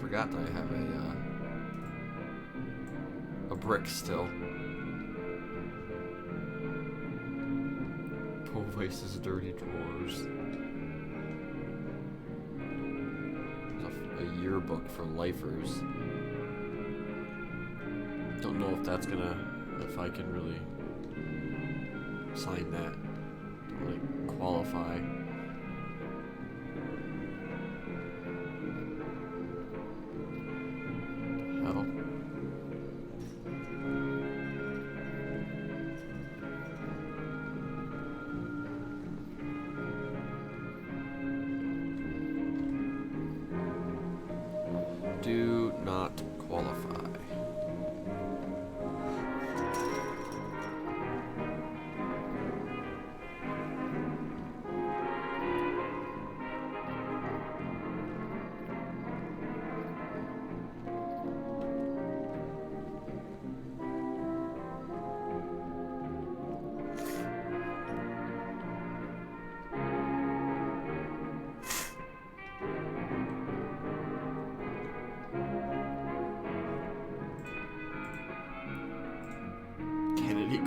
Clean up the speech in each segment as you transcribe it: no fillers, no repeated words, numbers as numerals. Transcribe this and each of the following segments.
Forgot that I have a brick still. Vice's dirty drawers. There's a yearbook for lifers. Don't know if that's if I can really sign that to like qualify. Hell. Do not qualify.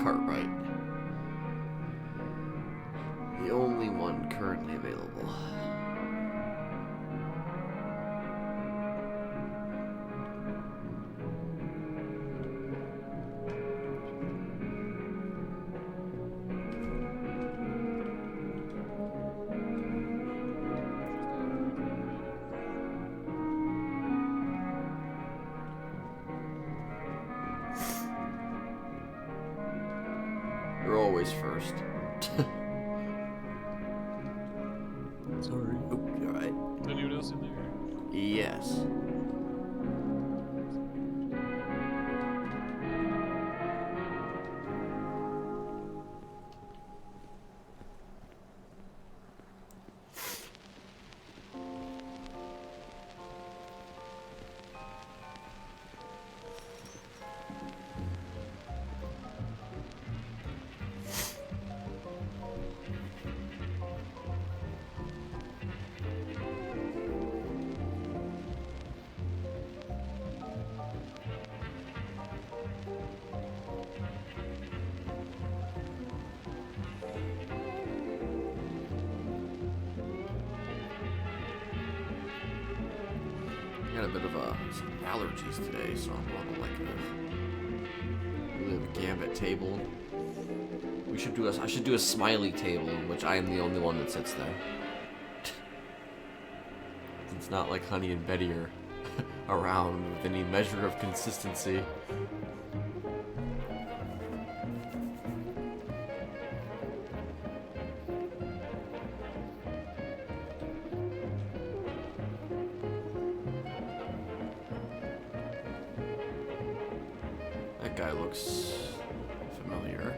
Cartwright. The only one currently available. You're always first. Sorry. Oop, you alright? Is anyone else in there? Yes. I got a bit of some allergies today, so I'm on like a gambit table. I should do a Smiley table in which I am the only one that sits there. It's not like Honey and Betty are around with any measure of consistency. That guy looks familiar.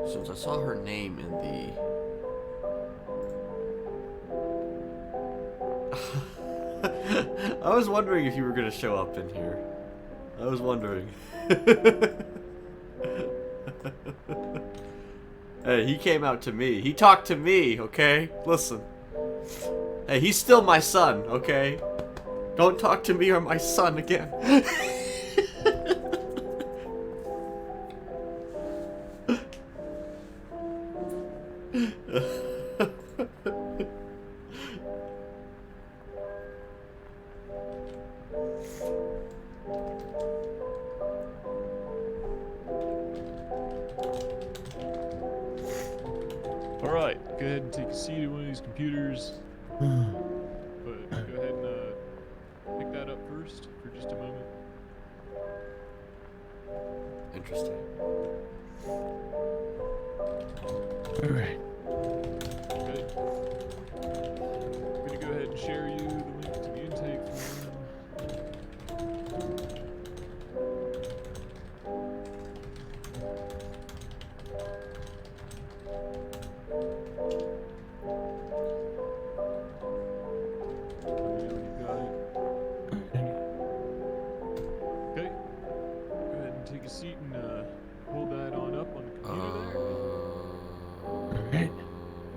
Since I saw her name in the... I was wondering if you were going to show up in here. I was wondering. Hey, he came out to me. He talked to me, okay? Listen. Hey, he's still my son, okay? Don't talk to me or my son again. Alright, go ahead and take a seat at one of these computers. But go ahead and pick that up first for just a moment. Interesting. Alright. Okay. I'm gonna go ahead and share you the link to the intake form. Okay. Go ahead and take a seat and hold that on up on the computer there. Alright.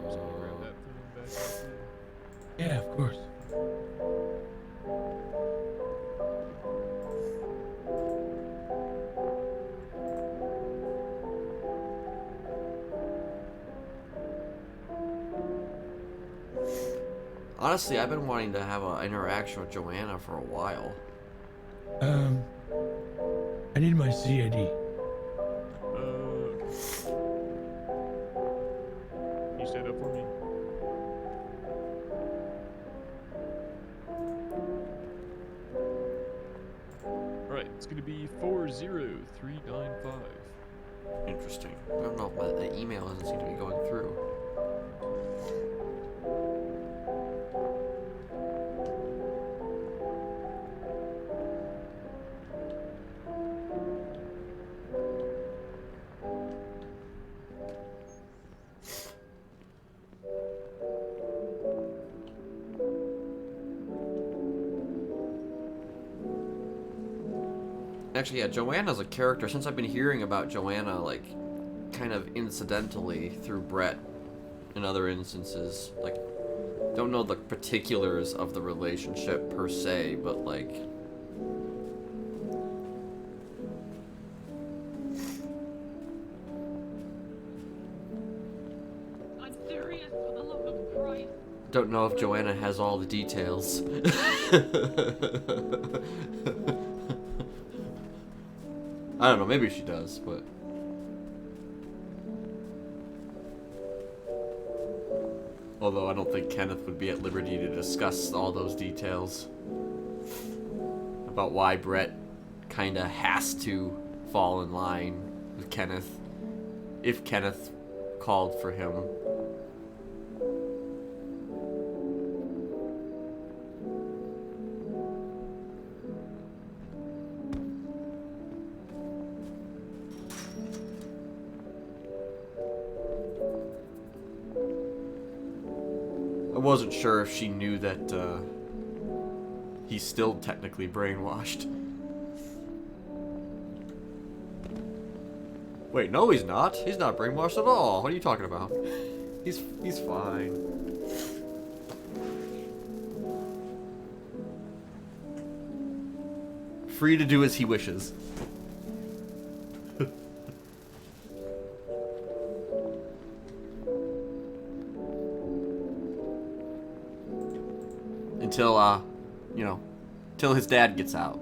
Just gonna grab that phone back off you. Yeah, of course. Honestly, I've been wanting to have an interaction with Joanna for a while. I need my CID. Can you stand up for me? Alright, it's gonna be 40395. Interesting. I don't know if the email doesn't seem to be going through. Actually, yeah, Joanna's a character. Since I've been hearing about Joanna, like, kind of incidentally through Brett in other instances, like, don't know the particulars of the relationship per se, but, like, I'm serious, for the love of Christ. don't know if Joanna has all the details. I don't know, maybe she does, but... Although I don't think Kenneth would be at liberty to discuss all those details. About why Brett kinda has to fall in line with Kenneth. If Kenneth called for him. I wasn't sure if she knew that he's still technically brainwashed. Wait, no he's not. He's not brainwashed at all. What are you talking about? He's fine. Free to do as he wishes. Until, you know, till his dad gets out.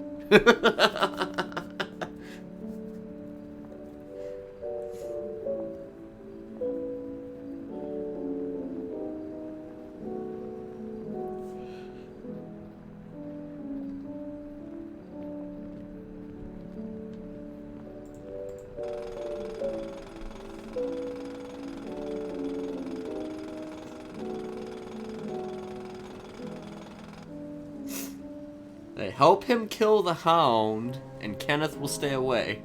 They help him kill the hound, and Kenneth will stay away.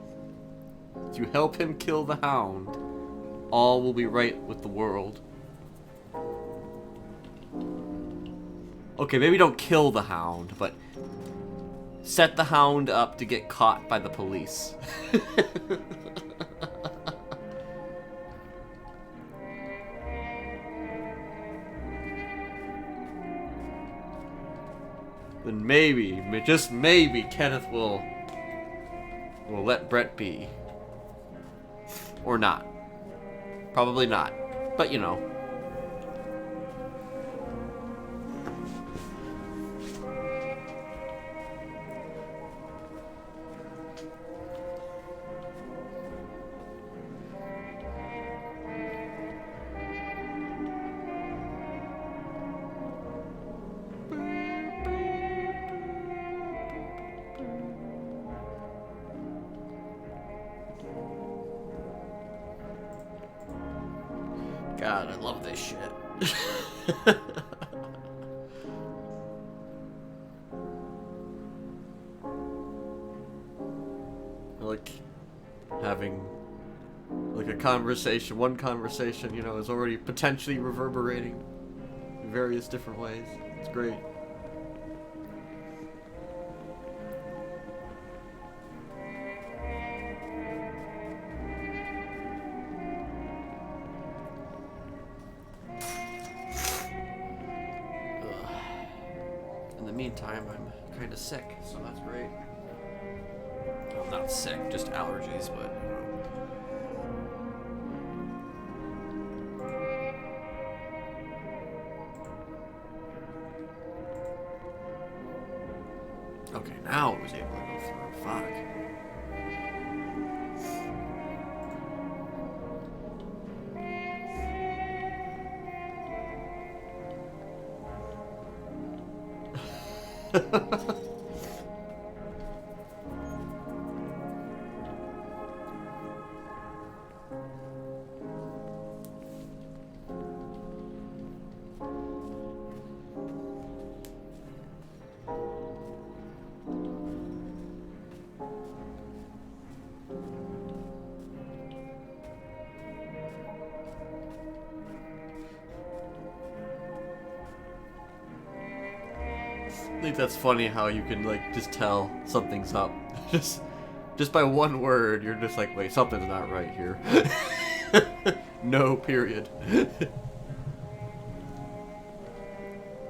If you help him kill the hound, all will be right with the world. Okay, maybe don't kill the hound, but set the hound up to get caught by the police. then maybe, just maybe, Kenneth will let Brett be. Or not. Probably not. But you know. God, I love this shit. I like having like a conversation, one conversation, you know, is already potentially reverberating in various different ways. It's great. In the meantime, I'm kind of sick, so that's great. Well, not sick, just allergies, but you know. Okay, now it was able to go through. Fuck. I think that's funny how you can like just tell something's up. just by one word, you're just like, wait, something's not right here. No, period.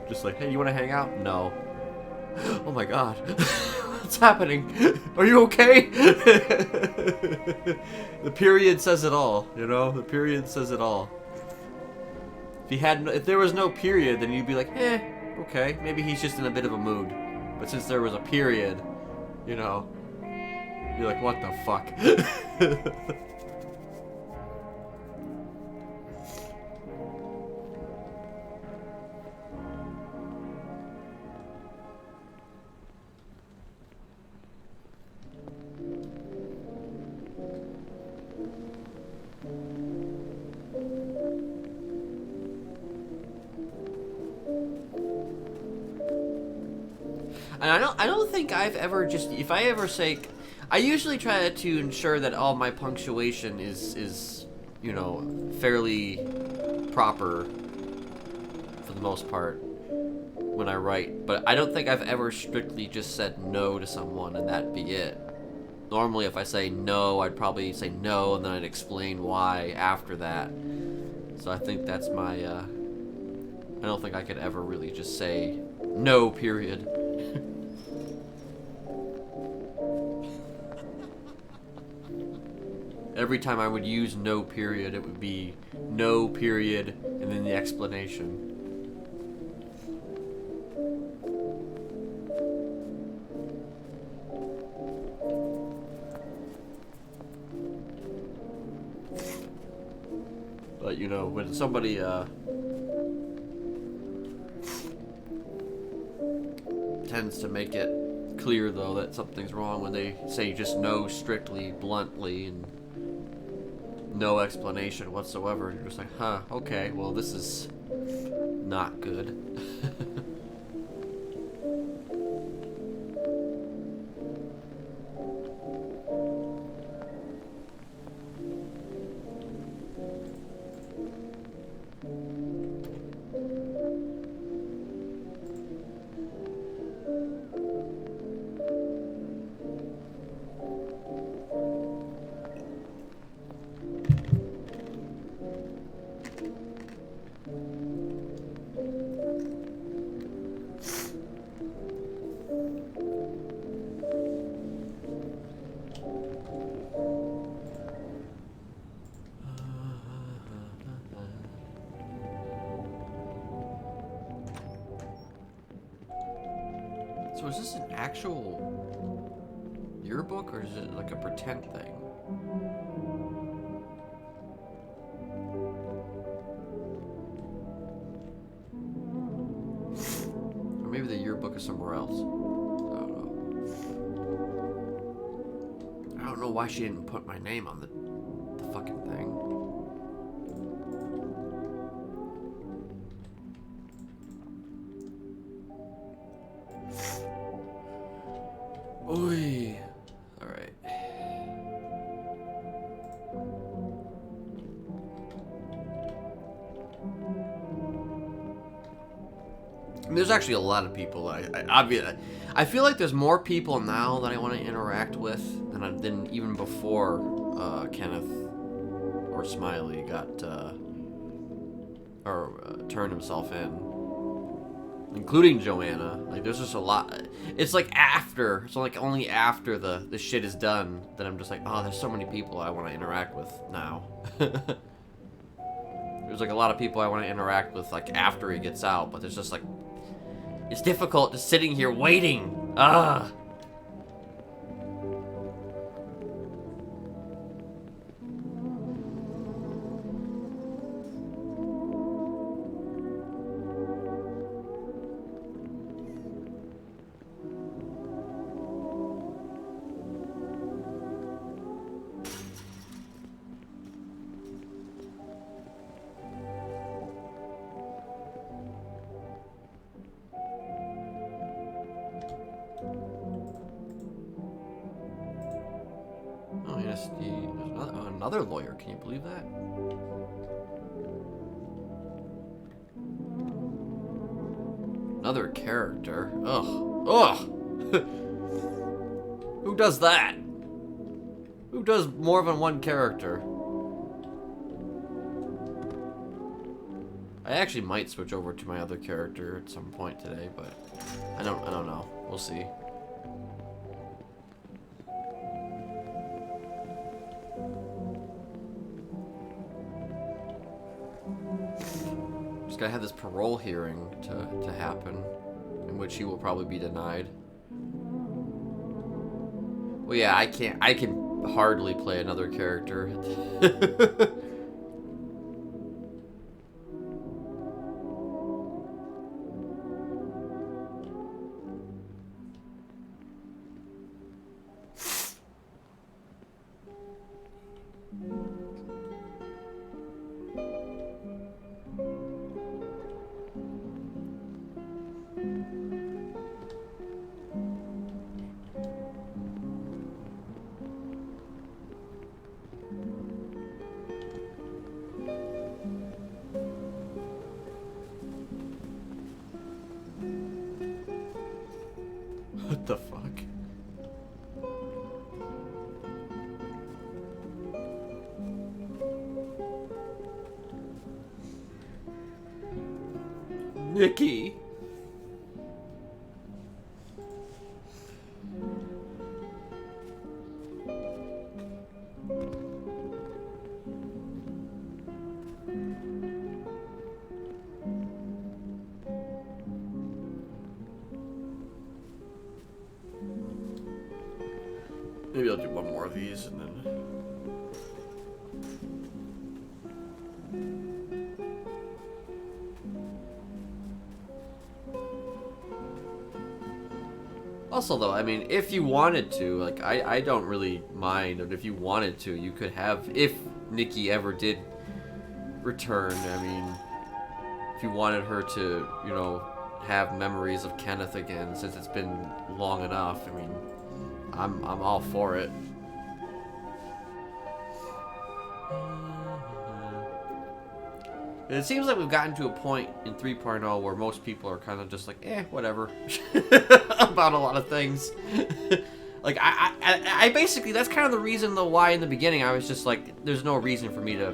Just like, hey, you want to hang out? No. Oh my god. What's happening? Are you okay? The period says it all, you know? The period says it all. If there was no period, then you'd be like, okay, maybe he's just in a bit of a mood. But since there was a period, you know, you're like, what the fuck? And I don't think I've ever if I ever say, I usually try to ensure that all my punctuation is you know, fairly proper for the most part when I write. But I don't think I've ever strictly just said no to someone and that be it. Normally if I say no, I'd probably say no and then I'd explain why after that. So I think that's my, I don't think I could ever really just say no, period. Every time I would use no period, it would be no period and then the explanation. But you know, when somebody tends to make it clear though that something's wrong when they say just no strictly, bluntly, and no explanation whatsoever. You're just like, huh, okay, well this is not good. So is this an actual yearbook, or is it like a pretend thing? Or maybe the yearbook is somewhere else. I don't know. I don't know why she didn't put my name on the fucking thing. Oi. Alright. There's actually a lot of people I feel like there's more people now that I want to interact with than even before Kenneth or Smiley got turned himself in, including Joanna. Like, there's just a lot. It's like after, so like only after the shit is done that I'm just like, oh, there's so many people I want to interact with now. There's like a lot of people I want to interact with like after he gets out, but there's just like, it's difficult just sitting here waiting. Ah. Oh, yes, there's another lawyer. Can you believe that? Another character. Ugh. Ugh. Who does that? Who does more than one character? I actually might switch over to my other character at some point today, but I don't know. We'll see. Just gotta have this parole hearing to happen, in which he will probably be denied. Well, yeah, I can hardly play another character. What the fuck? Nikki. Maybe I'll do one more of these and then... Also, though, I mean, if you wanted to, like, I don't really mind, and if you wanted to, you could have, if Nikki ever did return, I mean, if you wanted her to, you know, have memories of Kenneth again, since it's been long enough, I mean, I'm all for it. It seems like we've gotten to a point in 3.0 where most people are kind of just like, whatever, about a lot of things. Like, I basically, that's kind of the reason, though, why in the beginning I was just like, there's no reason for me to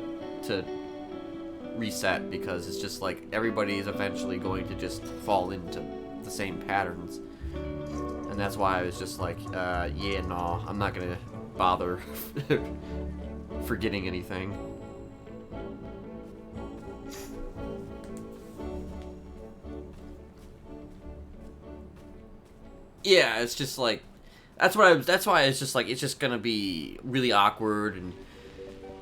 reset, because it's just like, everybody is eventually going to just fall into the same patterns. And that's why I was just like, yeah, no, I'm not gonna bother forgetting anything. Yeah, it's just like that's why it's just like it's just gonna be really awkward, and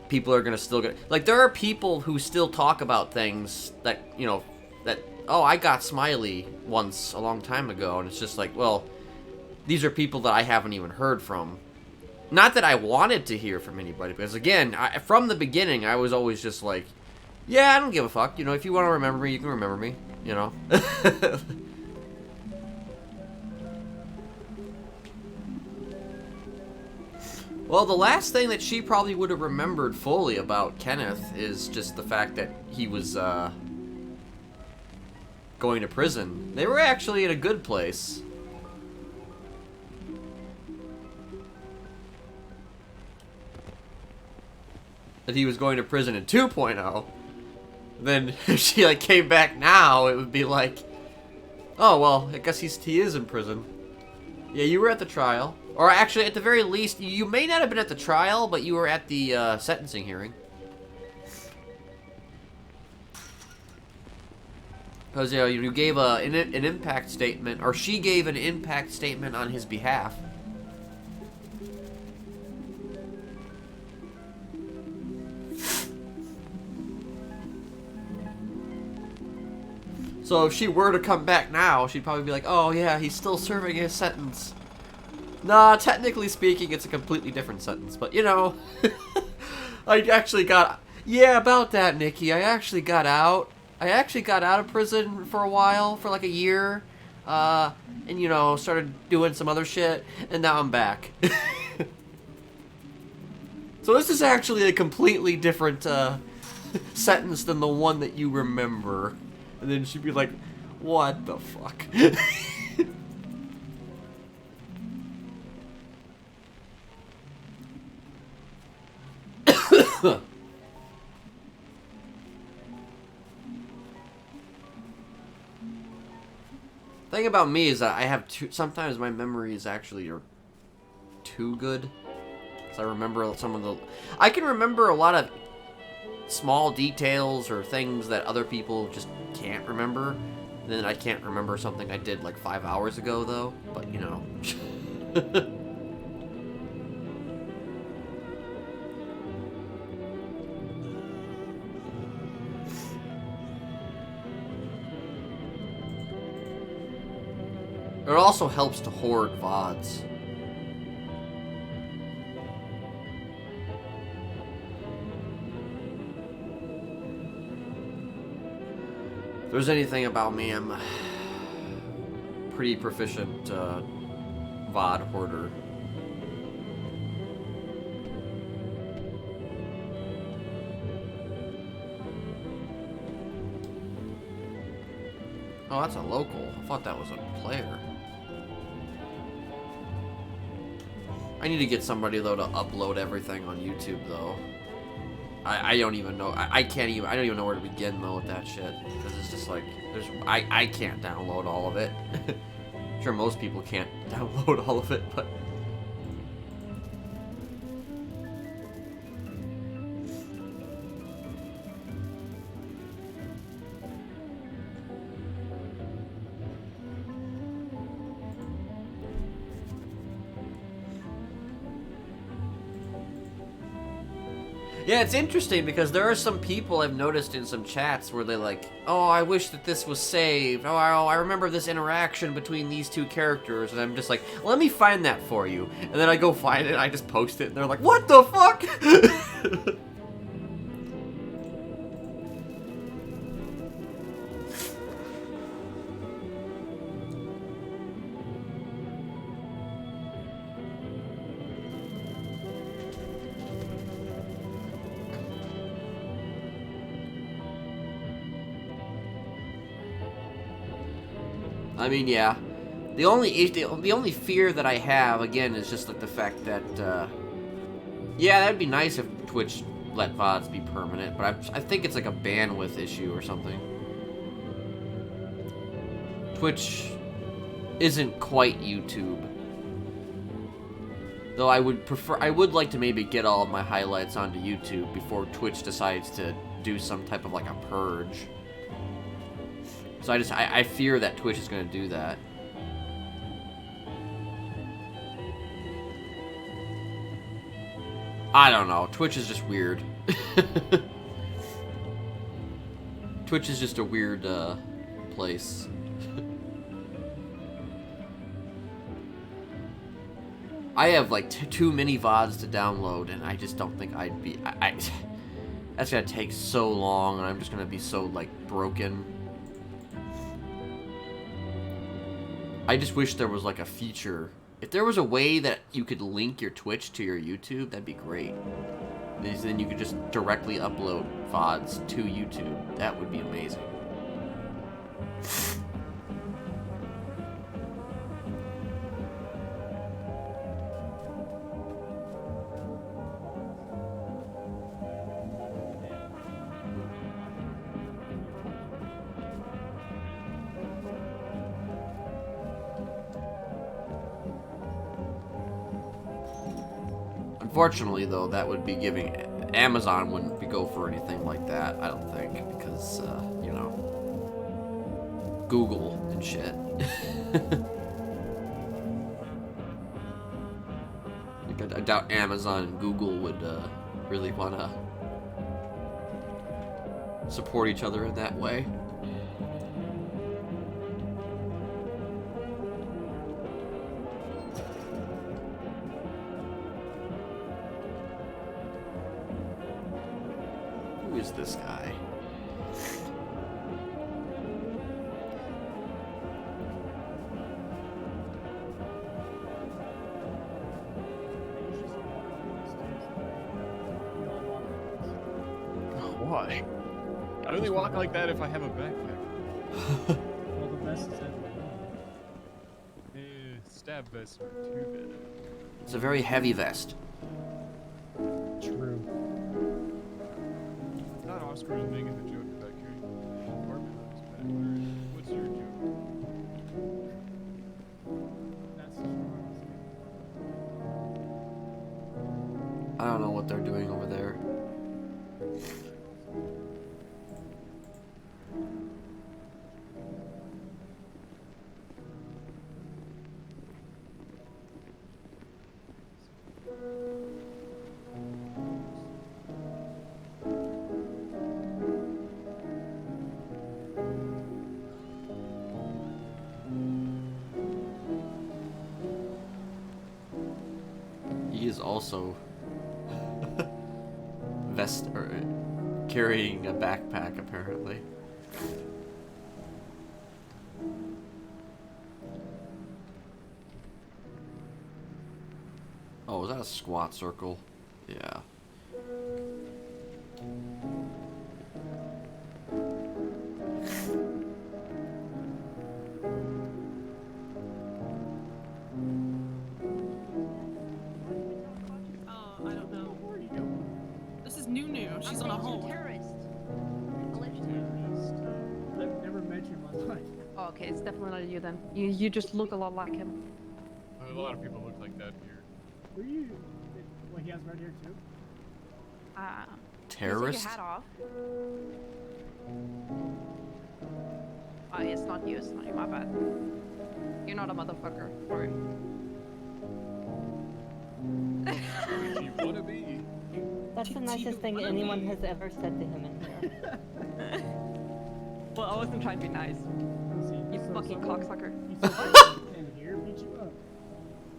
people are gonna still get like there are people who still talk about things that that oh, I got Smiley once a long time ago, and it's just like, well, these are people that I haven't even heard from. Not that I wanted to hear from anybody, because again, from the beginning I was always just like, yeah, I don't give a fuck, if you want to remember me, you can remember me, Well, the last thing that she probably would have remembered fully about Kenneth is just the fact that he was, going to prison. They were actually in a good place. That he was going to prison in 2.0. Then if she, like, came back now, it would be like, oh, well, I guess he is in prison. Yeah, you were at the trial. Or actually, at the very least, you may not have been at the trial, but you were at the sentencing hearing. Because, you gave an impact statement, or she gave an impact statement on his behalf. So if she were to come back now, she'd probably be like, oh yeah, he's still serving his sentence. Nah, technically speaking, it's a completely different sentence, but I actually got... Yeah, about that, Nikki. I actually got out. I actually got out of prison for a while, for like a year. And, started doing some other shit, and now I'm back. So this is actually a completely different sentence than the one that you remember. And then she'd be like, what the fuck? Thing about me is that I have sometimes my memories actually are too good. So I remember some of the... I can remember a lot of small details or things that other people just can't remember. And then I can't remember something I did like 5 hours ago, though. But, It also helps to hoard VODs. If there's anything about me, I'm a pretty proficient VOD hoarder. Oh, that's a local. I thought that was a player. I need to get somebody, though, to upload everything on YouTube, though. I don't even know. I don't even know where to begin, though, with that shit. Because it's just like, I can't download all of it. I'm sure most people can't download all of it, but... Yeah, it's interesting because there are some people I've noticed in some chats where they're like, oh, I wish that this was saved. Oh, I remember this interaction between these two characters. And I'm just like, let me find that for you. And then I go find it and I just post it and they're like, what the fuck? I mean, yeah. The only fear that I have, again, is just like the fact that, yeah, that'd be nice if Twitch let VODs be permanent, but I think it's like a bandwidth issue or something. Twitch isn't quite YouTube. Though I would like to maybe get all of my highlights onto YouTube before Twitch decides to do some type of like a purge. So I fear that Twitch is going to do that. I don't know. Twitch is just weird. Twitch is just a weird place. I have like too many VODs to download, and I just don't think I'd be. That's gonna take so long, and I'm just gonna be so like broken. I just wish there was like a feature. If there was a way that you could link your Twitch to your YouTube, that'd be great. Then you could just directly upload VODs to YouTube. That would be amazing. Unfortunately, though, that would be giving Amazon wouldn't go for anything like that. I don't think, because you know, Google and shit. Like, I doubt Amazon and Google would really want to support each other in that way. Who is this guy? Why? I only walk like that if I have a backpack. Well, the vest is heavy. Stab vests are too bad. It's a very heavy vest. True. I thought Oscar was making the joke about carrying the apartment on his back. What's your joke? That's I don't know what they're doing over there. He is also carrying a backpack, apparently. Oh, is that a squat circle? Yeah. I don't know. This is new. She's on a hold. Terrorist. I've never met you in my life. Oh, okay, it's definitely not you then. You just look a lot like him. A lot of people look like that here. Were you? Well, he has red hair too. Terrorist? Take your hat off. Oh, it's not you. It's not you. My bad. You're not a motherfucker. Sorry. You wanna be? That's the nicest thing anyone has ever said to him in here. Well, I wasn't trying to be nice. You fucking cocksucker. He's in here, beat you up.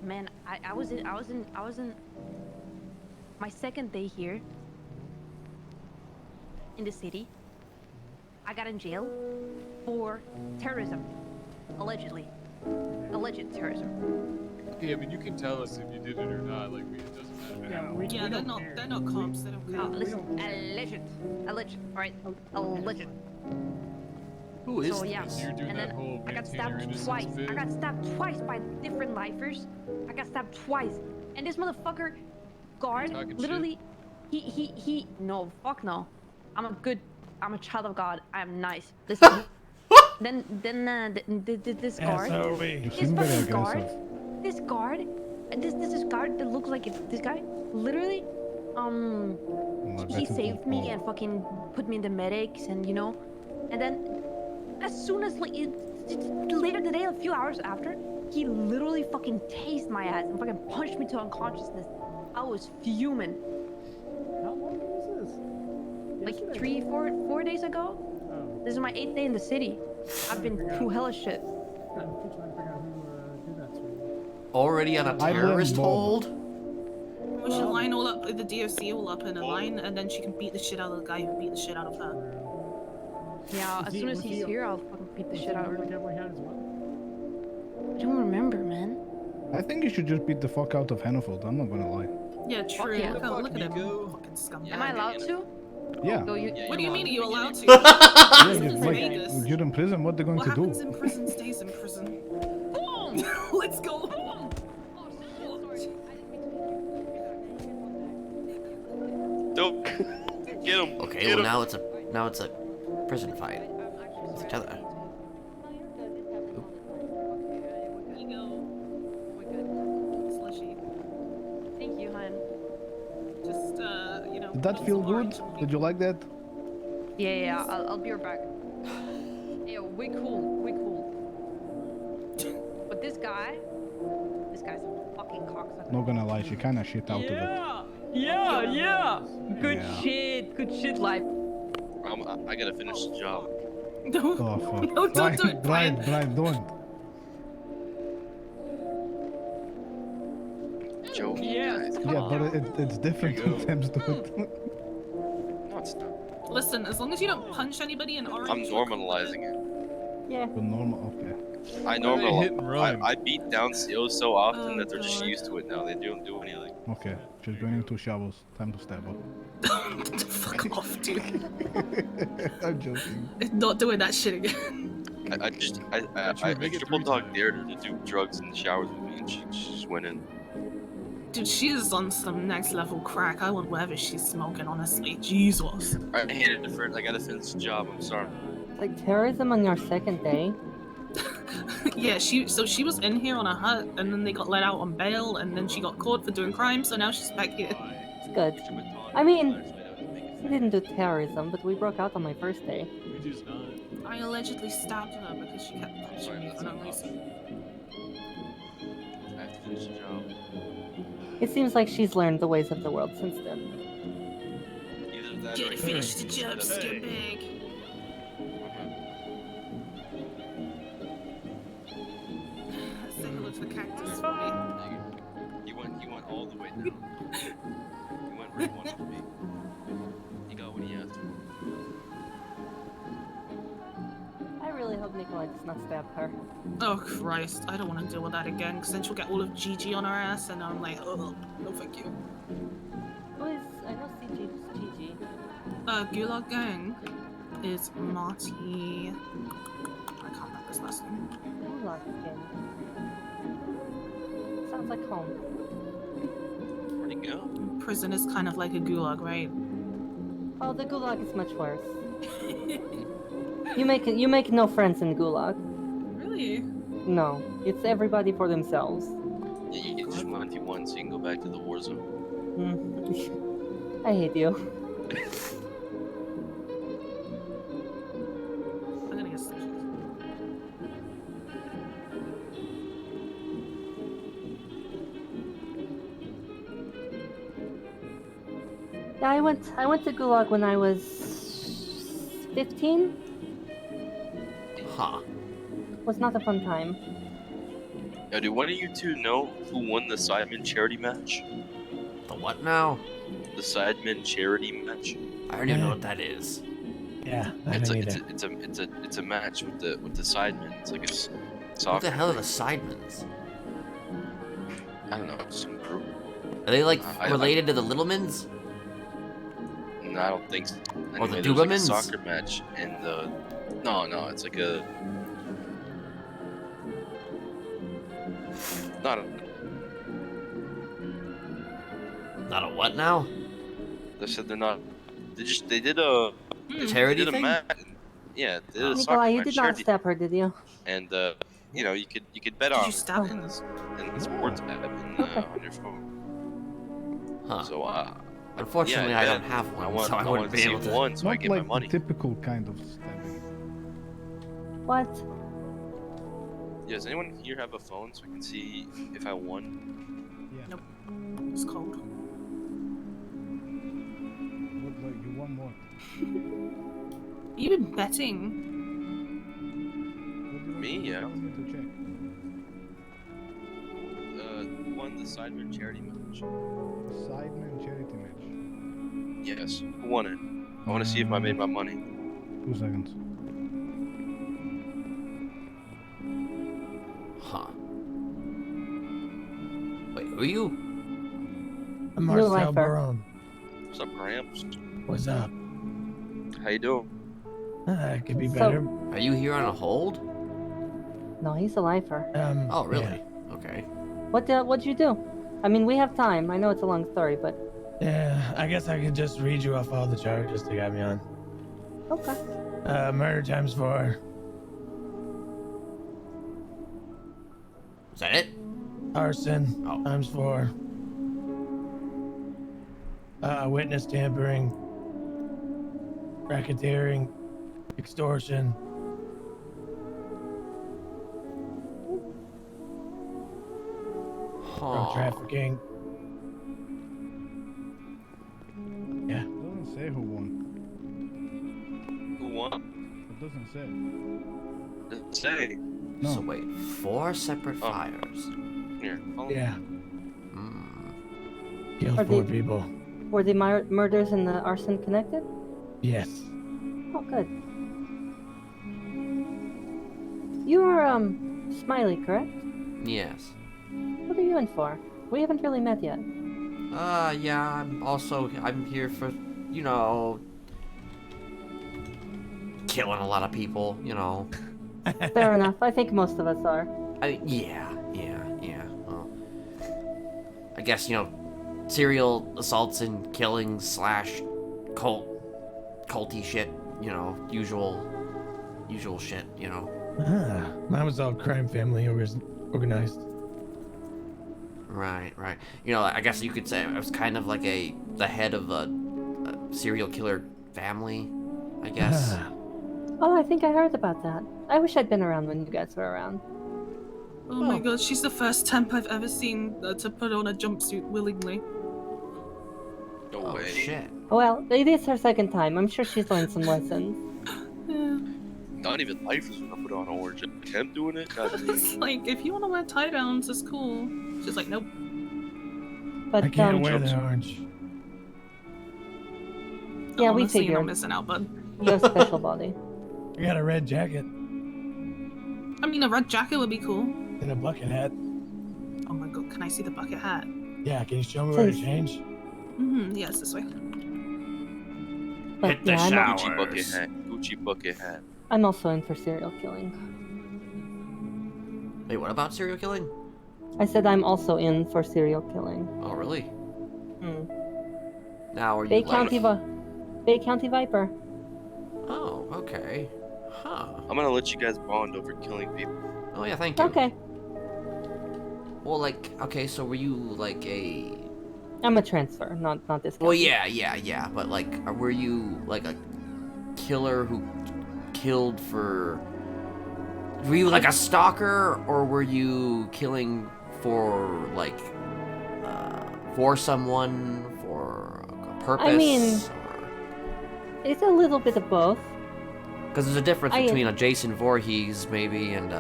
Man, I was in my second day here in the city. I got in jail for terrorism, allegedly. Alleged terrorism. Okay, I mean, you can tell us if you did it or not. Like, it doesn't matter. Yeah, Yeah, they're not. They're not cops. They don't care. Listen, alleged, alright, alleged. Who is So yeah, this? You're doing and that then whole I got maintain your stabbed innocence twice. bit? I got stabbed twice by different lifers. I got stabbed twice, and this motherfucker guard talking literally, he no, fuck no. I'm a child of God. I'm nice. Listen, then this guard, this fucking guard, this guard that looks like this guy, literally, he saved me and fucking put me in the medics and you know, and then as soon as like later today, a few hours after, he literally fucking tased my ass and fucking punched me to unconsciousness. I was fuming. like 4 days ago. Oh, This is my 8th day in the city. I've been through hella shit. I'm trying to figure out who did that to you. Already on a I blame terrorist Bob. hold? We should line all up, the DOC all up in a line, and then she can beat the shit out of the guy who beat the shit out of her. Yeah, as soon as he's here, I'll fucking beat the shit out of Like him. everyone had as well. I don't remember, man. I think you should just beat the fuck out of Hannaford. I'm not gonna lie. Yeah, true. yeah. Look at him. Nico. Fucking scumbag. Am I allowed to? Yeah. Go, you. What do you mean are you allowed to? Yeah, This you're, is like, Vegas. you're in prison. What they're going What to do? happens in prison stays in prison. Boom! Let's go. Don't get him. Okay, Get well him. now it's a prison fight with each other. Ego. Slushy. Thank you, hon. Just, you know. Did that feel good? Did you like that? Yeah, I'll be right back. Yeah, we cool. But this guy's a fucking cocksucker. Not gonna lie, she kinda shit out of it. Yeah. Good Yeah. shit, life. I gotta finish the job. No. Oh fuck. No, don't do it, Brian, Brian. don't. Joking, guys. Come Yeah, on. but it's different There you go. sometimes, dude. No, it's not. Listen, as long as you don't punch anybody in orange. I'm normalizing it. Yeah. But normal, okay. I Why are they hit and normalize. run? I beat down COs so often Oh, that they're just God. used to it now. They don't do anything. Okay, she's going into showers. Time to stab her. Fuck off, dude. I'm joking. Not doing that shit again. I make it triple 3 dog times. dared her to do drugs in the showers with me, and she just went in. Dude, she is on some next level crack. I want whatever she's smoking, honestly. Jesus. I hated it first. I gotta finish the job. I'm sorry. Like terrorism on your second day. Yeah, she was in here on a hut, and then they got let out on bail, and then she got caught for doing crime, so now she's back here. It's good. I mean, we didn't do terrorism, but we broke out on my first day. We just not. I allegedly stabbed her because she kept punching me for no reason. I have to finish the job. It seems like she's learned the ways of the world since then. Either that or Get I it, finish the can't job, do that. scumbag. Say hello to the cactus for me. You went all the way down. You went right one for me. He got what he asked for. I really hope Nikolai does not stab her. Oh Christ, I don't want to deal with that again, because then she'll get all of GG on her ass, and I'm like, oh, no thank you. Who is? I know CG is GG. Gulag Gang is Marty. I can't remember his last name. Gulag again. Sounds like home. Where'd he go? Prison is kind of like a gulag, right? Oh, the Gulag is much worse. You make no friends in Gulag. Really? No, it's everybody for themselves. Yeah, you get just 1v1 so you can go back to the war zone. Hmm. I hate you. I'm gonna get sushi. Yeah, I went to Gulag when I was 15. Huh. Was not a fun time. Now, do one of you two know who won the Sidemen charity match? The what now? The Sidemen charity match. I don't even know what that is. Yeah, I It's don't a, either. it's a match with the Sidemen. It's like a soccer. What the hell are the Sidemans? I don't know. Some group. Are they like I- related to the Littlemans? No, I don't think so. Or the Anyway, there was like a Dubamins? soccer match, and no, it's like a not a. Not a what now? They said they're not. They did a Charity they did a thing? match. Yeah, they did a soccer Nikolai, you match did not charity, stab her, did you? and you know, you could bet Did on you stab in him? this in the sports app on your phone. Huh. So Unfortunately, yeah, I yeah. don't have one, I want so I wouldn't to be see able to. one, so I Not get like my money. the typical kind of stabbing. What? Yeah, does anyone here have a phone so we can see if I won? Yeah. Nope. It's cold. What, like, you won From what? You been betting? What do you Me? want Yeah. me to check? Won the Sidemen charity match. Sidemen charity match. Yes. Who won it? I want to see if I made my money. 2 seconds. Huh. Wait, who are you? I'm New Marcel lifer. Barone. What's up, Gramps? What's up? How you doing? It could be So- better. Are you here on a hold? No, he's a lifer. Oh, really? Yeah. Okay. What'd you do? I mean, we have time. I know it's a long story, but Yeah, I guess I could just read you off all the charges they got me on. okay. Murder times 4. Is that it? Arson Oh. times 4. Witness tampering. Racketeering. Extortion. Drug Huh. trafficking. Yeah. It doesn't say who won. Who won? It doesn't say. Doesn't say. No. So wait, 4 separate Oh. fires. Here. follow Yeah. Hmm. Killed Are 4 they- people. Were the murders and the arson connected? Yes. Oh, good. You are, Smiley, correct? Yes. What are you in for? We haven't really met yet. Yeah, I'm here for, you know, killing a lot of people, you know. Fair enough. I think most of us are. Yeah. Well, I guess, you know, serial assaults and killings / culty shit, you know, usual shit, you know. Mine was all crime family organized. Right. You know, I guess you could say I was kind of like the head of a serial killer family, I guess. Oh, I think I heard about that. I wish I'd been around when you guys were around. Oh my god, she's the first temp I've ever seen to put on a jumpsuit willingly. No Oh, way. shit. Well, it is her second time. I'm sure she's learned some lessons. Yeah. Not even life is gonna put on orange. Him doing it? God, It's like, if you want to wear tie downs, it's cool. She's like, nope. But I can't wear the orange. Yeah, we Honestly, you're not figured. missing out, bud. You have special body. I got a red jacket I mean, a red jacket would be cool. and a bucket hat. Oh my god, can I see the bucket hat? Yeah, can you show me where to Please. change? Yes, this way. But Hit the yeah, shower. Gucci bucket hat. Gucci bucket hat. I'm also in for serial killing. Wait, what about serial killing? I said I'm also in for serial killing. Oh, really? Hmm. Now are you Bay like... County Viper. Oh, okay. Huh. I'm gonna let you guys bond over killing people. Oh, yeah, thank you. Okay. Well, like, okay, so were you like a... I'm a transfer, not this. Well, county. yeah, but like, were you like a killer who killed for... Were you like a stalker, or were you killing for, like, for someone, for a purpose? I mean- It's a little bit of both. Because there's a difference between a Jason Voorhees, maybe, and,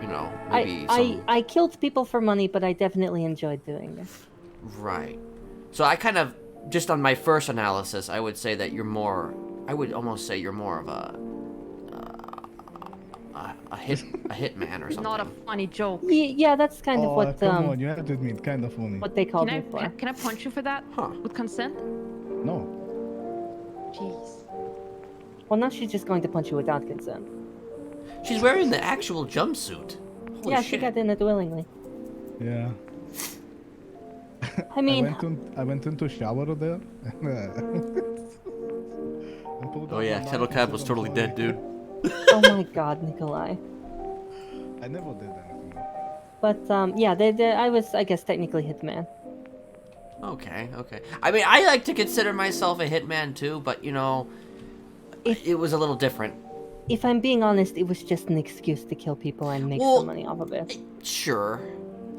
you know, maybe some... I killed people for money, but I definitely enjoyed doing this. Right. So I kind of, just on my first analysis, I would say that you're more... I would almost say you're more of a hitman or something. Not a funny joke. Yeah, that's kind of Oh, what come on, you have to admit, kind of funny. what they called Can I me for. can I punch you for that? Huh. With consent? No. Jeez. Well, now she's just going to punch you without consent. She's wearing the actual jumpsuit. Holy Yeah, shit. she got in it willingly. Yeah. I mean, I went into shower there. Oh yeah, Kettle Cab was totally dead, dude. oh my god, Nikolai. I never did anything. But, yeah, I was, I guess, technically hitman. Okay. I mean, I like to consider myself a hitman too, but you know, it was a little different. If I'm being honest, it was just an excuse to kill people and make Well, some money off of it. Sure.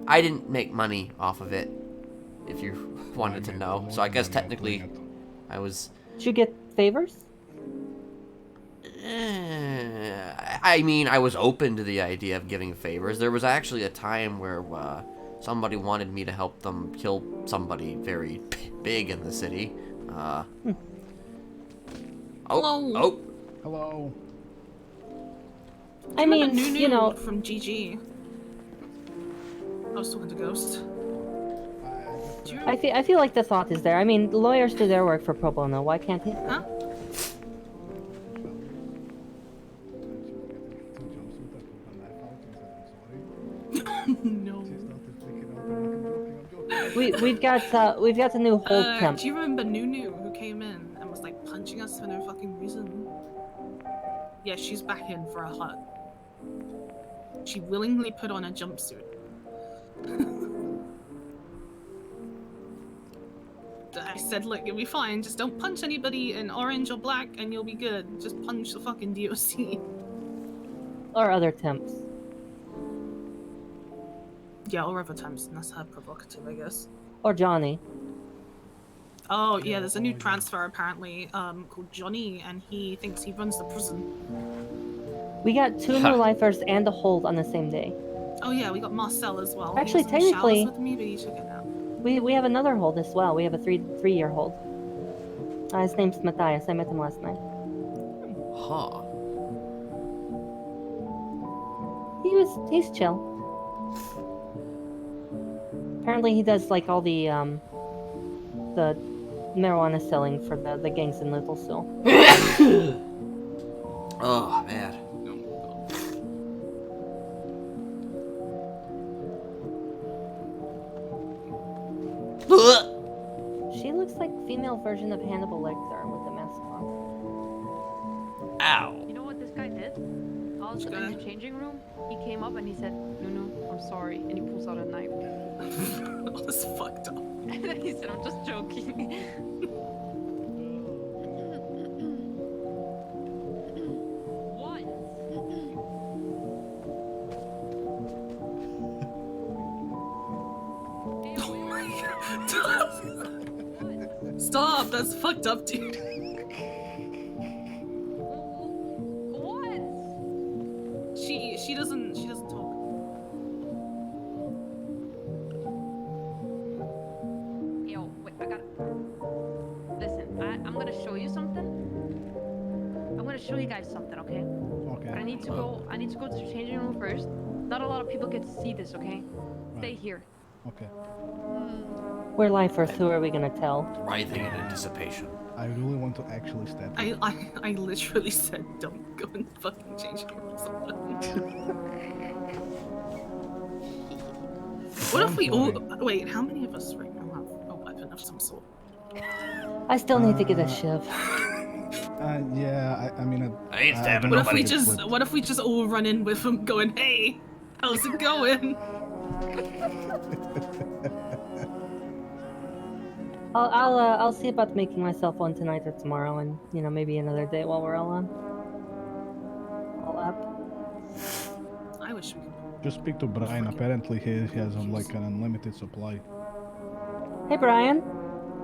I didn't make money off of it, if you wanted to know. So I guess technically I was Did you get favors? I mean, I was open to the idea of giving favors. There was actually a time where somebody wanted me to help them kill somebody very big in the city. Hello. Hello. I mean, Nunu you know, from GG. I was talking to Ghost. Do you I feel like the thought is there. I mean, lawyers do their work for pro bono. Why can't he? Huh? No. We've got a new hold temp. Do you remember Nunu who came in and was like punching us for no fucking reason? Yeah, she's back in for a hug. She willingly put on a jumpsuit. I said, look, you'll be fine. Just don't punch anybody in orange or black and you'll be good. Just punch the fucking DOC. Or other temps. Yeah, or other times. That's her provocative, I guess. Or Johnny. Oh, yeah, there's a new transfer apparently called Johnny, and he thinks he runs the prison. We got 2 new lifers and a hold on the same day. Oh, yeah, we got Marcel as well. Actually, He was in the showers technically, with me, but he took it out. we have another hold as well. We have a three-year hold. His name's Matthias. I met him last night. Huh. He's chill. Apparently he does like all the marijuana selling for the gangs in Little Seal. Oh, man. She looks like female version of Hannibal Lecter with the mask on. Ow. You know what this guy did? I was in the changing room. He came up and he said, "Nunu, I'm sorry," and he pulls out a knife. That was fucked up. And then he said, "I'm just joking." What? Stop! That's fucked up, dude. What? She doesn't talk. Yo, wait, I got. Listen, I'm gonna show you something. I'm gonna show you guys something, okay? Okay. But I need to go to the changing room first. Not a lot of people get to see this, okay? Stay here. Okay. We're lifers. Who are we gonna tell? Writhing in anticipation. I really want to actually stab you. I literally said don't go in the fucking changing room or something. What if we all wait, how many of us right now have a weapon of some sort? I still need to get a shiv. Yeah, I mean, I ain't stabbing What if we nobody. what if we just all run in with them going, hey, how's it going? I'll see about making myself one tonight or tomorrow, and you know maybe another day while we're all up. I wish we could. just speak to Brian. Apparently, he has like an unlimited supply. Hey Brian,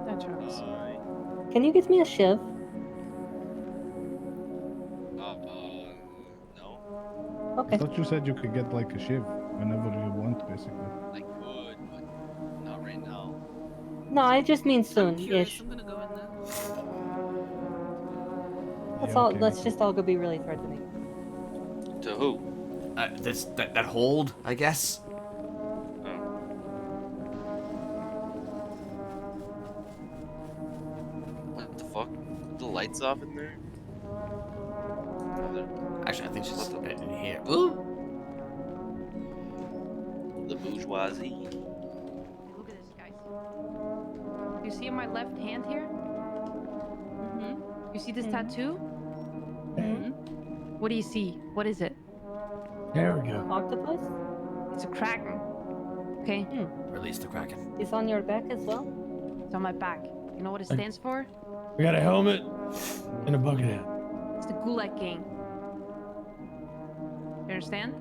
That Charles. can you get me a shiv? No. I Okay. thought you said you could get like a shiv whenever you want, basically. I could, but not right now. No, I just mean I'm curious, soon-ish. I'm gonna go in there. Let's Yeah, all okay, let's me just all go be really threatening. To who? That hold, I guess. What the fuck? The lights off in there? Actually, I think she's in here. Ooh. The bourgeoisie. Look at this, guys. You see my left hand here? Mm-hmm. You see this tattoo? Mm-hmm. What do you see? What is it? There we go. Octopus? It's a kraken. Okay? Release the Kraken. It's on your back as well? It's on my back. You know what it stands for? We got a helmet and a bucket hat. It's the Gulag Gang. You understand?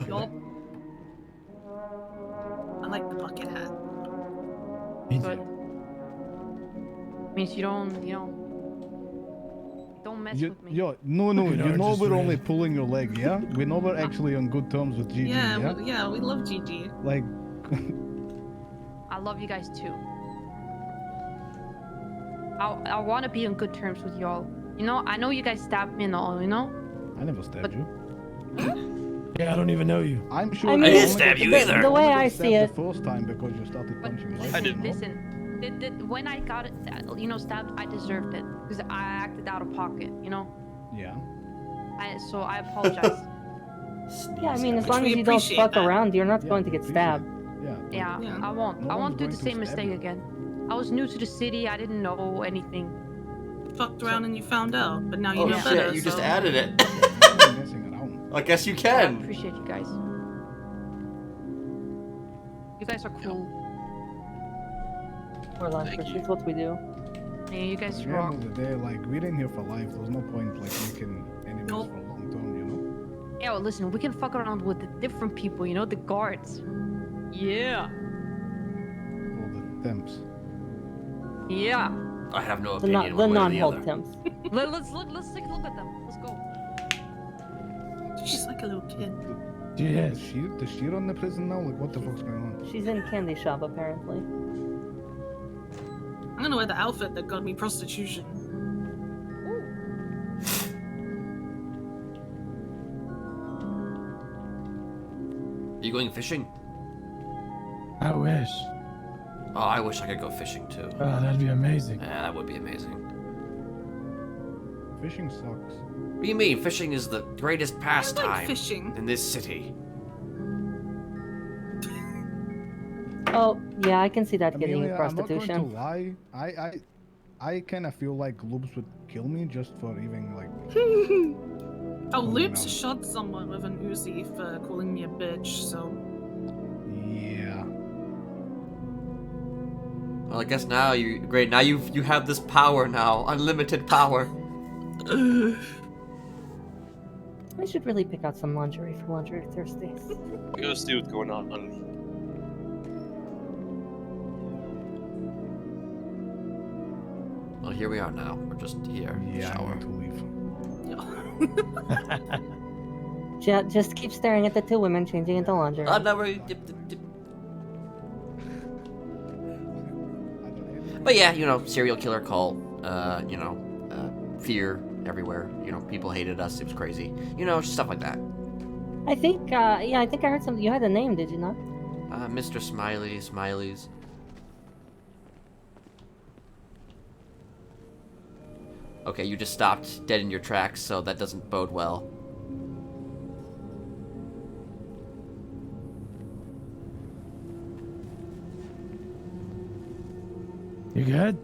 Yup. I like the bucket hat. Me Good. too. Means you don't mess with me. Yo, no, You know, you know just we're ran. only pulling your leg, yeah? We know we're actually on good terms with GG, Yeah, yeah? yeah, we love Gigi. Like, I love you guys too. I want to be on good terms with y'all. You know, I know you guys stabbed me and all, you know? I never stabbed you. Yeah, I don't even know you. I'm sure I you mean, didn't only stab got- you the, either. the way only got I stabbed see it, the first time because you started But punching life. listen, you know? listen. When I got it, you know, stabbed, I deserved it because I acted out of pocket, you know? Yeah. So I apologize. yeah, I mean, as Which long we as you don't appreciate fuck that. around, you're not Yeah, going to get appreciate stabbed. it. Yeah. like, Yeah, Yeah. I won't. No I one's won't do going the to same stab mistake you. again. I was new to the city. I didn't know anything. Fucked around and you found out, but now you Oh know shit, better. you just so- added it. I'm messing around. I guess you I can. appreciate you guys. You guys are cool. We're Thank Lancers, you. it's what we do. Yeah, you guys At the rock. end of the day, like, we're in here for life. There's no point, like, making enemies Nope. for long term, you know? Yeah, well, listen, we can fuck around with the different people, you know, the guards. Yeah. Or the temps. Yeah. I have no The, opinion the one way or the non-hold other. temps. Let's take a look at them. Let's go. She's like a little kid. Is Yes. does she run the prison now? Like, what the fuck's going on? She's in candy shop, apparently. I'm gonna wear the outfit that got me prostitution. Are you going fishing? I wish. Oh, I wish I could go fishing too. Oh, that'd be amazing. Yeah, that would be amazing. Fishing sucks. What do you mean? Fishing is the greatest I pastime like fishing. in this city. Oh, yeah, I can see that getting you Amelia, I'm not going to prostitution. lie. I kind of feel like Loops would kill me just for even, like... Oh, Oh, Loops no. shot someone with an Uzi for calling me a bitch, so... Yeah. Well, I guess now great. Now you have this power now, unlimited power. I should really pick out some lingerie for Lingerie Thursdays. Go see what's going on. Well, here we are now. We're just here. Yeah, I Shower. want to leave. Just keep staring at the two women changing into lingerie. But yeah, you know, serial killer cult. Fear everywhere. You know, people hated us. It was crazy. You know, stuff like that. I think, yeah, I think I heard something. You had a name, did you not? Mr. Smiley, Smileys. Okay, you just stopped dead in your tracks, so that doesn't bode well. You good?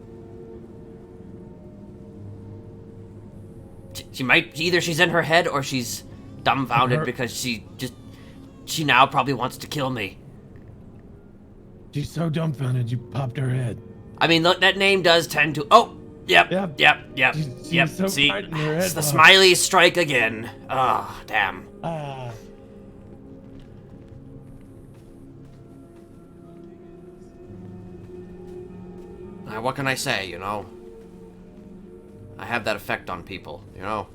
She might, either she's in her head or she's dumbfounded Her- because she now probably wants to kill me. She's so dumbfounded you popped her head. I mean, look, that name does tend to. Oh, yep. Yep. She's so See, frightened her it's head the popped. Smiley strike again. Ah, damn. Ah. What can I say? You know, I have that effect on people. You know.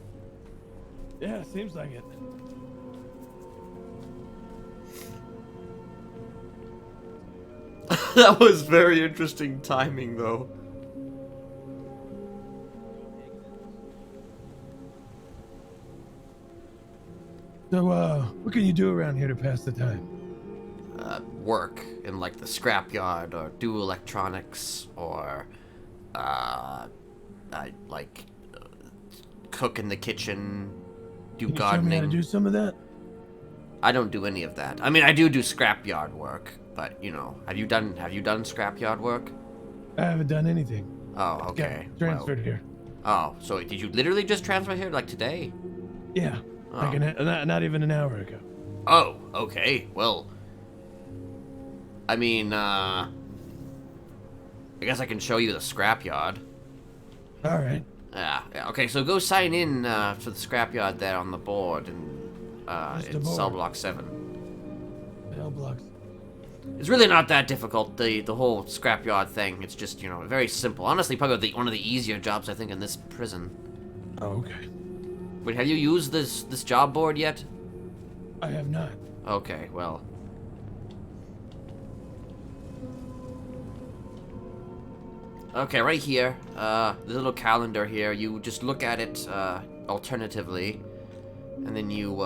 Yeah, seems like it. That was very interesting timing, though. So, what can you do around here to pass the time? Work in like the scrapyard or do electronics or cook in the kitchen, do Can you show me how gardening. to do some of that? I don't do any of that. I mean, I do scrapyard work, but you know, have you done scrapyard work? I haven't done anything. Oh, okay. Got transferred here. Oh, so did you literally just transfer here like today? Yeah, Oh. like not even an hour ago. Oh, okay. Well, I mean, I guess I can show you the scrapyard. All right. Yeah. Okay. So go sign in for the scrapyard there on the board, and What's the it's board? cell block 7. Bell blocks. It's really not that difficult. The whole scrapyard thing. It's just very simple. Honestly, probably one of the easier jobs I think in this prison. Oh, okay. Wait, have you used this job board yet? I have not. Okay, well. Okay, right here, the little calendar here, you just look at it, alternatively, and then you,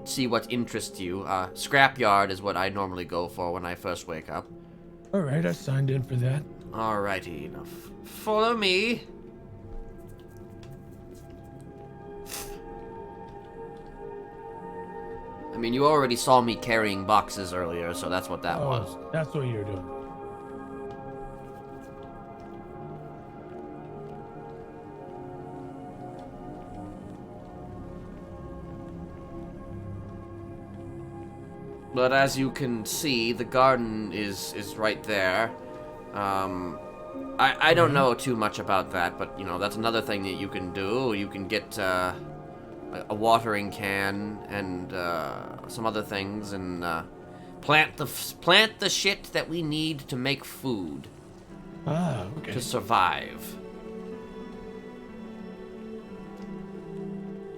see what interests you. Scrapyard is what I normally go for when I first wake up. Alright, I signed in for that. Alrighty, now follow me. I mean, you already saw me carrying boxes earlier, so that's what that was. That's what you're doing. But as you can see, the garden is right there. I don't know too much about that, but you know, that's another thing that you can do. You can get a watering can and some other things, and plant the shit that we need to make food. Ah, okay. To survive.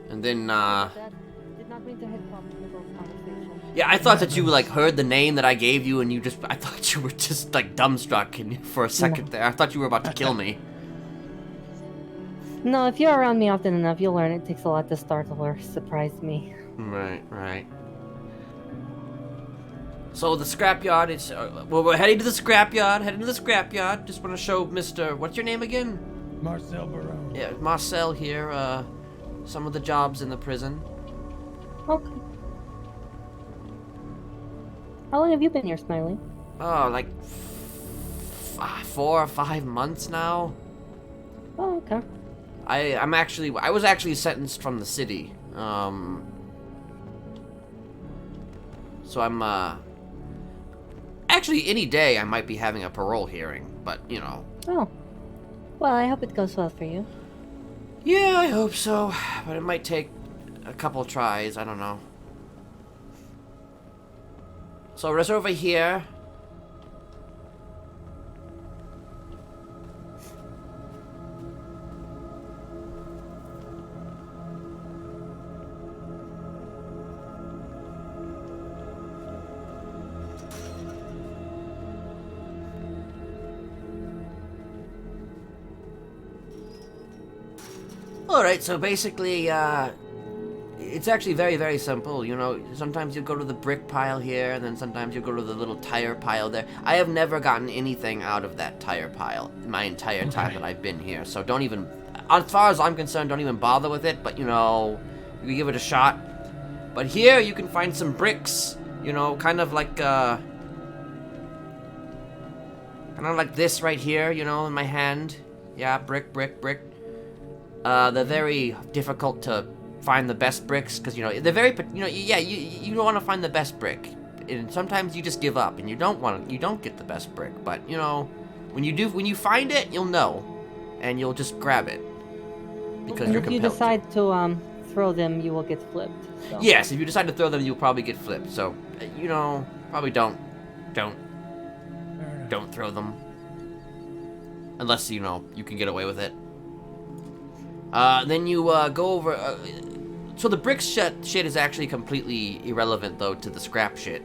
And then That did not mean to hit problems in the conversation. yeah, I thought that you like heard the name that I gave you, and I thought you were just like dumbstruck for a second there. I thought you were about to kill me. No, if you're around me often enough, you'll learn it takes a lot to startle or surprise me. Right. So the scrapyard is. Well, we're heading to the scrapyard. Just want to show Mr. What's your name again? Marcel Barone. Yeah, Marcel here. Some of the jobs in the prison. Okay. How long have you been here, Smiley? Oh, like 4 or 5 months now. Oh, okay. I was actually sentenced from the city. So I'm actually any day I might be having a parole hearing, but you know. Oh. Well, I hope it goes well for you. Yeah, I hope so, but it might take a couple tries, I don't know. So just over here. Alright, so basically, it's actually very, very simple. You know, sometimes you go to the brick pile here, and then sometimes you go to the little tire pile there. I have never gotten anything out of that tire pile in my entire time that I've been here. So don't even, as far as I'm concerned, don't even bother with it. But, you know, you can give it a shot. But here you can find some bricks, you know, kind of like this right here, you know, in my hand. Yeah, brick. They're very difficult to find the best bricks, because, you know, they're very, you know, yeah, you don't want to find the best brick. And sometimes you just give up, and you don't get the best brick. But, you know, when you find it, you'll know. And you'll just grab it. Because And you're if you compelled decide to throw them, you will get flipped. So. Yes, if you decide to throw them, you'll probably get flipped. So, you know, probably don't throw them. Unless, you know, you can get away with it. Then you go over. So the brick shit is actually completely irrelevant, though, to the scrap shit.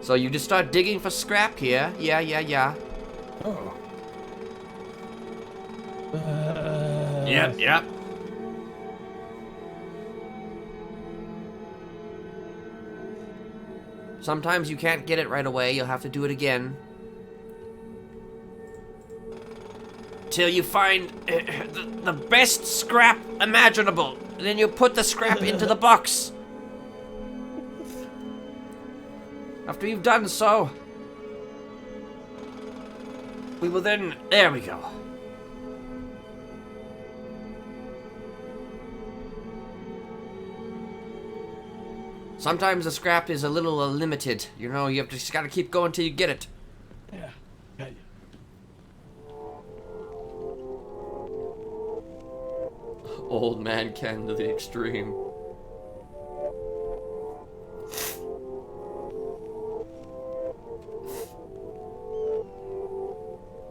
So you just start digging for scrap here. Yeah. Oh. Yep. Sometimes you can't get it right away. You'll have to do it again. Till you find the best scrap imaginable. And then you put the scrap into the box. After you've done so, we will then... There we go. Sometimes the scrap is a little limited. You know, you just gotta keep going till you get it. Yeah, got you. Old man Ken to the extreme.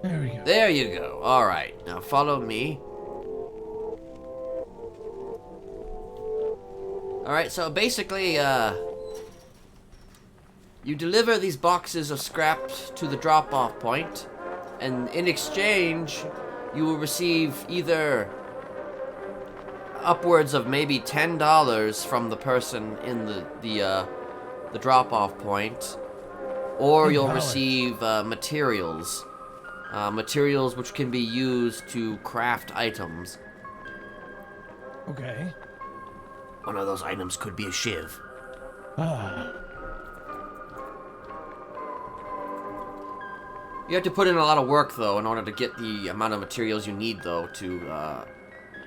There we go. There you go. Alright. Now Now follow me. Alright, so basically, you deliver these boxes of scrap to the drop-off point, and in exchange, you will receive either upwards of maybe $10 from the person in the drop-off point, or you'll receive materials. Materials which can be used to craft items. Okay. One of those items could be a shiv. Ah. You have to put in a lot of work, though, in order to get the amount of materials you need, though, to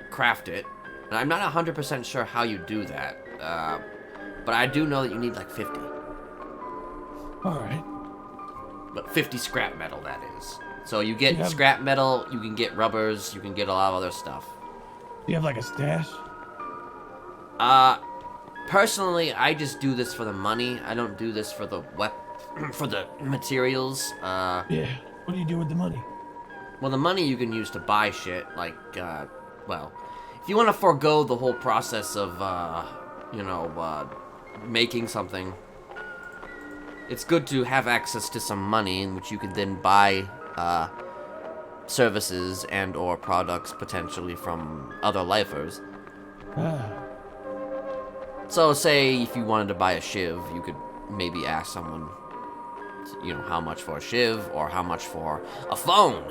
craft it. And I'm not 100% sure how you do that, but I do know that you need like 50. Alright. But 50 scrap metal, that is. So you get scrap metal, you can get rubbers, you can get a lot of other stuff. Do you have like a stash? Personally, I just do this for the money. I don't do this for the for the materials. Yeah. What do you do with the money? Well, the money you can use to buy shit, like, well, if you want to forego the whole process of, you know, making something, it's good to have access to some money in which you can then buy, services and or products potentially from other lifers. Ah. So, say if you wanted to buy a shiv, you could maybe ask someone, you know, how much for a shiv or how much for a phone.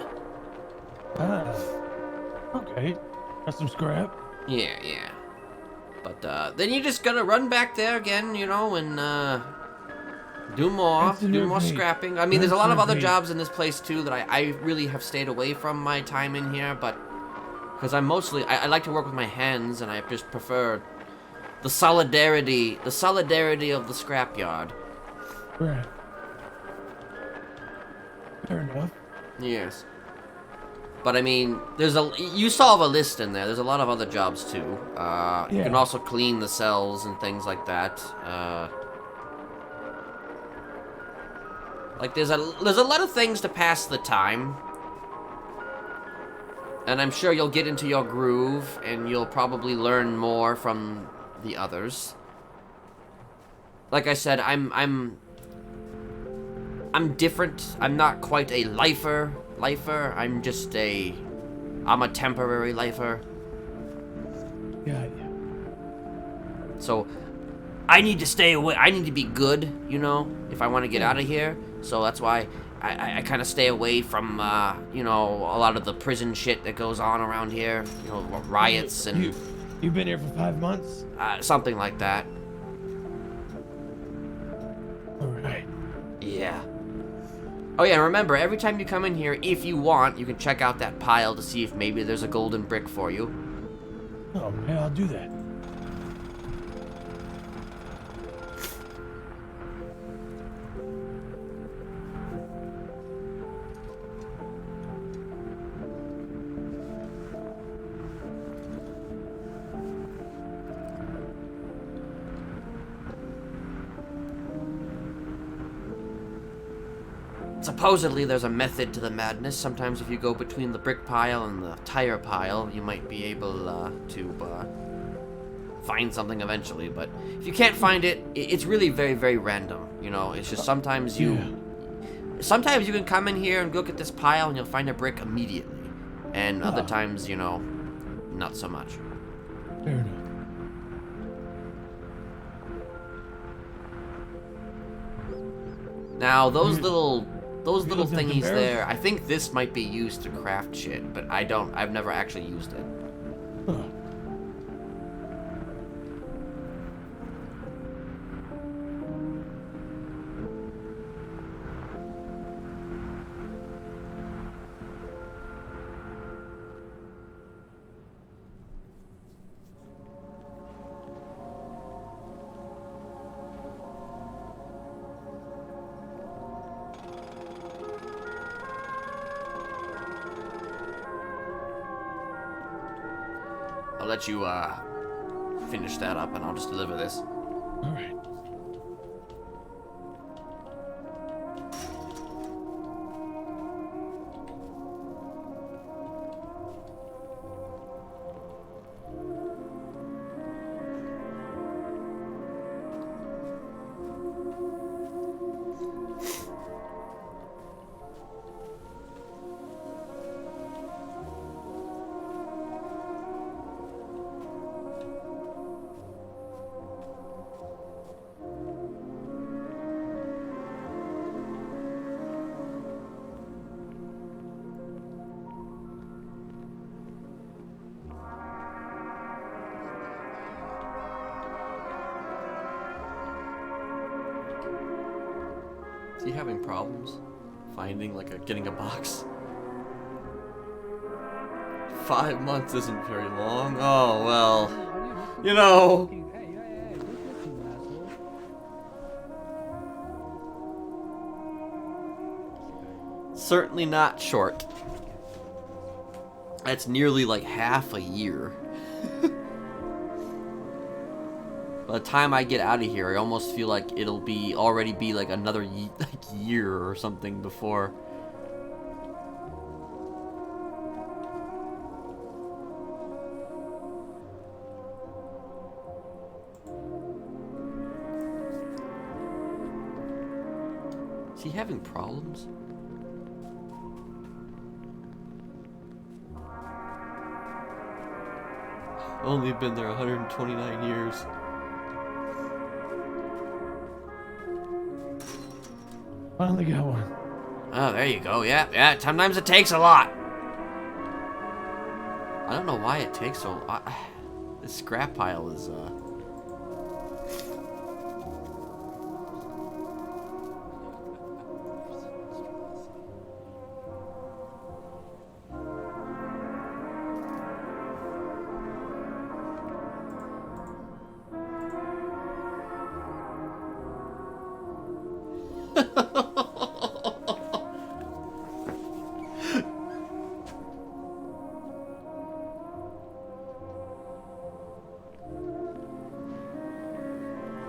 Ah. Okay. Got some scrap. Yeah. But then you just gotta run back there again, you know, and do more scrapping. I mean, there's a lot of other jobs in this place too that I really have stayed away from my time in here, but because I'm mostly I like to work with my hands, and I just prefer the solidarity of the scrapyard. Right. Fair enough. Yes. But I mean, you saw a list in there. There's a lot of other jobs too. You can also clean the cells and things like that. Like there's a lot of things to pass the time. And I'm sure you'll get into your groove, and you'll probably learn more from the others. Like I said, I'm different. I'm not quite a lifer. I'm a temporary lifer. Yeah. So I need to stay away. I need to be good, you know, if I want to get out of here. So that's why I kind of stay away from, you know, a lot of the prison shit that goes on around here. You know, riots and... You've been here for 5 months? Something like that. Alright. Yeah. Oh yeah, remember, every time you come in here, if you want, you can check out that pile to see if maybe there's a golden brick for you. Oh, man, I'll do that. Supposedly, there's a method to the madness. Sometimes if you go between the brick pile and the tire pile, you might be able to find something eventually. But if you can't find it, it's really very, very random. You know, it's just sometimes you can come in here and look at this pile and you'll find a brick immediately. And other times, you know, not so much. Fair enough. Now, those little thingies barrels? there, I think this might be used to craft shit, but I've never actually used it. Huh. I'll let you finish that up, and I'll just deliver this. All right. Is he having problems finding, like, getting a box? 5 months isn't very long. Oh, well. You know. Hey, look at you, asshole. Certainly not short. That's nearly like half a year. By the time I get out of here, I almost feel like it'll already be like another year or something before. Is he having problems? Only been there 129 years. Finally got one. Oh, there you go. Yeah. Sometimes it takes a lot. I don't know why it takes so long. This scrap pile is,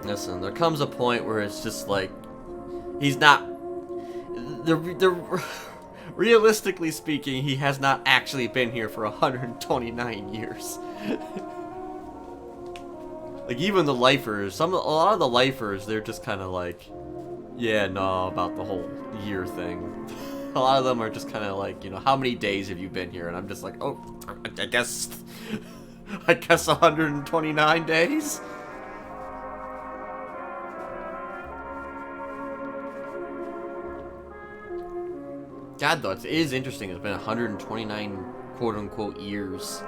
Listen, there comes a point where it's just like, he's not, realistically speaking, he has not actually been here for 129 years. Like, even the lifers, a lot of the lifers, they're just kind of like, yeah, no, about the whole year thing. A lot of them are just kind of like, you know, how many days have you been here? And I'm just like, oh, I guess 129 days? God, though, it is interesting. It's been 129 quote-unquote years.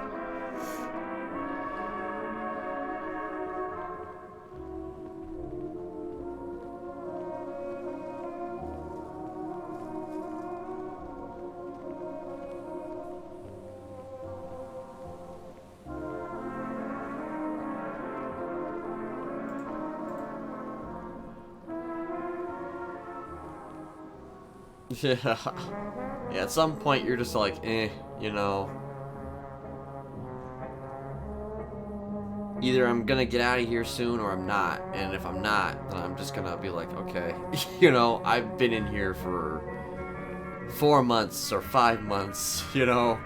Yeah. Yeah, at some point you're just like, you know. Either I'm gonna get out of here soon or I'm not. And if I'm not, then I'm just gonna be like, okay. You know, I've been in here for 4 months or 5 months, you know.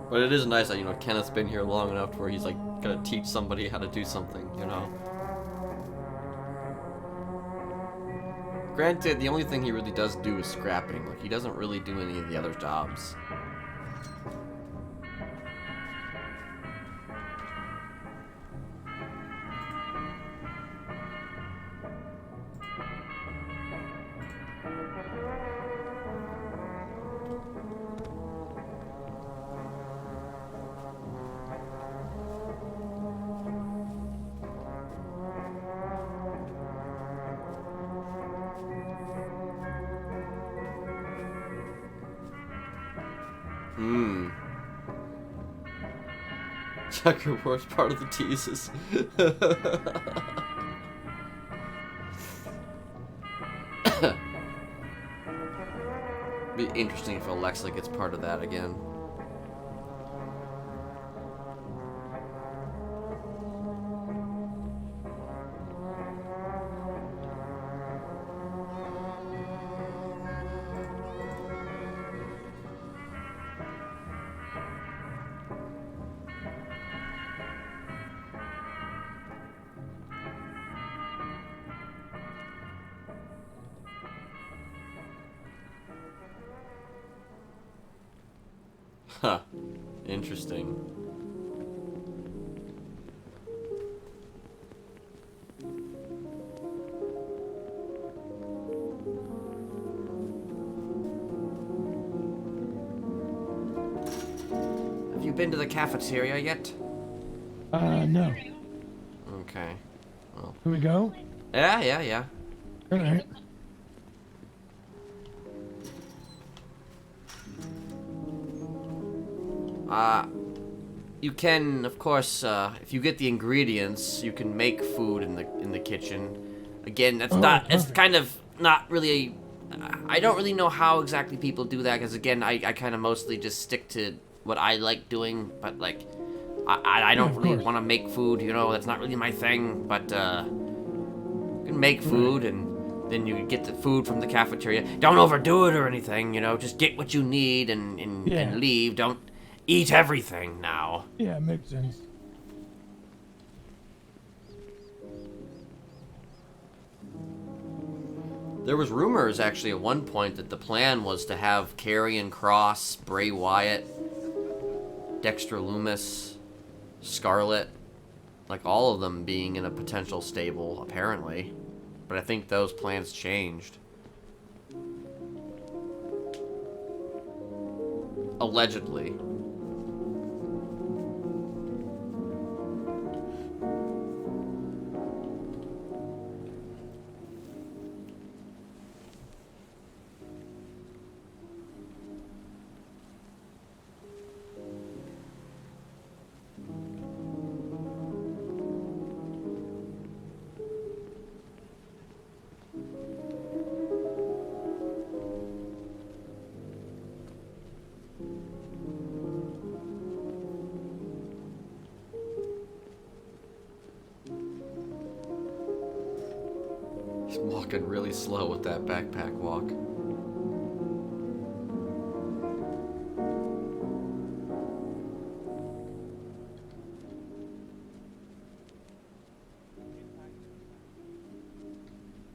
But it is nice that, you know, Kenneth's been here long enough to where he's, like, gonna teach somebody how to do something, you know? Granted, the only thing he really does do is scrapping. Like, he doesn't really do any of the other jobs. Tucker worst part of the teases. Be interesting if Alexa gets part of that again. Huh. Interesting. Have you been to the cafeteria yet? No. Okay. Well. Can we go? Yeah. All right. You can, of course, if you get the ingredients, you can make food in the kitchen. Again, that's it's kind of not really. I don't really know how exactly people do that, because again, I kind of mostly just stick to what I like doing. But like, I don't really want to make food. You know, that's not really my thing. But you can make food, and then you get the food from the cafeteria. Don't overdo it or anything. You know, just get what you need and leave. Don't eat everything now. Yeah, makes sense. There was rumors, actually, at one point that the plan was to have Karrion Kross, Bray Wyatt, Dexter Loomis, Scarlett, like all of them being in a potential stable, apparently. But I think those plans changed. Allegedly. He's walking really slow with that backpack walk.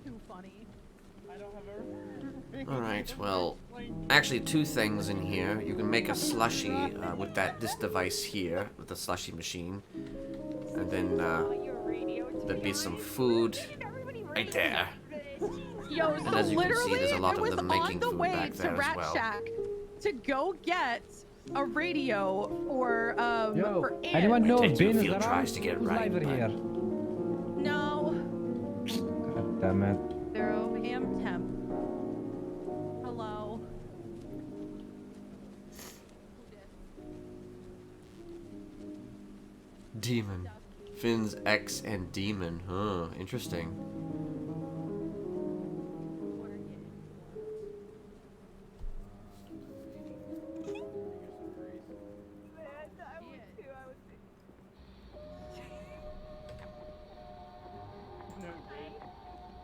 Too funny. I don't have Alright, well, actually two things in here. You can make a slushie with this device here, with the slushie machine. And then there'd be some food right there. Yo, And so as you can see, literally, there's a lot I of was them on making the food way back to there as Rat well. Shack to go get a radio for Yo, for Ann. anyone know Takes you a Ben is few around? tries to get it Who's right, live but- here? No. God damn it. 0 AM temp. Hello. Demon. Finn's ex and demon. Huh, interesting.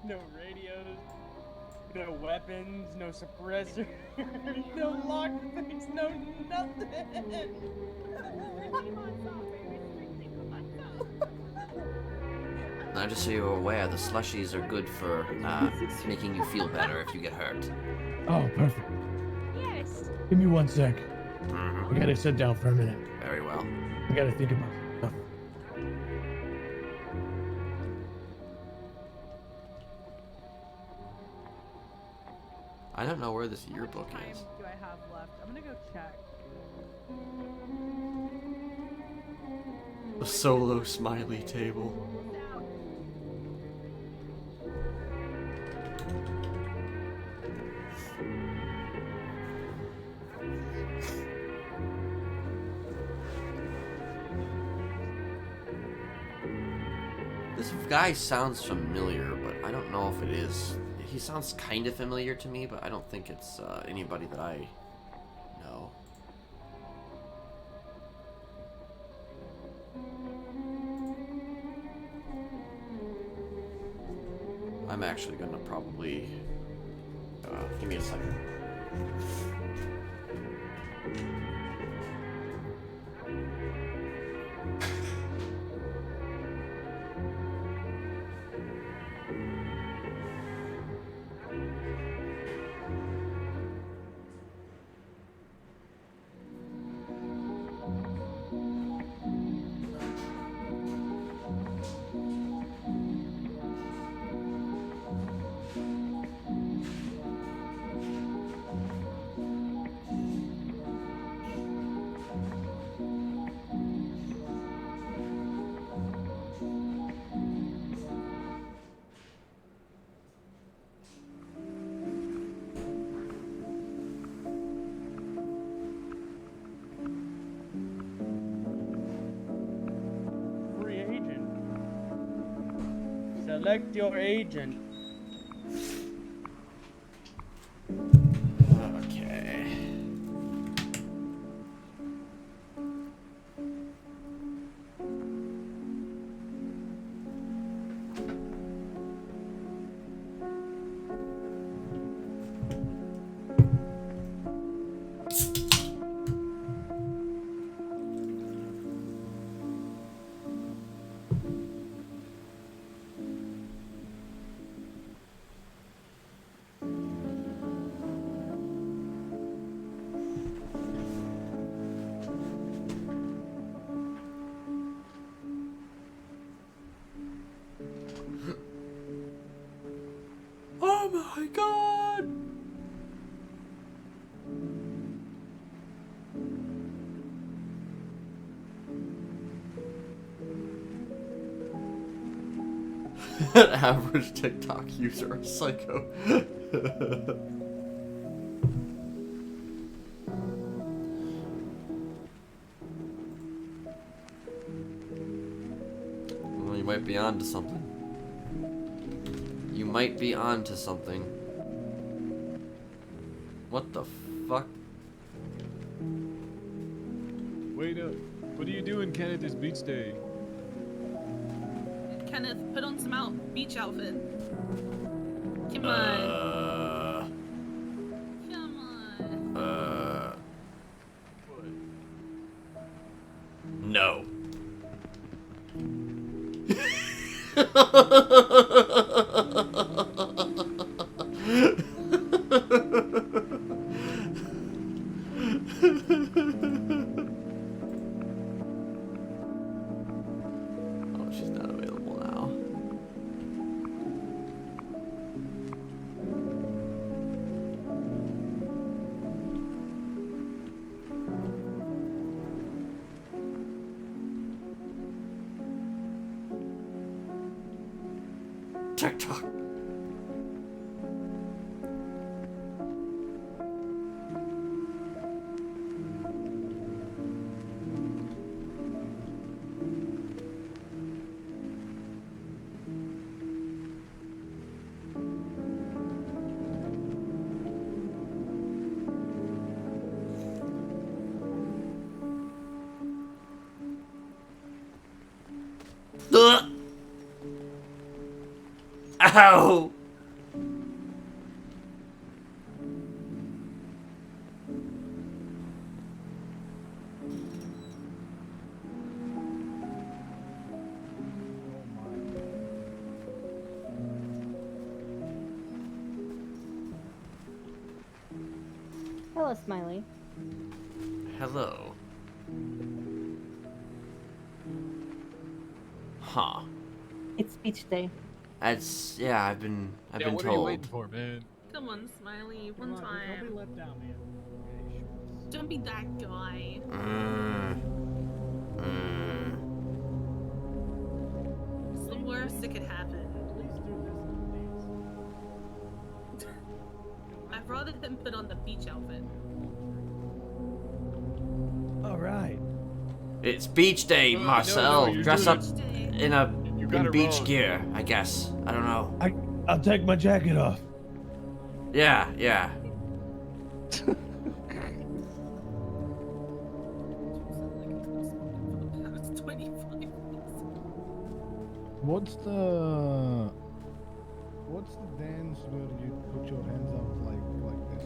No radios, no weapons, no suppressor, no lockpicks, no nothing. Now, just so you're aware, the slushies are good for making you feel better if you get hurt. Oh, perfect. Yes. Give me 1 sec. Mm-hmm. I gotta sit down for a minute. Very well. I gotta think about stuff. I don't know where this yearbook How much is. time do I have left? I'm gonna go check. A solo Smiley table. This guy sounds familiar, but I don't know if it is. He sounds kind of familiar to me, but I don't think it's anybody that I know. I'm actually gonna probably... give me a second. Free agent. Select your agent. Okay. Oh my god! An average TikTok user, a psycho. Well, you might be on to something. You might be on to something. What the fuck? Wait up. What are you doing, Kenneth? It's beach day. Kenneth, put on some beach outfit. Come on. Come on. No. Oh, she's not available now. TikTok. Ow! Hello, Smiley. Hello. Huh. It's beach day. That's yeah. I've been What told. are you waiting for, man? Come on, Smiley. One Come on, time. don't be let down, man. Okay, sure. Don't be that guy. It's the worst that could happen. Please do this, please. I'd rather than put on the beach outfit. All right. It's beach day, No, Marcel. you're Dress doing up Beach day. in a You're got in it beach wrong. gear, I guess. I don't know. I'll take my jacket off. Yeah, yeah. What's the dance where you put your hands up like this?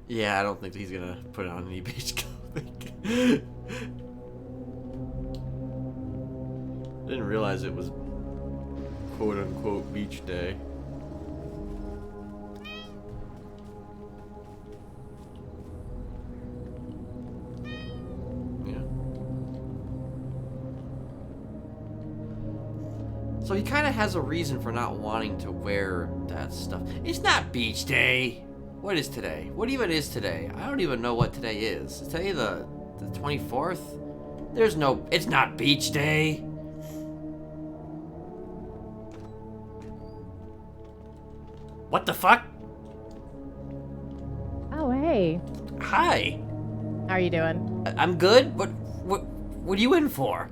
Yeah, I don't think he's gonna put on any beach clothing. Didn't realize it was quote unquote beach day. Yeah. So he kind of has a reason for not wanting to wear that stuff. It's not beach day. What is today? What even is today? I don't even know what today is. Is today the 24th? There's no... It's not beach day. What the fuck? Oh, hey. Hi. How are you doing? I'm good. What are you in for?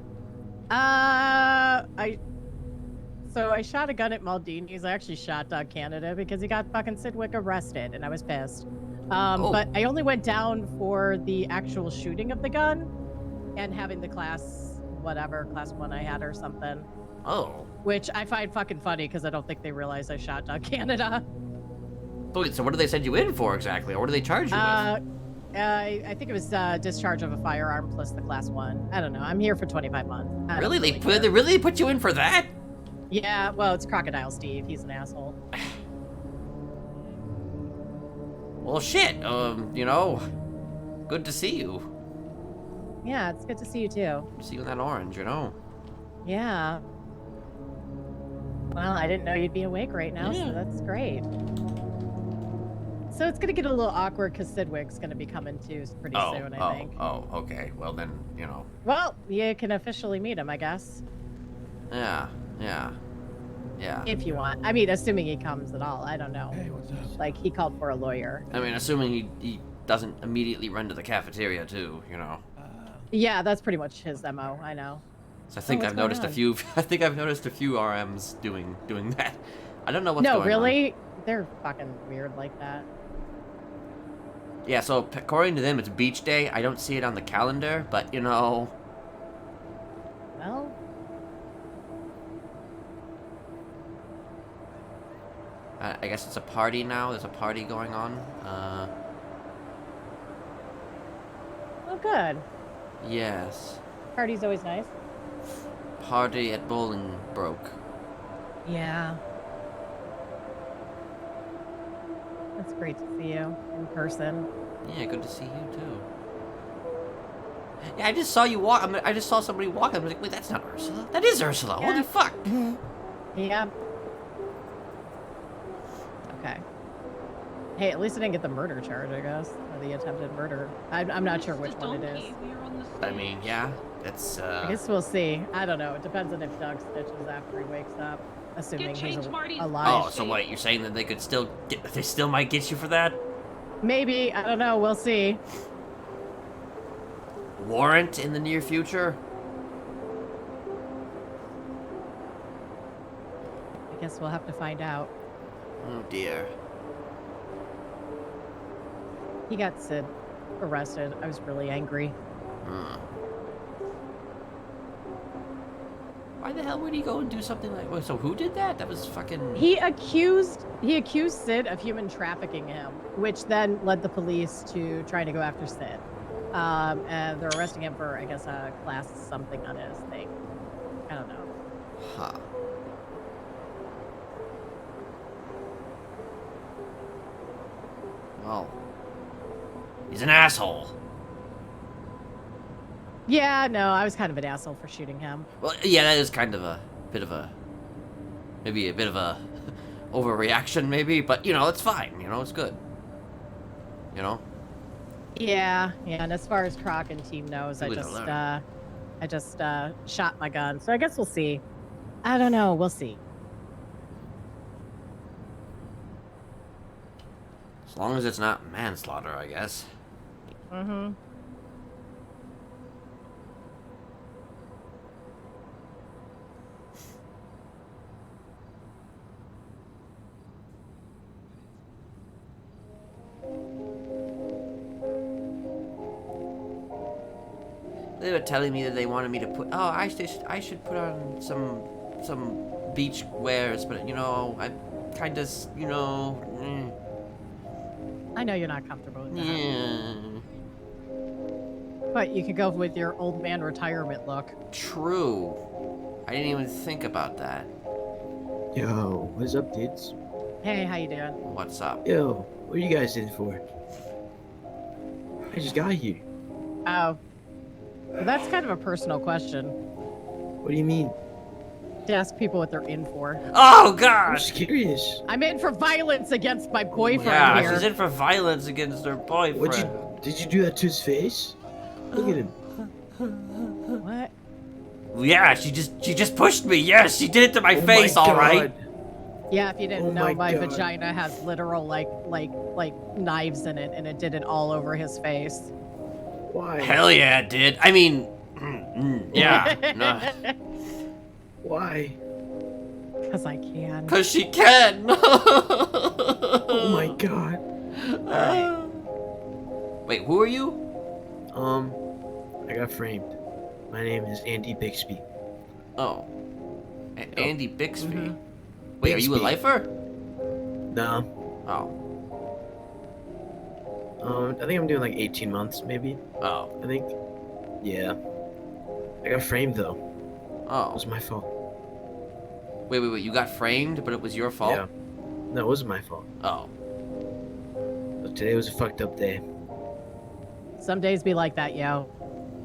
So I shot a gun at Maldini's. I actually shot Canada because he got fucking Sidwick arrested, and I was pissed. But I only went down for the actual shooting of the gun and having the class 1 I had or something. Oh. Which I find fucking funny because I don't think they realize I shot Canada. Wait, so what did they send you in for exactly? Or what do they charge you with? I think it was discharge of a firearm plus the class 1. I don't know. I'm here for 25 months. Really? They really put you in for that? Yeah, well, it's Crocodile Steve. He's an asshole. Well, shit. You know, good to see you. Yeah, it's good to see you too. See you in that orange, you know. Yeah. Well, I didn't know you'd be awake right now, so that's great. So it's gonna get a little awkward because Sidwig's gonna be coming too pretty soon, I think. Oh, okay. Well then, you know. Well, you can officially meet him, I guess. Yeah. If you want. I mean, assuming he comes at all. I don't know. Hey, what's up? Like, he called for a lawyer. I mean, assuming he doesn't immediately run to the cafeteria too, you know. Yeah, that's pretty much his MO, I know. So I think I've noticed a few. I think I've noticed a few RMs doing that. I don't know what's going on. No, really? They're fucking weird like that. Yeah, so according to them, it's beach day. I don't see it on the calendar, but you know. Well. I guess it's a party now. There's a party going on. Oh, good. Yes. Party's always nice. Party at Bolingbroke. Yeah. It's great to see you in person. Yeah, good to see you too. Yeah, I just saw you walk. I just saw somebody walk. I was like, wait, that's not Ursula. That is Ursula. Yeah. Holy fuck. Yeah. Okay. Hey, at least I didn't get the murder charge, I guess. Or the attempted murder. I'm not sure which one it is. I mean, yeah, it's. I guess we'll see. I don't know. It depends on if Doug snitches after he wakes up. Assuming he's alive. Oh, so what? You're saying that they could still get? They still might get you for that? Maybe. I don't know. We'll see. Warrant in the near future? I guess we'll have to find out. Oh dear. He got Sid arrested. I was really angry. Why the hell would he go and do something like? Wait, so who did that? That was fucking. He accused Sid of human trafficking him, which then led the police to trying to go after Sid. And they're arresting him for, I guess, a class something on his thing. I don't know. Huh. Well, he's an asshole. Yeah, no, I was kind of an asshole for shooting him. Well, yeah, that is kind of maybe a bit of a overreaction, maybe, but you know, it's fine. You know, it's good. You know. Yeah, and as far as Croc and team knows, I just shot my gun. So I guess we'll see. I don't know. We'll see. As long as it's not manslaughter, I guess. Mm-hmm. They were telling me that they wanted me to put. Oh, I should put on some beach wears, but you know, I kind of, you know. I know you're not comfortable with that. Yeah. But you could go with your old man retirement look. True. I didn't even think about that. Yo, what's up, dudes? Hey, how you doing? What's up? Yo, what are you guys in for? I just got here. Oh. Well, that's kind of a personal question What do you mean? to ask people what they're in for. Oh I'm gosh! just curious. I'm in for violence against my boyfriend Yeah, here. she's in for violence against her boyfriend. Did you do that to his face? Look at him. What? Yeah, she just pushed me. Yes, she did it to my Oh face. my All right. God. Yeah, if you didn't Oh know, my my God. vagina has literal like knives in it, and it did it all over his face. Why? Hell yeah, it did. I mean, yeah. No. Why? Because I can. Cause she can. Oh my God. Wait, who are you? I got framed. My name is Andy Bixby. Oh, Andy Bixby. Mhm. Wait, are you a Bixby. lifer? No. Oh, I think I'm doing like 18 months, maybe. oh, I think. Yeah. I got framed though. It oh. was my fault. Wait. You got framed, but it was your fault. Yeah. No, it wasn't my fault. Oh. But today was a fucked up day. Some days be like that, yo.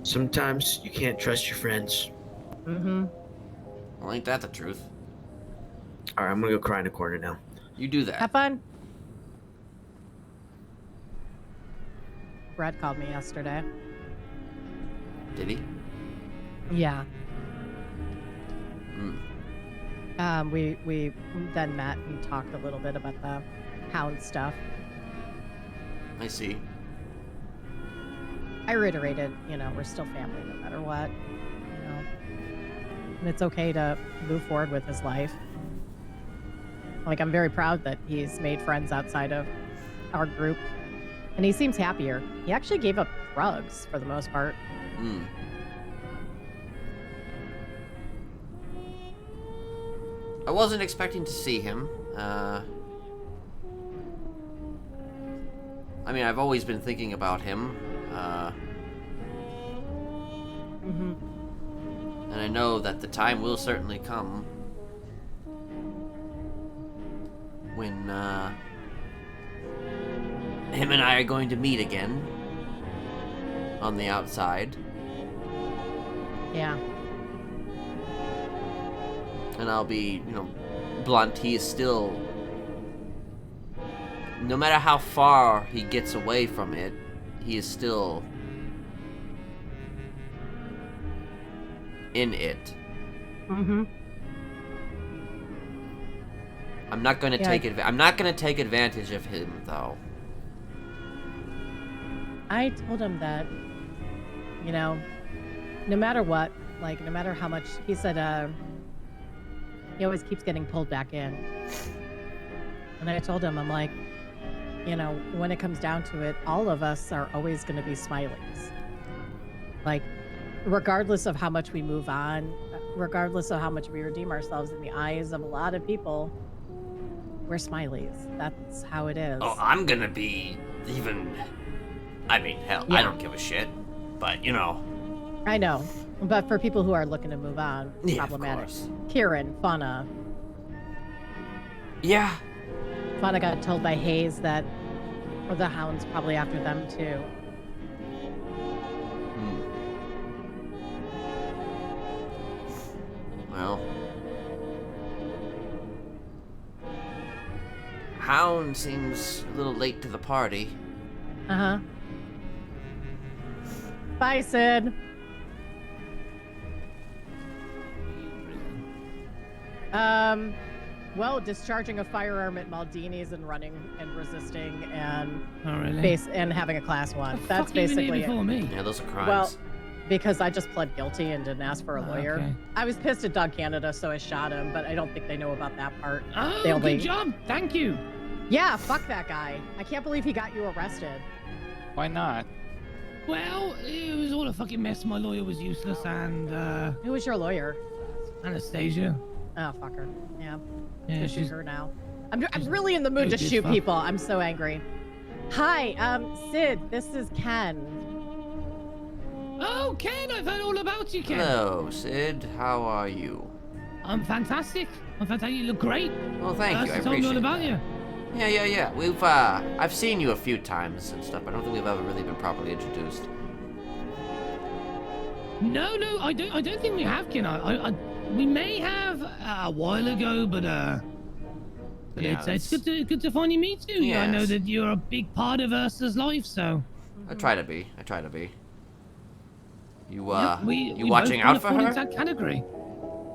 Sometimes you can't trust your friends. Mm-hmm. Well, ain't that the truth? Alright, I'm gonna go cry in a corner now. You do that. Have fun. Brad called me yesterday. Did he? Yeah. Hmm. We then met and talked a little bit about the hound stuff. I see. I reiterated, you know, we're still family no matter what. You know, and it's okay to move forward with his life. Like, I'm very proud that he's made friends outside of our group, and he seems happier. He actually gave up drugs for the most part. Hmm. I wasn't expecting to see him. I mean, I've always been thinking about him. Mm-hmm. And I know that the time will certainly come when him and I are going to meet again on the outside. Yeah. And I'll be, you know, blunt. He is still, no matter how far he gets away from it, he is still in it. Mm-hmm. I'm not going to I'm not going to take advantage of him, though. I told him that, you know, no matter what, like, no matter how much, he said, he always keeps getting pulled back in. And I told him, I'm like, you know, when it comes down to it, all of us are always going to be Smileys. Like, regardless of how much we move on, regardless of how much we redeem ourselves in the eyes of a lot of people, we're Smileys. That's how it is. Oh, I'm going to be even, I mean, hell, I don't give a shit. But, you know. I know. But for people who are looking to move on, Yeah, problematic. of course. Kieran, Fauna. Yeah. Fauna got told by Hayes that the hound's probably after them too. Well. Hound seems a little late to the party. Uh-huh. Bye, Sid. well, discharging a firearm at Maldini's and running and resisting and really? and having a class 1. The That's fuck you been here basically before it. me? Yeah, those are crimes. Well, because I just pled guilty and didn't ask for a lawyer. Okay. I was pissed at Dog Canada, so I shot him, but I don't think they know about that part. Oh, They only- good job. Thank you. Yeah, fuck that guy. I can't believe he got you arrested. Why not? Well, it was all a fucking mess. My lawyer was useless, and Who was your lawyer? Anastasia. Oh, fuck her. Yeah. Yeah, Good shoot she's her now. I'm really in the mood to good shoot fuck. people. I'm so angry. Hi, Sid. This is Ken. Oh, Ken, I've heard all about you, Ken. Hello, Sid. How are you? I'm fantastic. I'm fantastic. You look great. Well, thank you. I Told me all appreciate about that. you. Yeah. I've seen you a few times and stuff, but I don't think we've ever really been properly introduced. No, I don't think we have, Ken. We may have a while ago, but Yeah, it's good to finally meet you. I know Yes. that you're a big part of Ursa's life, so. I try to be. You We watching both out for fall into her? that category.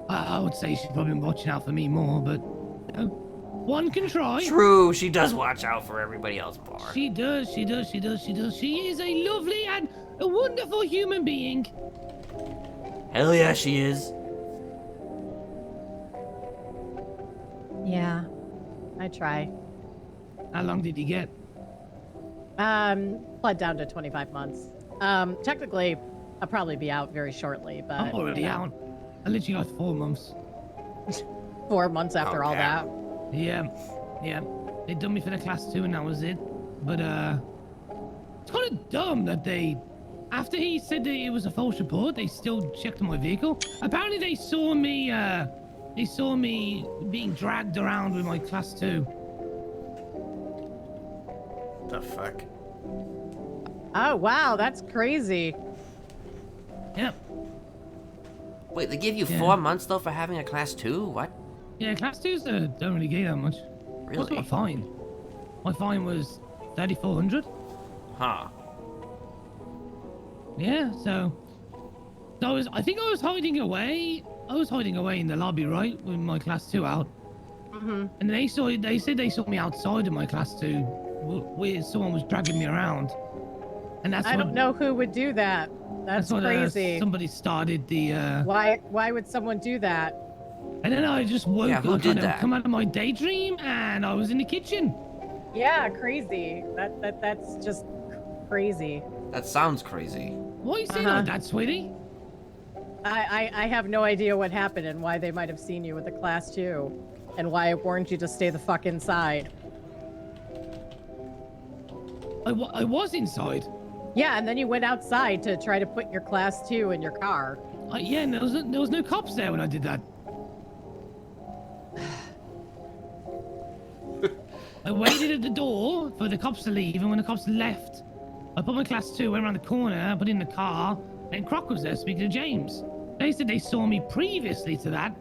I would say she's probably been watching out for me more, but one can try. True, she does watch out for everybody else, Bar. She does. She is a lovely and a wonderful human being. Hell yeah, she is. Yeah, I try. How long did you get? Pled down to 25 months. Technically, I'll probably be out very shortly, but I'm already out. I literally got 4 months. 4 months after all Okay. that. Yeah. They done me for the class 2 and that was it. But it's kind of dumb that after he said that it was a false report, they still checked my vehicle. Apparently they saw me being dragged around with my class 2. The fuck? Oh wow, that's crazy. Yep. Wait, they give you Yeah. 4 months though for having a class 2? What? Yeah, class 2s don't really get that much. What's Really? my fine? My fine was 3,400. Huh. Yeah, so I think I was hiding away. I was hiding away in the lobby, right, with my class 2 out. Mm-hmm. And they said they saw me outside of my class 2, where someone was dragging me around. And that's I don't know who would do that. That's when crazy. somebody started the. Why would someone do that? And then I just woke Yeah, up, who did that? come out of my daydream, and I was in the kitchen. Yeah, crazy. That's just crazy. That sounds crazy. Why you saying like that, sweetie? I have no idea what happened and why they might have seen you with the class 2, and why I warned you to stay the fuck inside. I was inside. Yeah, and then you went outside to try to put your class 2 in your car. Yeah, and there was no cops there when I did that. I waited at the door for the cops to leave, and when the cops left, I put my class 2, went around the corner, put it in the car, and Croc was there speaking to James. They said they saw me previously to that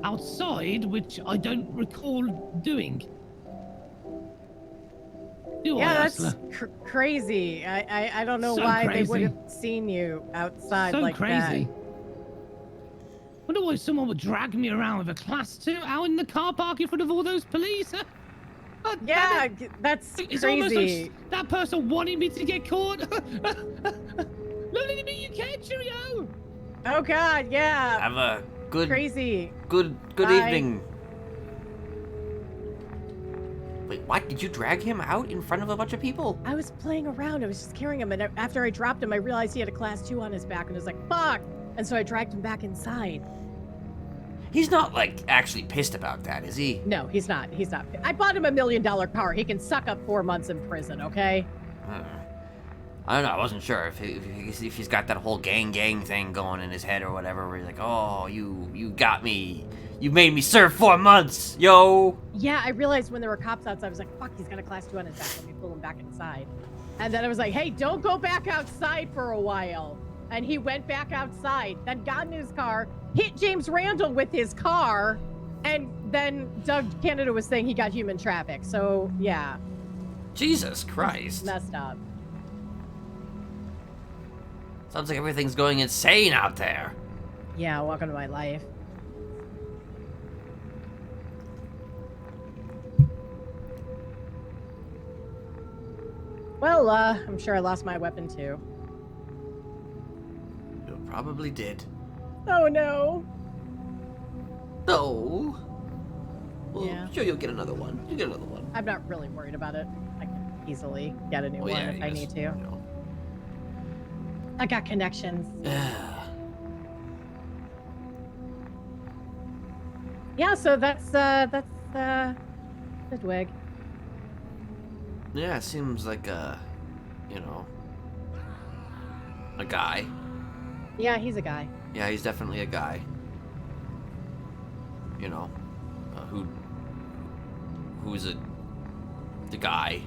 outside, which I don't recall doing. Yeah, that's crazy. I don't know So why crazy. they would have seen you outside So like crazy. Wonder why someone would drag me around with a class 2 out in the car park in front of all those police. God damn Yeah, it. that's It's almost crazy. like that person wanted me to get caught. Lovely to meet you, Ken. Cheerio. Oh God, yeah. Have a good Crazy. Good Bye. evening. Wait, what? Did you drag him out in front of a bunch of people? I was playing around. I was just carrying him, and after I dropped him, I realized he had a class 2 on his back, and I was like, "Fuck!" And so I dragged him back inside. He's not like actually pissed about that, is he? No, he's not. He's not. I bought him $1 million car. He can suck up 4 months in prison, okay? I don't know. I wasn't sure if he's got that whole gang thing going in his head or whatever. Where he's like, "Oh, you got me. You made me serve 4 months, yo." Yeah, I realized when there were cops outside, I was like, "Fuck, he's got a class 2 on his back. Let me pull him back inside." And then I was like, "Hey, don't go back outside for a while." And he went back outside, then got in his car, hit James Randall with his car, and then Doug Canada was saying he got human trafficked. So yeah. Jesus Christ. Messed up. Sounds like everything's going insane out there. Yeah, welcome to my life. Well, I'm sure I lost my weapon too. You probably did. Oh no. No. Well, Yeah. sure you'll get another one. You get another one. I'm not really worried about it. I can easily get a new Well, one yeah, if I yes, need to. you know. I got connections. Yeah, so that's Sidwig. Yeah, it seems like a, you know, a guy. Yeah, he's a guy. Yeah, he's definitely a guy. You know, who's the guy,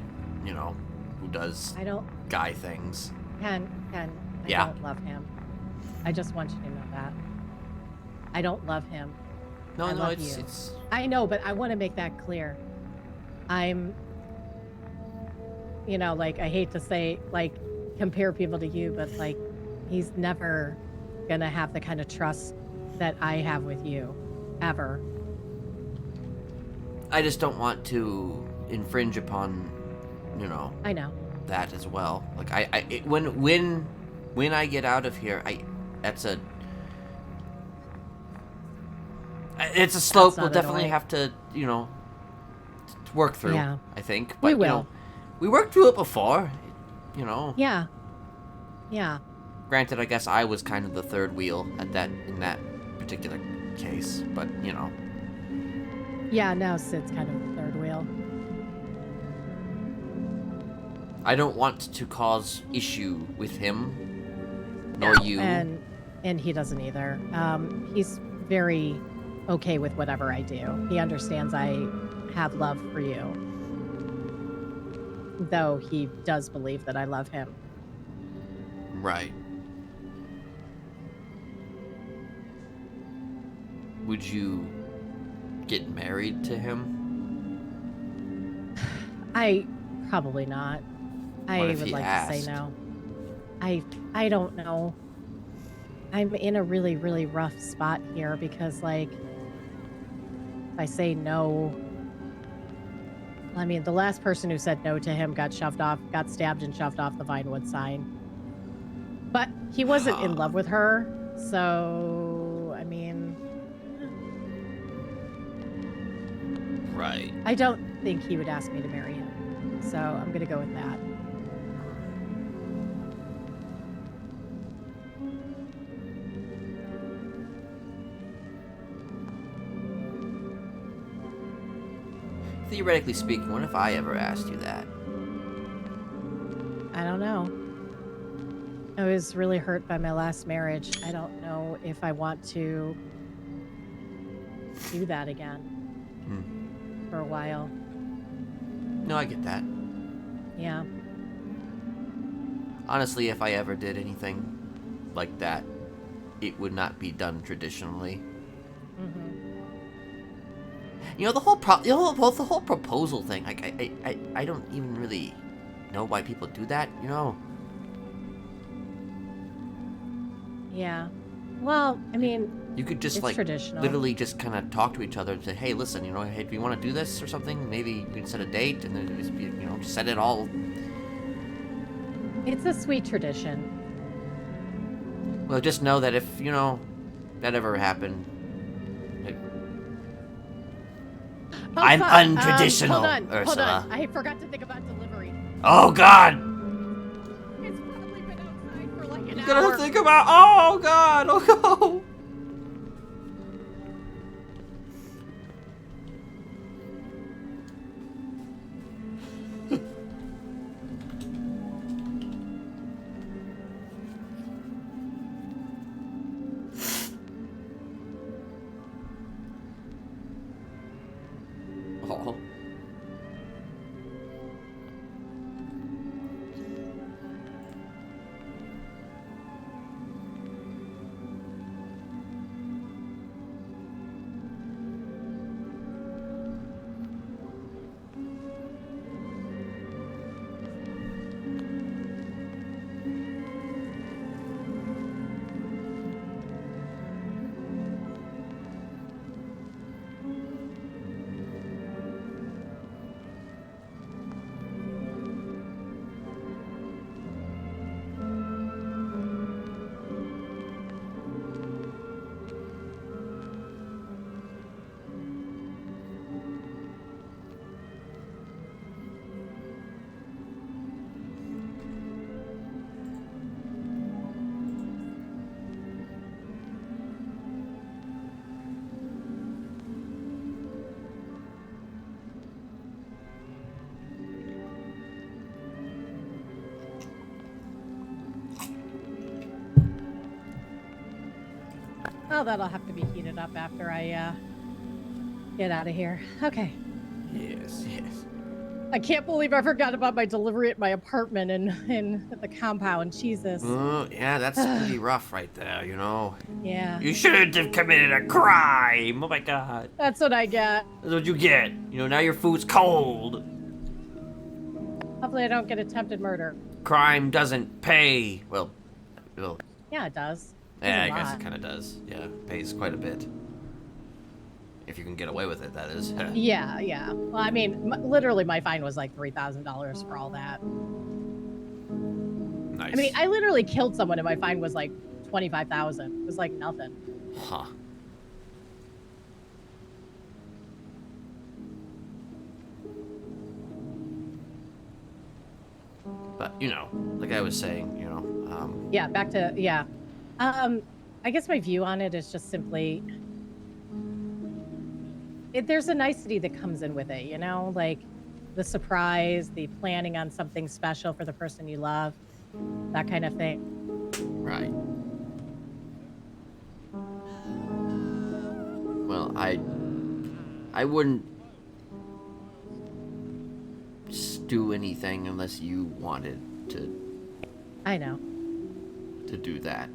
you know, who does guy things. Ken, I don't love him. I just want you to know that. I don't love him. No, I no, love it's you. it's I know, but I want to make that clear. I'm, you know, like, I hate to say, like, compare people to you, but, like, he's never gonna have the kind of trust that I have with you. Ever. I just don't want to infringe upon, you know. I know. That as well. Like when I get out of here, it's a slope we'll definitely have to, you know, work through. Yeah. I think. We But will. you know, we worked through it before. You know. Yeah. Yeah. Granted, I guess I was kind of the third wheel in that particular case, but you know. Yeah, now Sid's kind of the third wheel. I don't want to cause issue with him, nor you. And he doesn't either. He's very okay with whatever I do. He understands I have love for you. Though he does believe that I love him. Right. Would you get married to him? Probably not. I What if would he like asked? to say no. I don't know. I'm in a really, really rough spot here because, like, if I say no, I mean, the last person who said no to him got stabbed and shoved off the Vinewood sign. But he wasn't in love with her, so, I mean... Right. I don't think he would ask me to marry him. So I'm gonna go with that. Theoretically speaking, what if I ever asked you that? I don't know. I was really hurt by my last marriage. I don't know if I want to do that again for a while. No, I get that. Yeah. Honestly, if I ever did anything like that, it would not be done traditionally. You know, the whole proposal thing. Like, I don't even really know why people do that. You know. Yeah. Well, I mean, you could just like traditional. literally just kind of talk to each other and say, "Hey, listen, you know, hey, do you want to do this or something? Maybe you can set a date and then just, you know, set it all." It's a sweet tradition. Well, just know that if you know that ever happened, I'm untraditional, hold on, Ursula. Hold on. I forgot to think about delivery. Oh God! It's probably been outside for like an You hour. gotta think about. Oh God! Oh no! Oh. Oh, that'll have to be heated up after I get out of here. Okay. Yes, yes. I can't believe I forgot about my delivery at my apartment in the compound. Jesus. Yeah, that's pretty rough right there, you know. Yeah. You shouldn't have committed a crime. Oh my god. That's what I get. That's what you get. You know, now your food's cold. Hopefully I don't get attempted murder. Crime doesn't pay. Well, Yeah, it does. yeah, I Pays a guess lot. it kind of does. Yeah, pays quite a bit. If you can get away with it, that is. Yeah, yeah. Well, I mean, literally my fine was like $3,000 for all that. Nice. I mean, I literally killed someone and my fine was like $25,000. It was like nothing. Huh. But, you know, like I was saying, you know, Yeah, back to, yeah. I guess my view on it is just simply, there's a nicety that comes in with it, you know? Like the surprise, the planning on something special for the person you love, that kind of thing. right. Well, I wouldn't do anything unless you wanted I know. to do that.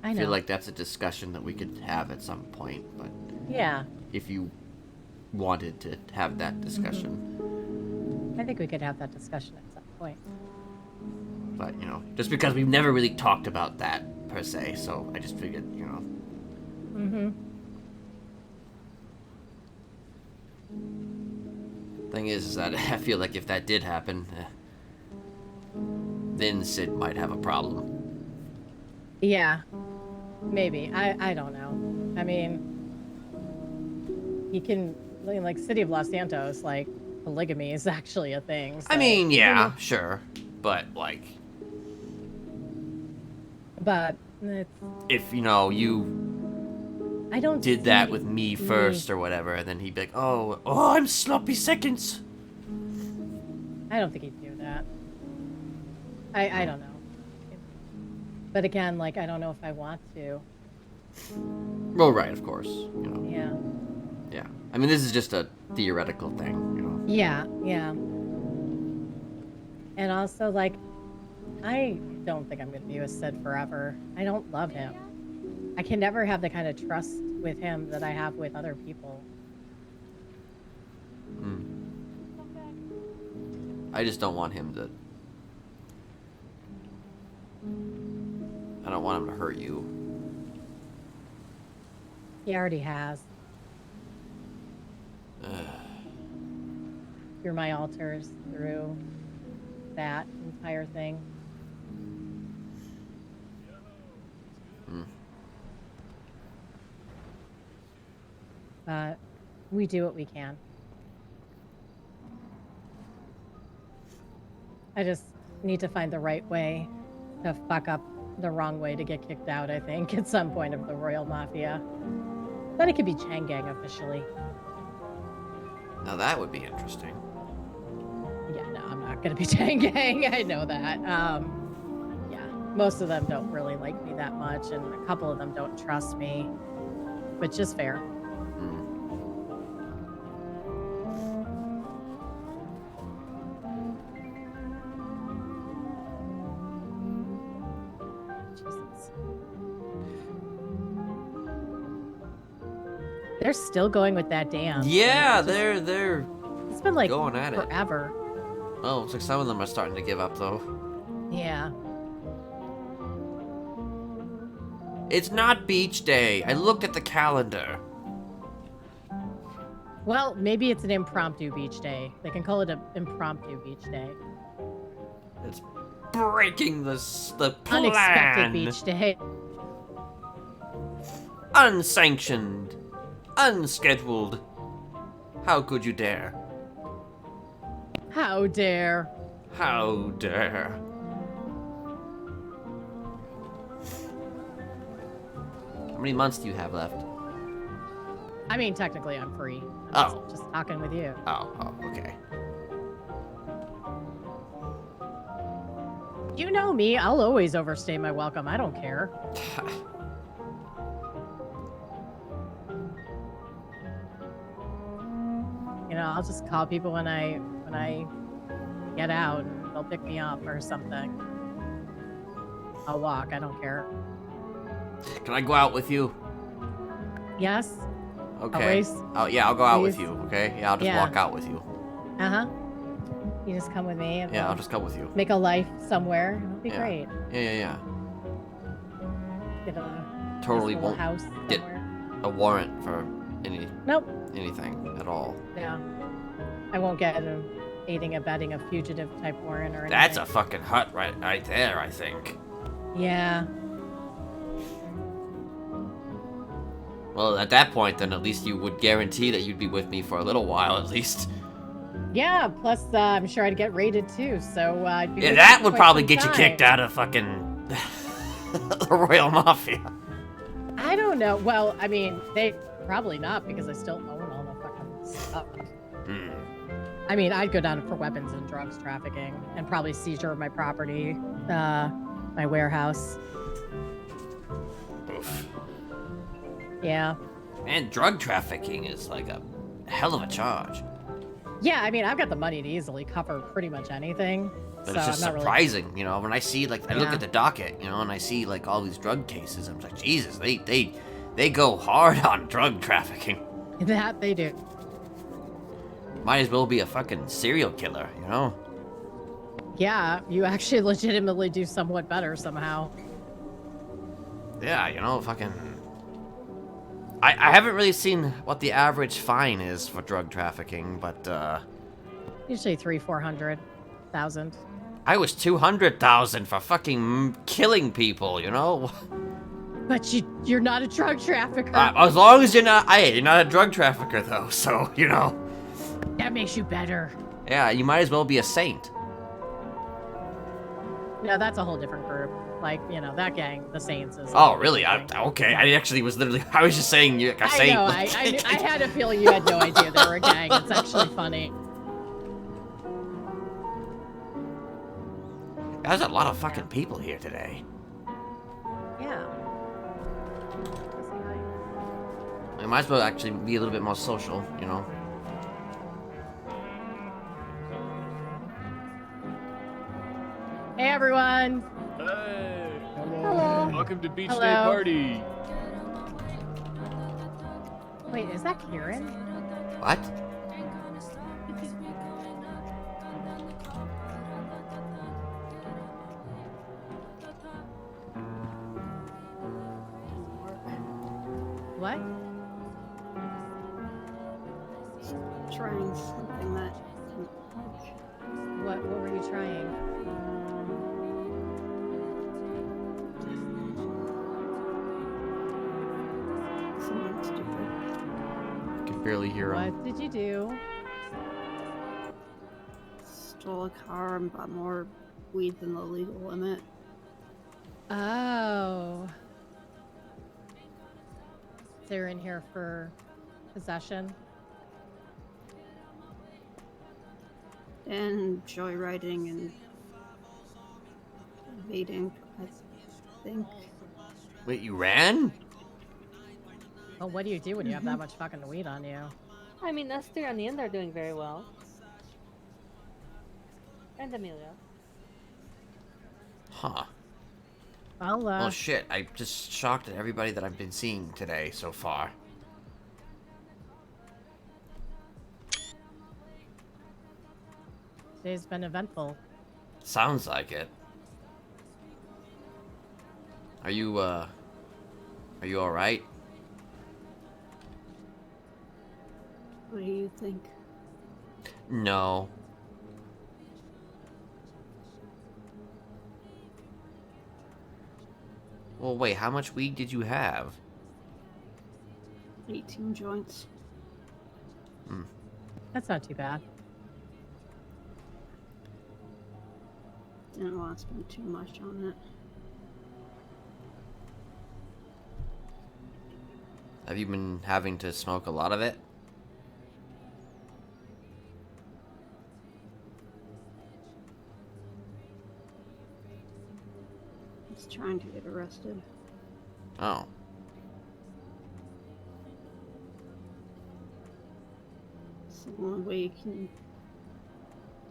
I I know. feel like that's a discussion that we could have at some point, but Yeah. if you wanted to have that discussion. I think we could have that discussion at some point. But, you know, just because we've never really talked about that per se, so I just figured, you know. Mm-hmm. Thing is that I feel like if that did happen, then Sid might have a problem. Yeah. Maybe. I don't know. I mean, he can, like, City of Los Santos, like, polygamy is actually a thing. So. I mean, yeah, sure. But, like... But, it's, if, you know, you I don't did that see with me first or whatever, and then he'd be like, oh, I'm sloppy seconds. I don't think he'd do that. I don't know. But again, like, I don't know if I want to. Well, right, of course, you know. Yeah. Yeah. I mean, this is just a theoretical thing, you know. Yeah, yeah. And also, like, I don't think I'm going to be with Sid forever. I don't love him. I can never have the kind of trust with him that I have with other people. I just don't want him to... I don't want him to hurt you. He already has. You're my altars through that entire thing. But we do what we can. I just need to find the right way to fuck up the wrong way to get kicked out, I think, at some point of the Royal Mafia. Then it could be Chang Gang officially. Now that would be interesting. Yeah, no, I'm not gonna be Chang Gang. I know that. Yeah, most of them don't really like me that much, and a couple of them don't trust me, which is fair. Jesus. They're still going with that dance. Yeah, they're It's been like going at it. forever. Oh, looks like some of them are starting to give up, though. Yeah. It's not beach day. I looked at the calendar. Well, maybe it's an impromptu beach day. They can call it an impromptu beach day. It's breaking the plan. Unexpected beach day. Unsanctioned. Unscheduled. How could you dare? How dare. How dare? How many months do you have left? I mean, technically, I'm free. Oh. Just talking with you. Oh, okay. You know me. I'll always overstay my welcome. I don't care. I'll just call people when I get out, and they'll pick me up or something. I'll walk. I don't care. Can I go out with you? Yes. Okay. Always. Oh yeah, I'll go out with Please. you. Okay. Yeah, I'll just walk out with you. You just come with me. And Yeah, we'll I'll just come with you. make a life somewhere. It'll be Yeah. great. Yeah. Get a Totally nice little won't house get somewhere. a warrant for Nope. anything at all. Yeah. I won't get an aiding, abetting a fugitive type warrant or anything. That's a fucking hut right there, I think. Yeah. Well, at that point, then at least you would guarantee that you'd be with me for a little while, at least. Yeah. Plus, I'm sure I'd get raided too. So I'd be. Yeah, with that you would quite probably some get you kicked time. out of fucking the Royal Mafia. I don't know. Well, I mean, they probably not because I still own all the fucking stuff. I mean, I'd go down for weapons and drugs trafficking and probably seizure of my property, my warehouse. Oof. Yeah. And drug trafficking is like a hell of a charge. Yeah, I mean, I've got the money to easily cover pretty much anything. But so it's just I'm not surprising, you know, when I see, like, I look Yeah. at the docket, you know, and I see, like, all these drug cases, I'm like, Jesus, they go hard on drug trafficking. Really, that they do. Might as well be a fucking serial killer, you know? Yeah, you actually legitimately do somewhat better somehow. Yeah, you know, fucking... I haven't really seen what the average fine is for drug trafficking, but, Usually 300,000-400,000. I was 200,000 for fucking killing people, you know? But you're not a drug trafficker. As long as you're not a drug trafficker, though, so, you know. That makes you better. Yeah, you might as well be a saint. No, that's a whole different group. Like, that gang, the Saints is. Oh, really? Okay. I actually was literally... I was just saying you're a saint. I know. I had a feeling you had no idea they were a gang. It's actually funny. There's a lot of fucking people here today. Yeah. We might as well actually be a little bit more social, you know? Hey, everyone. Hey! Hello. Welcome to Beach Hello. Day Party! Wait, is that Kieran? What? What? Trying something that What were you trying? something stupid. I can barely hear him. What did you do? Stole a car and bought more weed than the legal limit. Oh. They're in here for possession. And joyriding and evading, I think. Wait, you ran? Well, what do you do when you have that much fucking weed on you? I mean, Esther and Ian are doing very well. And Amelia. Huh. Well, Well, shit. I'm just shocked at everybody that I've been seeing today so far. today's been eventful. Sounds like it. Are you alright? What do you think? No. Well, wait, how much weed did you have? 18 joints. Hmm. That's not too bad. Didn't want to spend too much on it. Have you been having to smoke a lot of it? He's trying to get arrested. Oh. the only way you can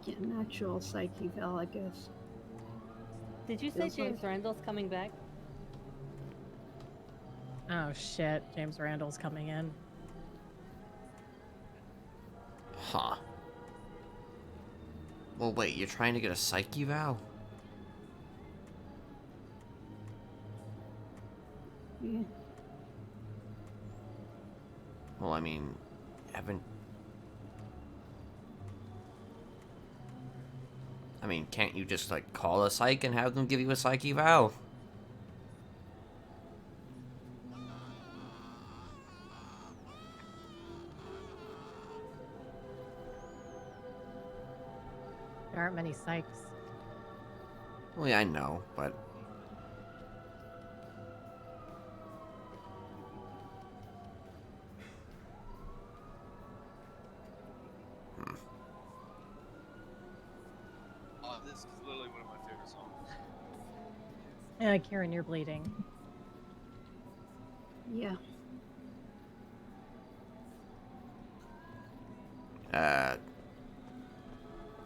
get an actual psych eval, I guess. Did you say Feels James like- Randall's coming back? Oh shit, James Randall's coming in. Huh. Well, wait, you're trying to get a psych eval? Yeah. Well, I mean, haven't... I mean, can't you just, like, call a psych and have them give you a psych eval? There aren't many psychs. Well, yeah, I know, but... Oh, this is literally one of my favorite songs. Yeah, Kieran, you're bleeding. Yeah.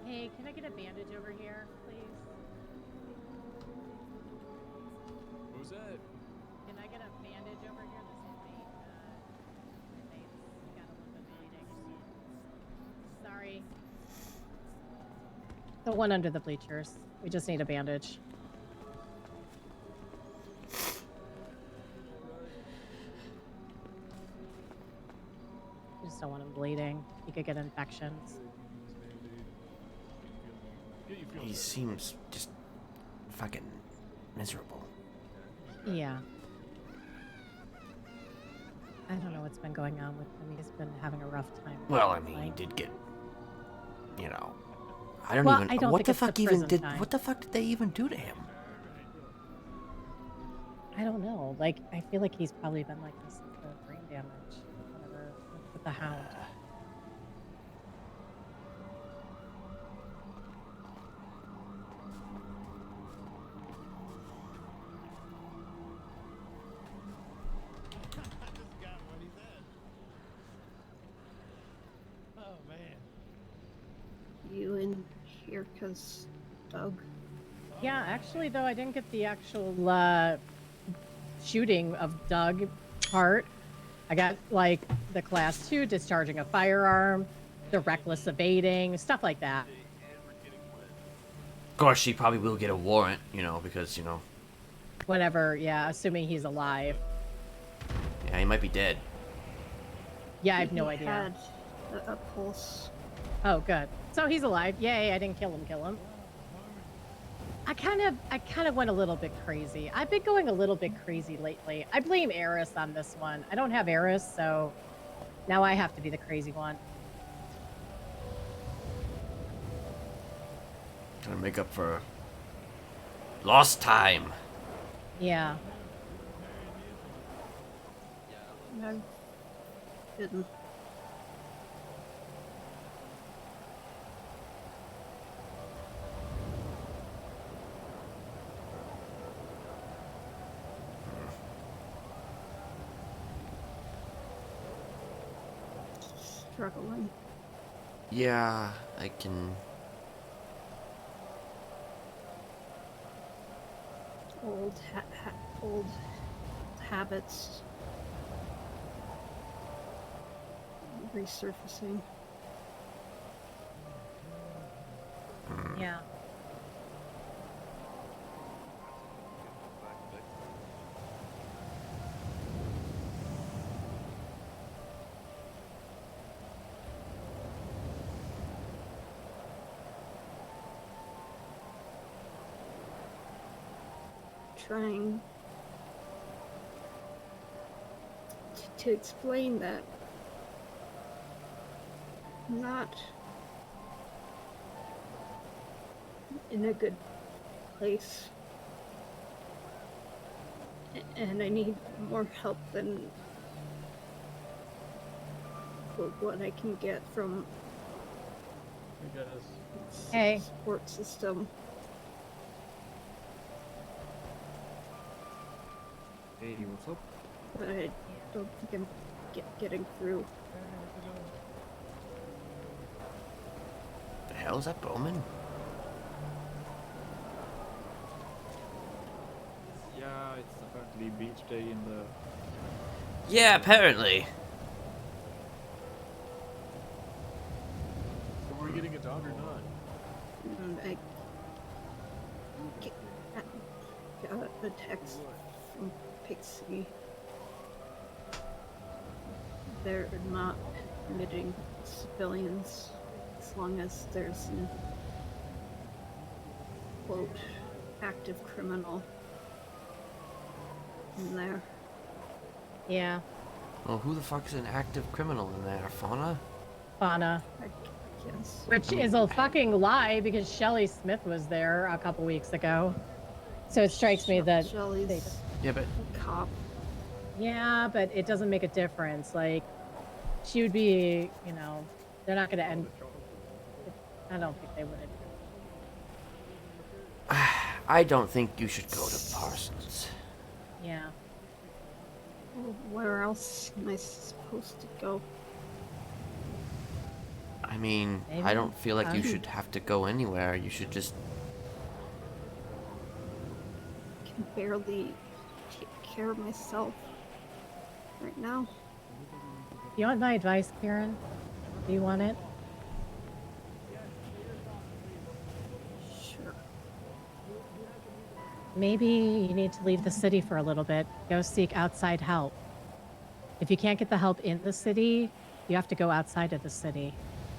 Hey, can I get a bandage over here, please? What was that? Can I get a bandage over here? This inmate got a little bit bleeding. Sorry. The one under the bleachers. We just need a bandage. We just don't want him bleeding. He could get infections. He seems just fucking miserable. Yeah. I don't know what's been going on with him. He's been having a rough time. Well, I mean, he did get, you know, I don't Well, even. I don't what think the it's the fuck even prison did? time. What the fuck did they even do to him? I don't know. Like, I feel like he's probably been like this with the brain damage, whatever, with the hound. You in here because Doug? Yeah, actually, though, I didn't get the actual shooting of Doug part. I got, like, the class 2, discharging a firearm, the reckless evading, stuff like that. Of course, she probably will get a warrant, you know, because, you know, Whatever, yeah, assuming he's alive. yeah, he might be dead. Yeah, I have no He idea. had a pulse. Oh, good. So he's alive. Yay, I didn't kill him. I kind of went a little bit crazy. I've been going a little bit crazy lately. I blame Eris on this one. I don't have Eris, so now I have to be the crazy one. Trying to make up for lost time. Yeah. I've been struggling. Yeah, I can. Old habits resurfacing. Yeah. Trying to explain that I'm not in a good place and I need more help than what I can get from Hey. support system. Hey, what's up? But I don't think I'm getting through. hell is that Bowman? Yeah, it's apparently beach day in the... Yeah, apparently. So we're getting a dog or not? I got a text from Pixie. They're not permitting civilians as long as there's an quote active criminal in there. Yeah, Well, who the fuck is an active criminal in there? Fauna? Fauna. I guess. Which is a fucking lie because Shelly Smith was there a couple weeks ago. So it strikes me that Shelly's Yeah, but a cop. yeah, but it doesn't make a difference. Like, she would be, you know, they're not gonna end. I don't think they would. I don't think you should go to Parsons. Yeah. Well, where else am I supposed to go? I mean, Maybe. I don't feel like you should have to go anywhere. You should just... I can barely take care of myself right now. You want my advice, Karen? Do you want it? Sure. Maybe you need to leave the city for a little bit. Go seek outside help. If you can't get the help in the city, you have to go outside of the city.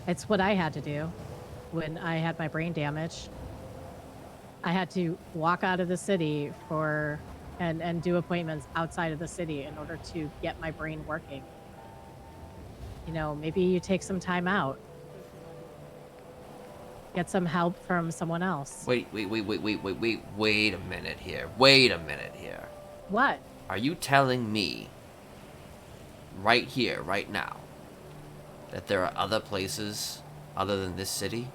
It's what I had to do when I had my brain damage. I had to walk out of the city for and do appointments outside of the city in order to get my brain working. You know, maybe you take some time out. Get some help from someone else. Wait a minute here. Wait a minute here. What? Are you telling me, right here, right now, that there are other places other than this city?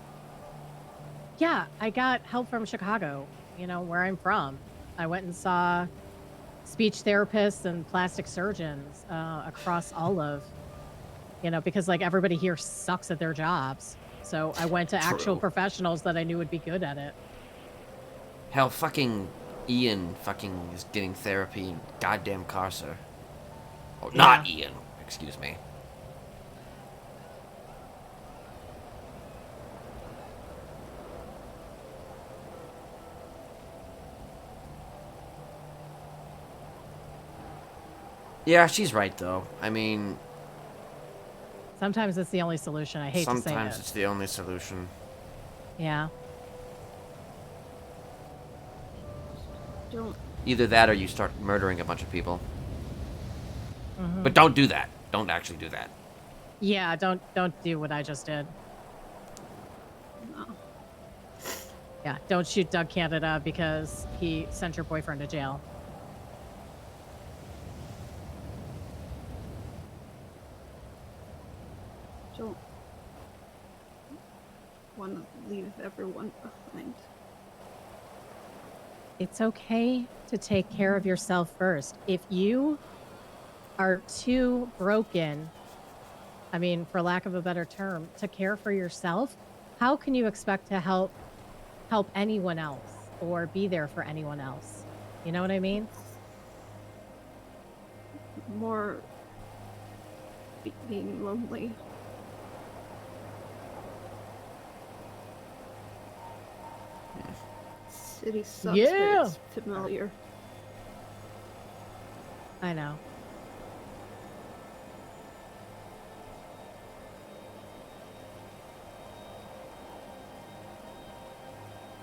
Yeah, I got help from Chicago, you know, where I'm from. I went and saw speech therapists and plastic surgeons across all of, you know, because like everybody here sucks at their jobs. So I went to actual professionals that I knew would be good at it. Hell, fucking Ian fucking is getting therapy in goddamn Carcer. Oh, not Ian. Excuse me. Yeah, she's right though. I mean, Sometimes it's the only solution. I hate to say sometimes it. it's the only solution. Yeah. Don't. Either that or you start murdering a bunch of people. Mhm. But don't do that. Don't actually do that. Yeah, don't do what I just did. No. Yeah, don't shoot Doug Canada because he sent your boyfriend to jail. Don't want to leave everyone behind. It's okay to take care of yourself first. If you are too broken, I mean, for lack of a better term, to care for yourself, how can you expect to help anyone else or be there for anyone else? You know what I mean? More being lonely. City sucks, Yeah. but it's familiar. I know.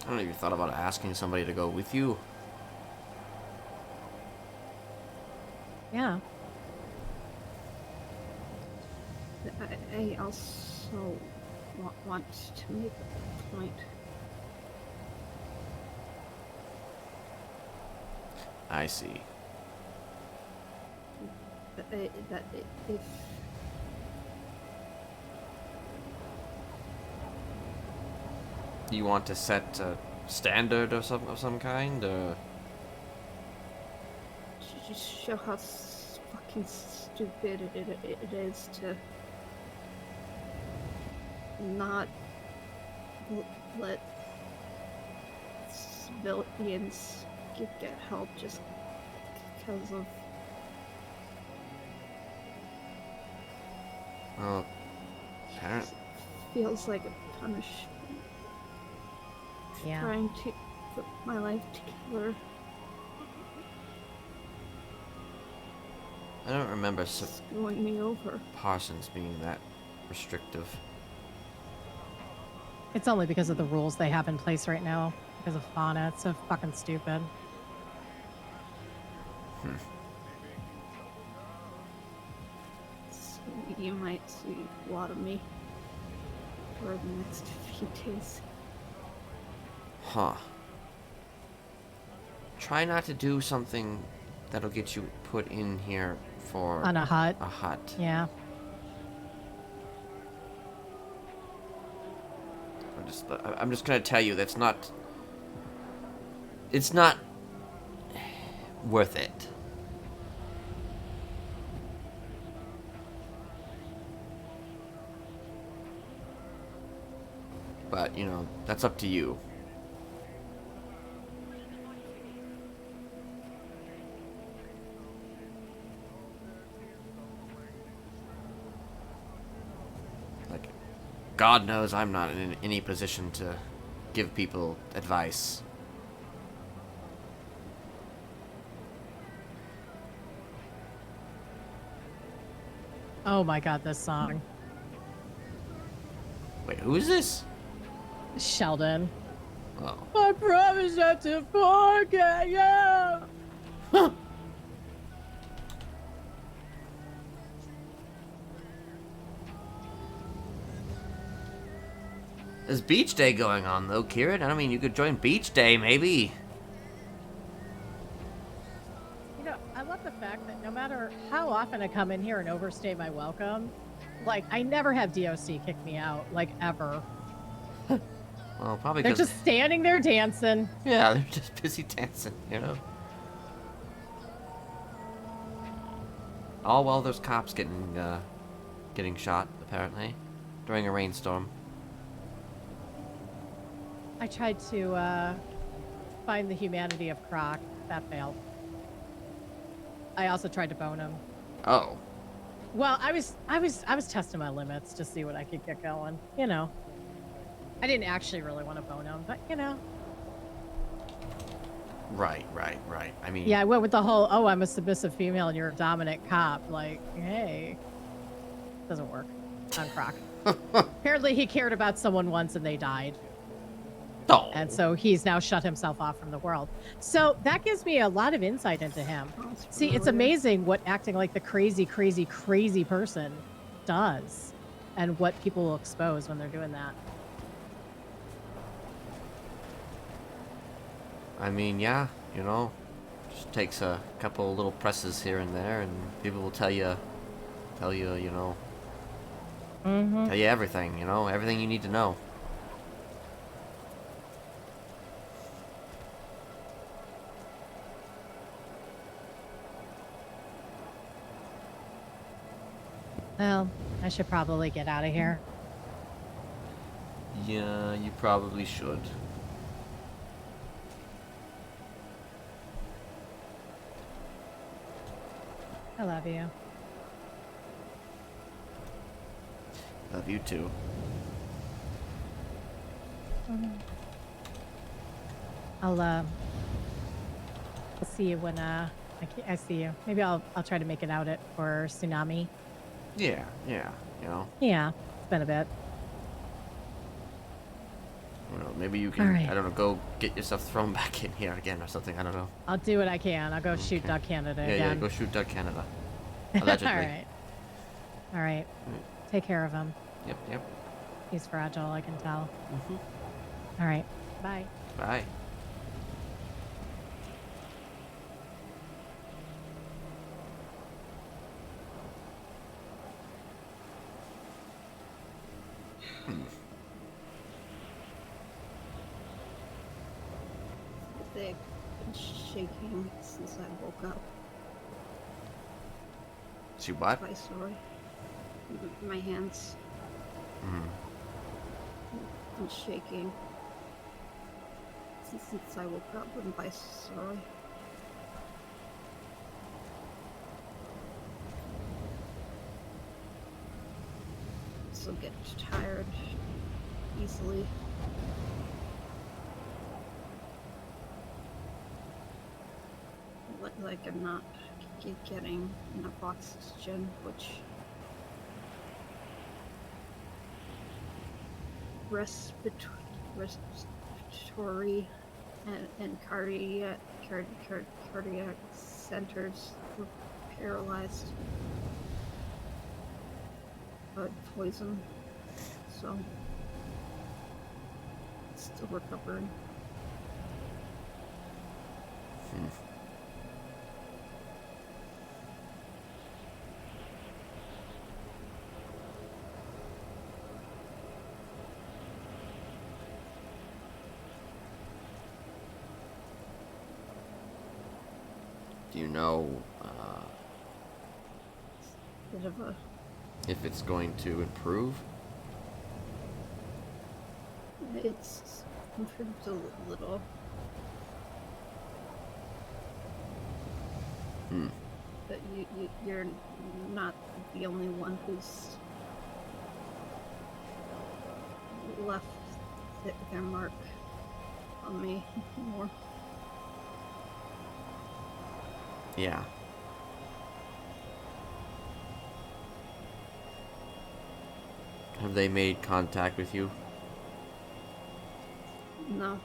I don't know if you thought about asking somebody to go with you. Yeah. I also want to make a point. I see. That if Do you want to set a standard or of some kind, or? just show how fucking stupid it is to not let civilians get help just because of... Well, apparently. Feels like a punishment. Yeah. Trying to put my life together. I don't remember Screwing me over. Parsons being that restrictive. It's only because of the rules they have in place right now. Because of fauna. It's so fucking stupid. So you might see a lot of me for the next few days. Huh. Try not to do something that'll get you put in here for... On a hut. A hut. Yeah. I'm just gonna tell you, that's not... It's not... worth it. But, you know, that's up to you. Like, God knows I'm not in any position to give people advice. Oh my god, this song. Wait, who is this? Sheldon. Oh. I promise not to forget you. There's beach day going on though, Kieran. I mean, you could join beach day, maybe. You know, I love the fact that no matter how often I come in here and overstay my welcome, like, I never have DOC kick me out, like, ever. Well, probably They're because... just standing there dancing. Yeah, they're just busy dancing, you know? All while there's cops getting shot, apparently, during a rainstorm. I tried to find the humanity of Croc. That failed. I also tried to bone him. Oh. Well, I was testing my limits to see what I could get going. You know. I didn't actually really want to bone him, but you know. Right. I mean... Yeah, I went with the whole, oh, I'm a submissive female and you're a dominant cop. Like, hey. Doesn't work on Croc. Apparently he cared about someone once and they died. Oh. And so he's now shut himself off from the world. So that gives me a lot of insight into him. See, it's amazing what acting like the crazy person does and what people will expose when they're doing that. I mean, yeah, you know, just takes a couple little presses here and there, and people will tell you, you know, tell you everything, you know, everything you need to know. Well, I should probably get out of here. Yeah, you probably should. I love you. Love you too. I'll see you when I see you. Maybe I'll try to make it out for Tsunami. Yeah, you know. Yeah, it's been a bit. You know, maybe you can, Alright. I don't know, go get yourself thrown back in here again or something, I don't know. I'll do what I can. I'll go shoot Duck Canada again. Yeah, go shoot Duck Canada. Allegedly. All right. Take care of him. Yep. He's fragile, I can tell. All right. Bye. Bye. They've been shaking since I woke up. See what? Quite sorry. My hands. and shaking since I woke up and by sorry. Also get tired easily. Like I'm not getting enough oxygen, which respiratory and cardiac centers were paralyzed by poison, so still recovering. Do you know Bit of a if it's going to improve? It's improved a little. But you're not the only one who's left their mark on me more. Yeah. Have they made contact with you? No.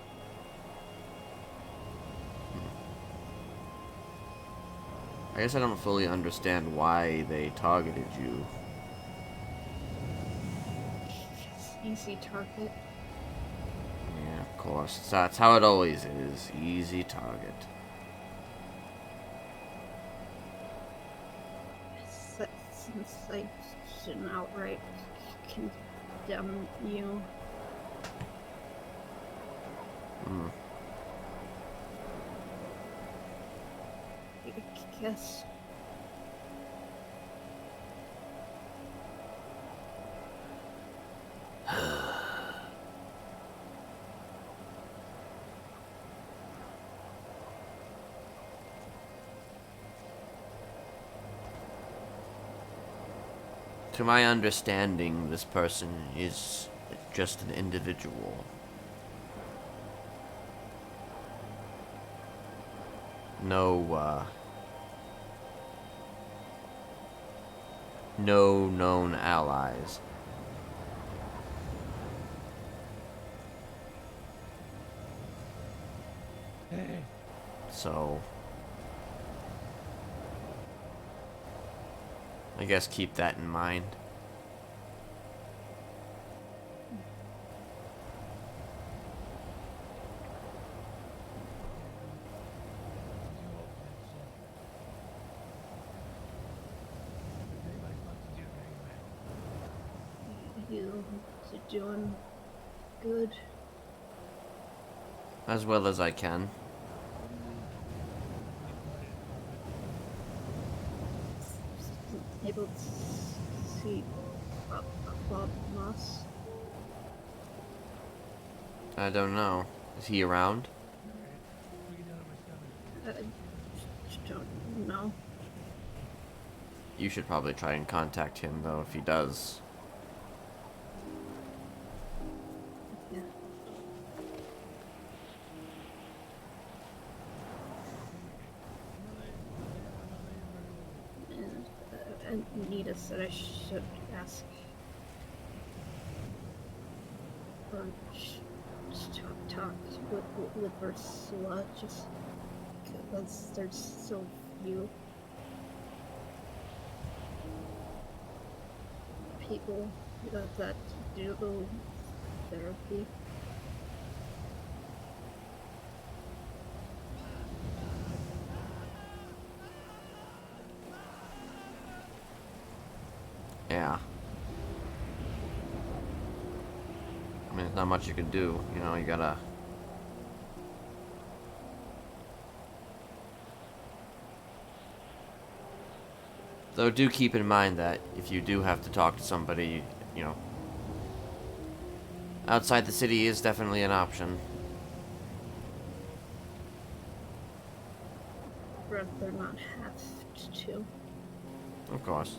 I guess I don't fully understand why they targeted you. Easy target. Yeah, of course. That's how it always is. Easy target. Since I didn't outright condemn you. I guess. To my understanding, this person is just an individual. No known allies. So, I guess keep that in mind. You doing good? As well as I can. Able to see Bob Moss? I don't know. Is he around? I don't know. You should probably try and contact him, though, if he does. Yeah. And Nita said I should ask or talk with Ursula, just because there's so few people that do therapy. Yeah. I mean, there's not much you can do. You know, you gotta... Though do keep in mind that if you do have to talk to somebody, you know, outside the city is definitely an option. Rather not have to. Of course.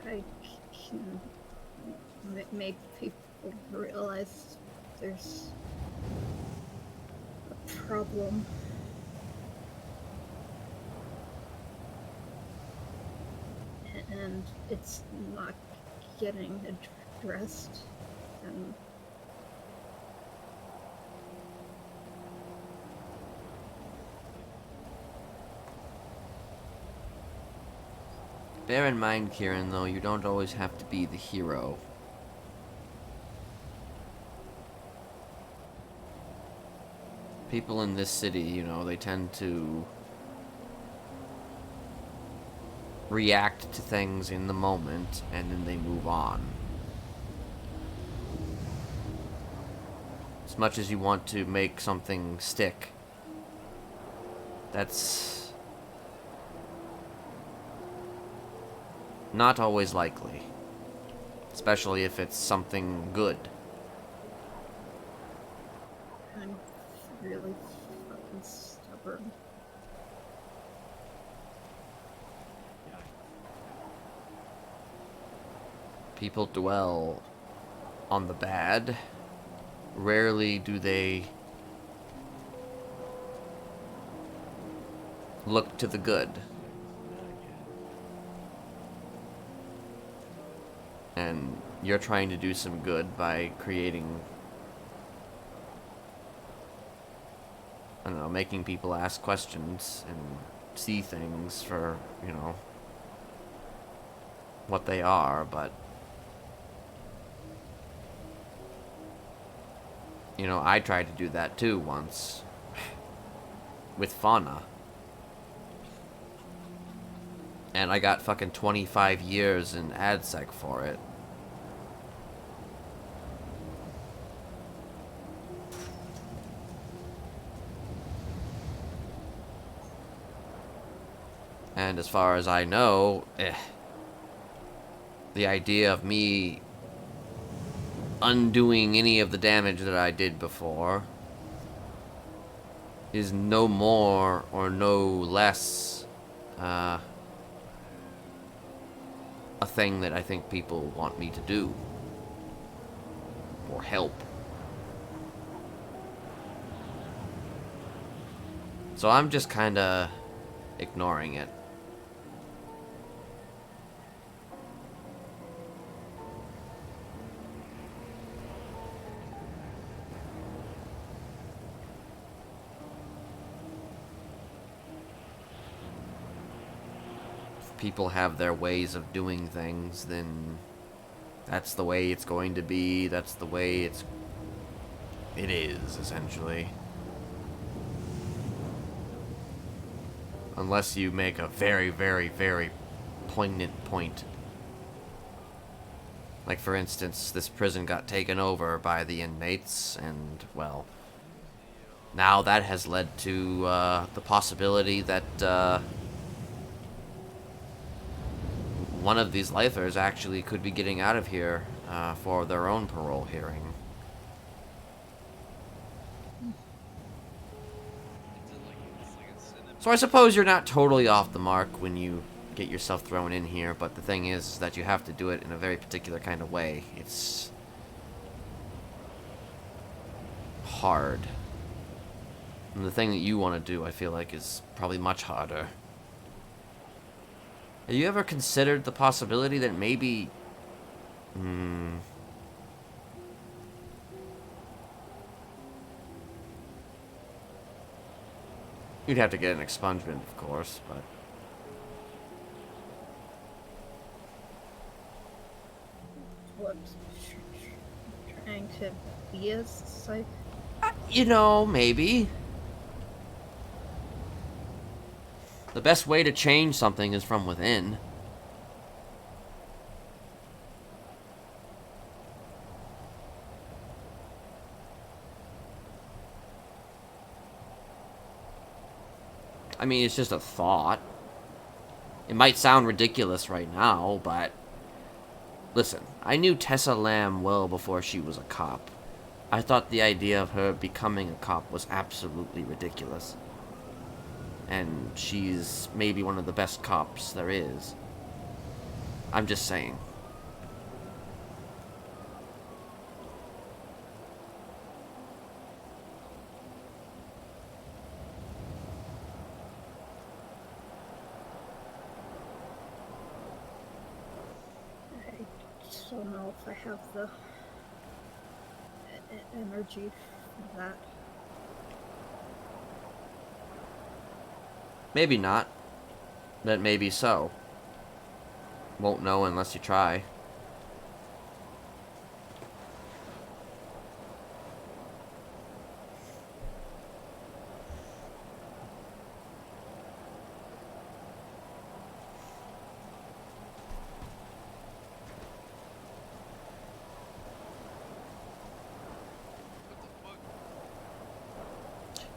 I can make people realize there's a problem. And it's not getting addressed. And bear in mind, Kieran, though, you don't always have to be the hero. People in this city, you know, they tend to react to things in the moment, and then they move on. As much as you want to make something stick, that's not always likely. Especially if it's something good. I'm really fucking stubborn. People dwell on the bad. Rarely do they look to the good. And you're trying to do some good by creating, I don't know, making people ask questions and see things for, you know, what they are, but you know, I tried to do that too once with fauna. And I got fucking 25 years in AdSec for it. And as far as I know, the idea of me undoing any of the damage that I did before is no more or no less a thing that I think people want me to do or help. So I'm just kinda ignoring it. People have their ways of doing things, then that's the way it's going to be. That's the way it is, essentially. Unless you make a very, very, very poignant point. Like, for instance, this prison got taken over by the inmates, and, well, now that has led to the possibility that one of these lifers actually could be getting out of here for their own parole hearing. So I suppose you're not totally off the mark when you get yourself thrown in here, but the thing is that you have to do it in a very particular kind of way. It's hard. And the thing that you want to do, I feel like, is probably much harder. Have you ever considered the possibility that maybe... You'd have to get an expungement, of course, but... What? Trying to be a psych? You know, maybe. The best way to change something is from within. I mean, it's just a thought. It might sound ridiculous right now, but... Listen, I knew Tessa Lamb well before she was a cop. I thought the idea of her becoming a cop was absolutely ridiculous. And she's maybe one of the best cops there is. I'm just saying. I don't know if I have the energy for that. Maybe not. But maybe so. Won't know unless you try.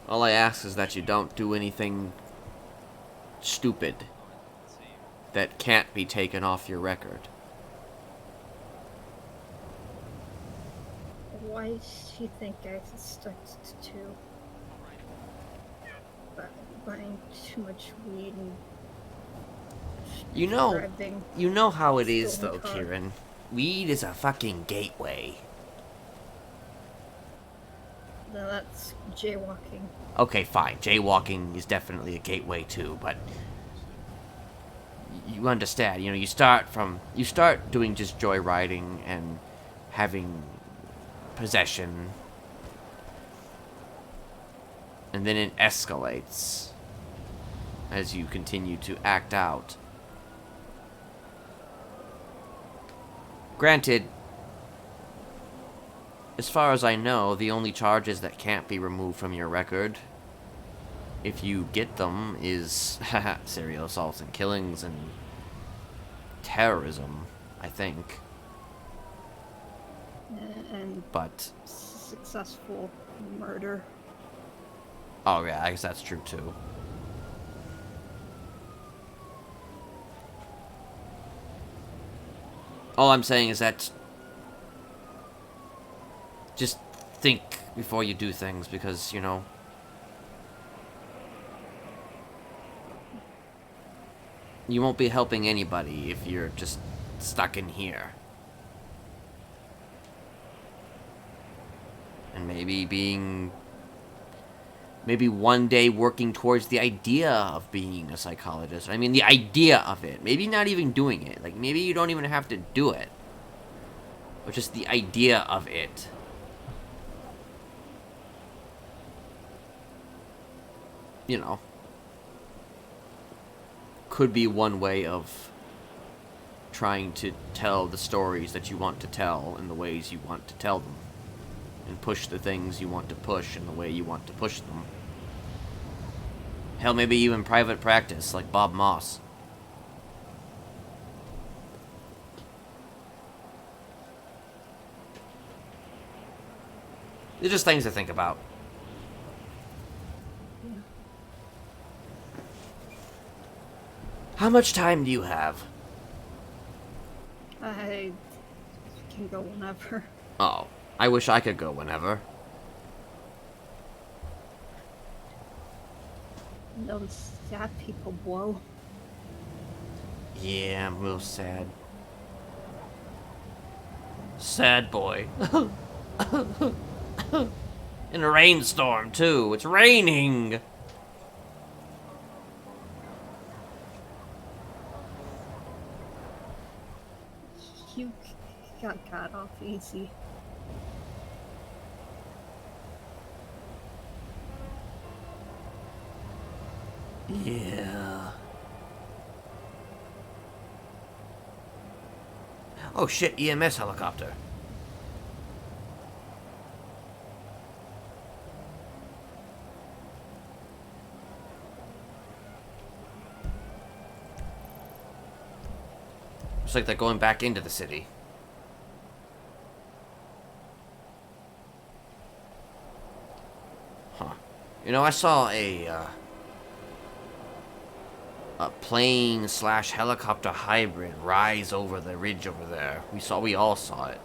All I ask is that you don't do anything stupid that can't be taken off your record. Why do you think I stuck to buying too much weed and You know how it is stolen though, car? Kieran. Weed is a fucking gateway. No, that's jaywalking. Okay, fine. Jaywalking is definitely a gateway too, but you understand, you start doing just joyriding and having possession, and then it escalates as you continue to act out. Granted, as far as I know, the only charges that can't be removed from your record, if you get them, is serial assaults and killings and terrorism, I think. And But, successful murder. oh yeah, I guess that's true too. All I'm saying is that just think before you do things, because, you won't be helping anybody if you're just stuck in here. And maybe one day working towards the idea of being a psychologist. I mean, the idea of it. Maybe not even doing it. Like, maybe you don't even have to do it. But just the idea of it. Could be one way of trying to tell the stories that you want to tell in the ways you want to tell them. And push the things you want to push in the way you want to push them. Hell, maybe even private practice, like Bob Moss. They're just things to think about. How much time do you have? I can go whenever. Oh, I wish I could go whenever. Those sad people blow. Yeah, I'm real sad. Sad boy. In a rainstorm, too. It's raining! You got off easy. Yeah. Oh shit, EMS helicopter. Looks like they're going back into the city. Huh. I saw a plane/helicopter hybrid rise over the ridge over there. We all saw it.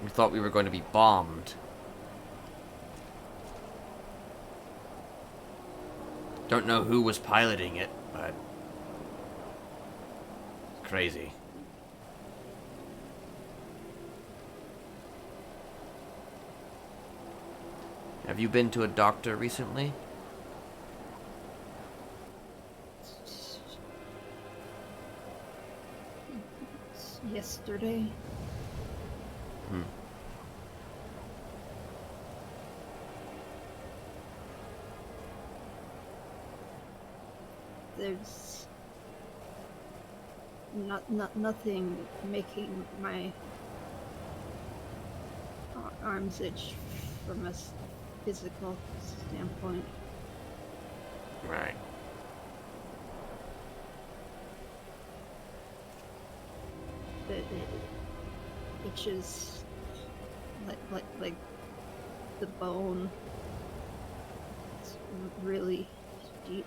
We thought we were going to be bombed. Don't know who was piloting it, but crazy. Have you been to a doctor recently? Yesterday. There's nothing making my arms itch from a physical standpoint. Right. It itches like the bone. It's really deep.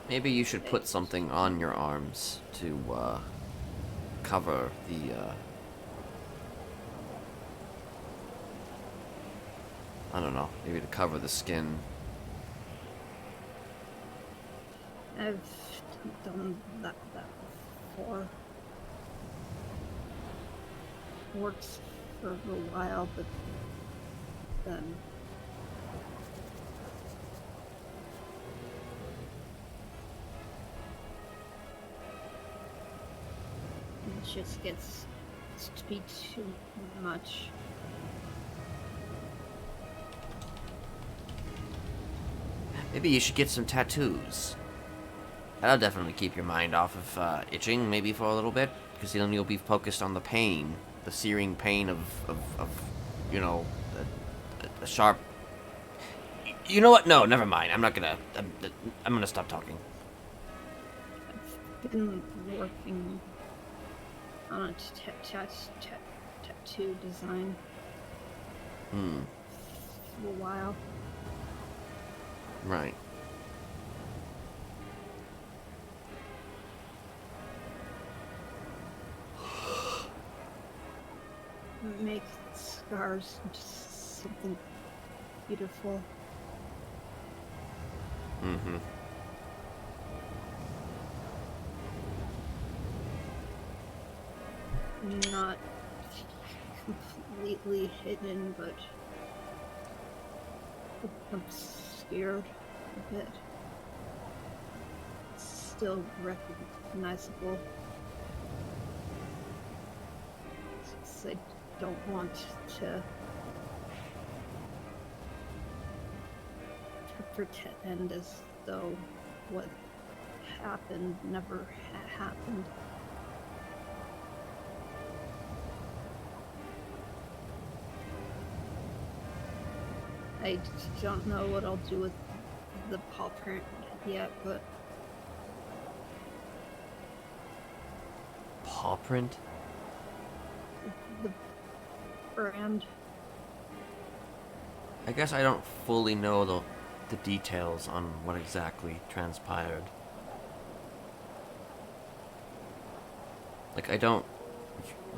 Maybe you should put something on your arms to cover the I don't know, maybe to cover the skin. I've done that before. Works for a while, but then it just gets to be too much. Maybe you should get some tattoos. That'll definitely keep your mind off of itching, maybe for a little bit, because then you'll be focused on the pain, the searing pain of you know, a sharp. You know what? No, never mind. I'm gonna stop talking. I've been working on a tattoo design for a while. Right. Make scars into something beautiful. Mm-hmm. Not completely hidden, but obscured a bit. Still recognizable. Since I don't want to pretend as though what happened never happened. I don't know what I'll do with the paw print yet, but Paw print? the brand. I guess I don't fully know the details on what exactly transpired. Like, I don't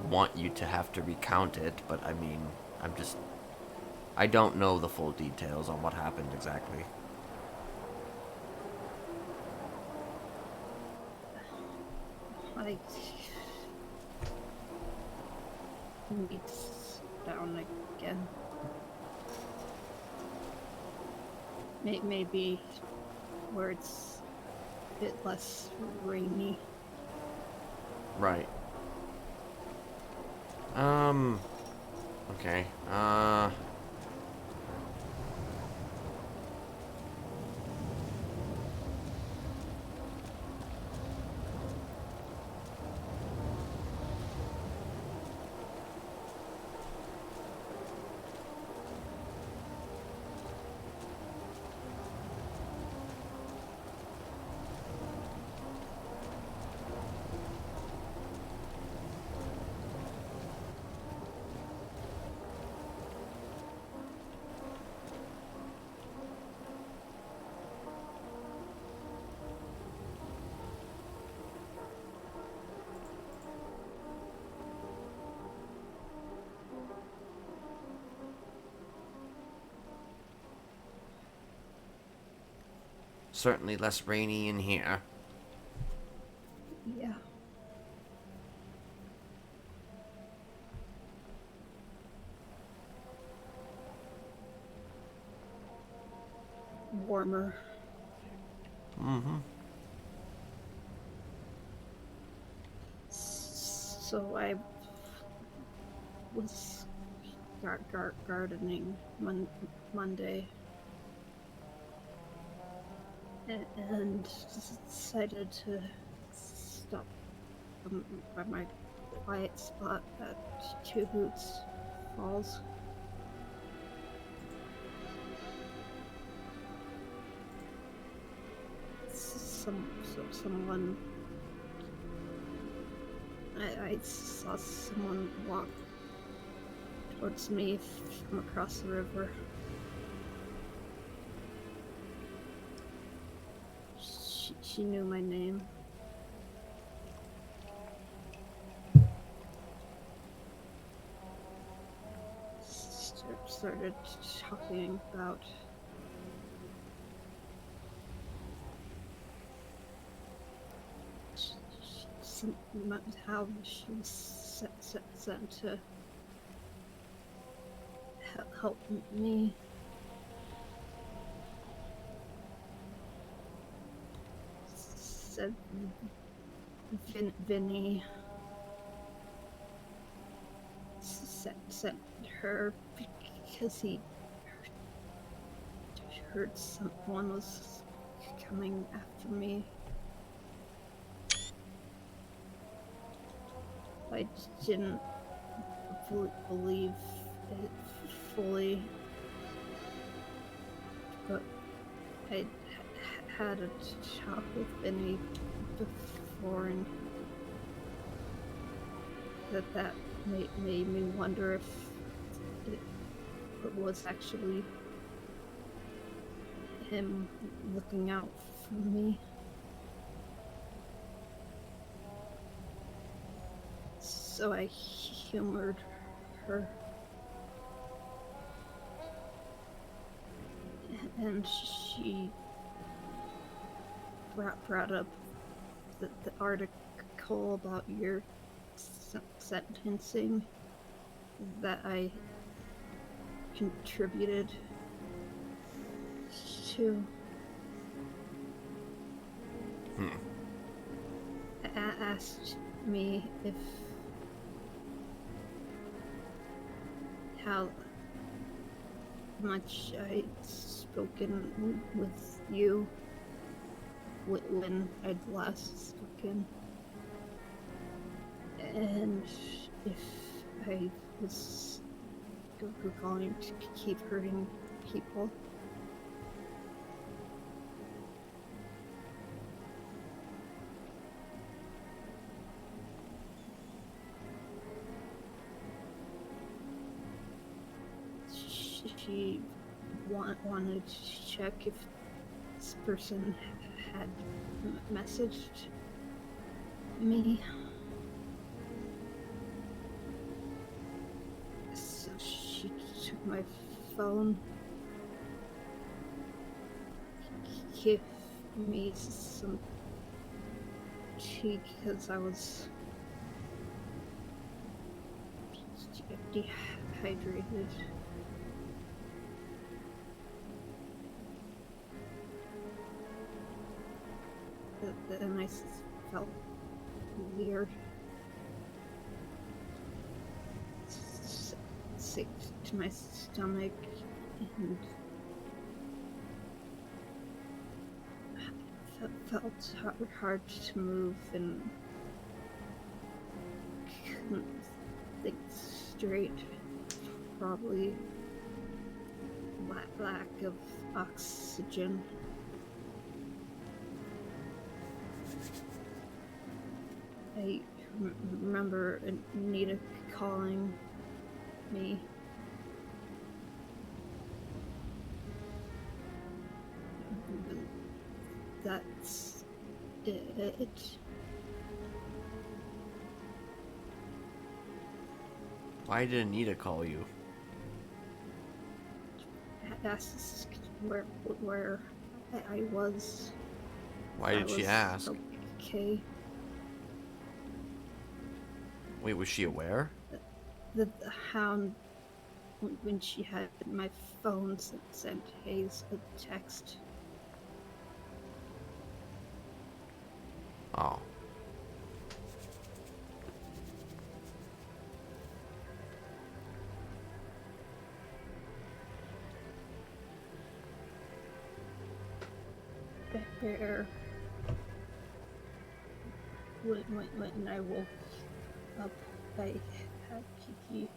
want you to have to recount it, but I mean, I don't know the full details on what happened exactly. I need to sit down again. Maybe where it's a bit less rainy. Right. Okay. Certainly less rainy in here. Yeah. Warmer. Mm-hmm. So I was gardening Monday and decided to stop by my quiet spot at Two Boots Falls. Someone I saw someone walk towards me from across the river. She knew my name. Started talking about how she was sent to help me. Said Vinny sent her because he heard someone was coming after me. I didn't believe it fully, but I had a talk with Vinny before, and that made me wonder if it was actually him looking out for me. So I humored her, and she brought up the article about your sentencing that I contributed to. Asked me if how much I'd spoken with you when I'd last spoken, and if I was going to keep hurting people. She wanted to check if this person had messaged me. So she took my phone, gave me some tea because I was dehydrated. And I felt weird, sick to my stomach, and felt hard to move, and couldn't think straight. Probably lack of oxygen. I remember Anita calling me. That's it. Why did Anita call you? Asked where I was. Why did she was ask? Okay. Wait, was she aware? The hound, when she had my phone, sent Hayes a text. Oh. Bear. When I woke up, I had Kiki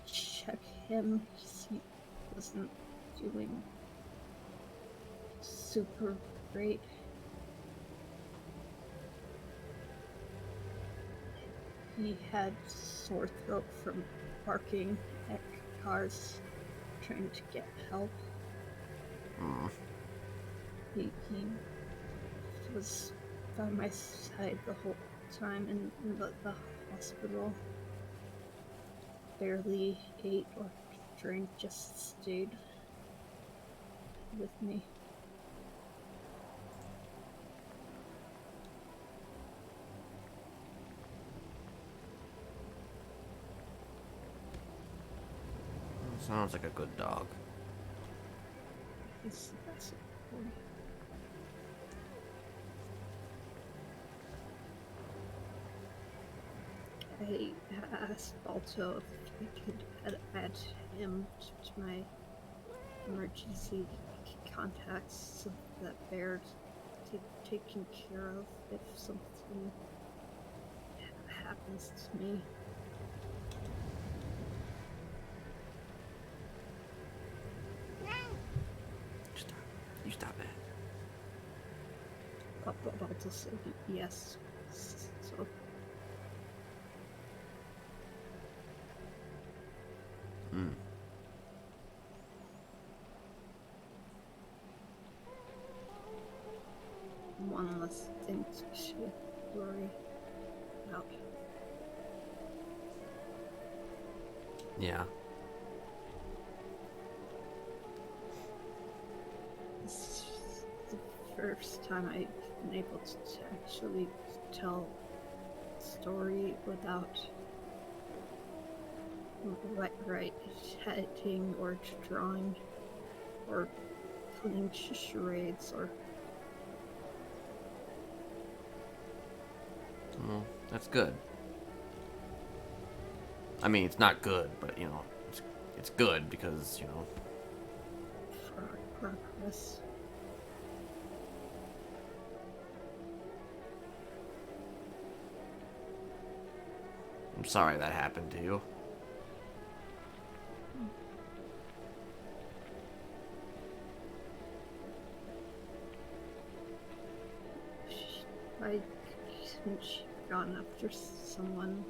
check him. He wasn't doing super great. He had sore throat from barking at cars trying to get help. He was by my side the whole time in the hospital. Barely ate or drank, just stayed with me. Sounds like a good dog. He's the best boy. I asked Balto if I could add him to my emergency contacts so that Bear's taken care of if something happens to me. You stop it. Balto said yes, so... One less thing to worry about. Yeah. This is the first time I've been able to actually tell a story without writing or drawing or playing charades or... Well, that's good. I mean, it's not good, but, you know, it's good because, you know... Progress. I'm sorry that happened to you. Why couldn't she have gone after someone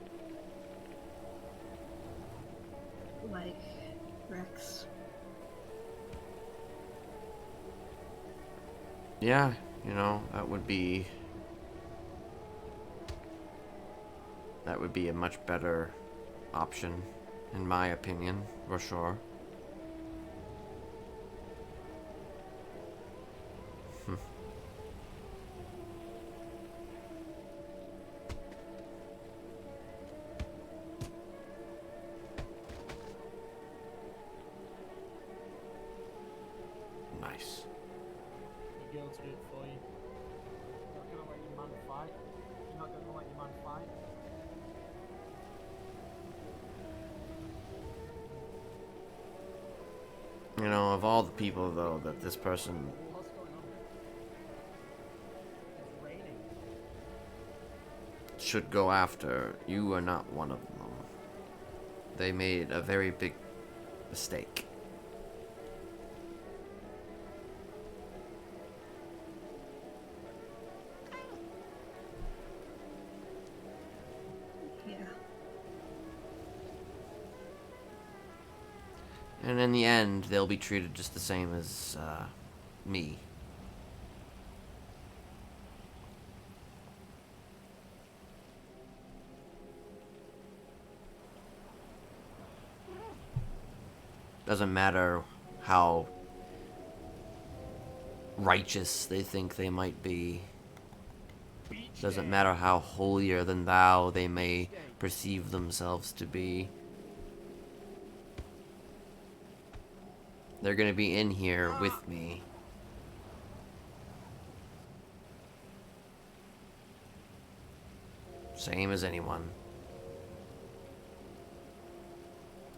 like Rex? Yeah, you know, that would be a much better option, in my opinion, for sure. Nice. The girls do it for you. You're not gonna let your man fight. You're not gonna let your man fight. You know, of all the people, though, that this person What's going on? It's raining. should go after, you are not one of them. They made a very big mistake. Yeah. And in the end, they'll be treated just the same as me. Doesn't matter how righteous they think they might be. Doesn't matter how holier than thou they may perceive themselves to be. They're gonna be in here with me. Same as anyone.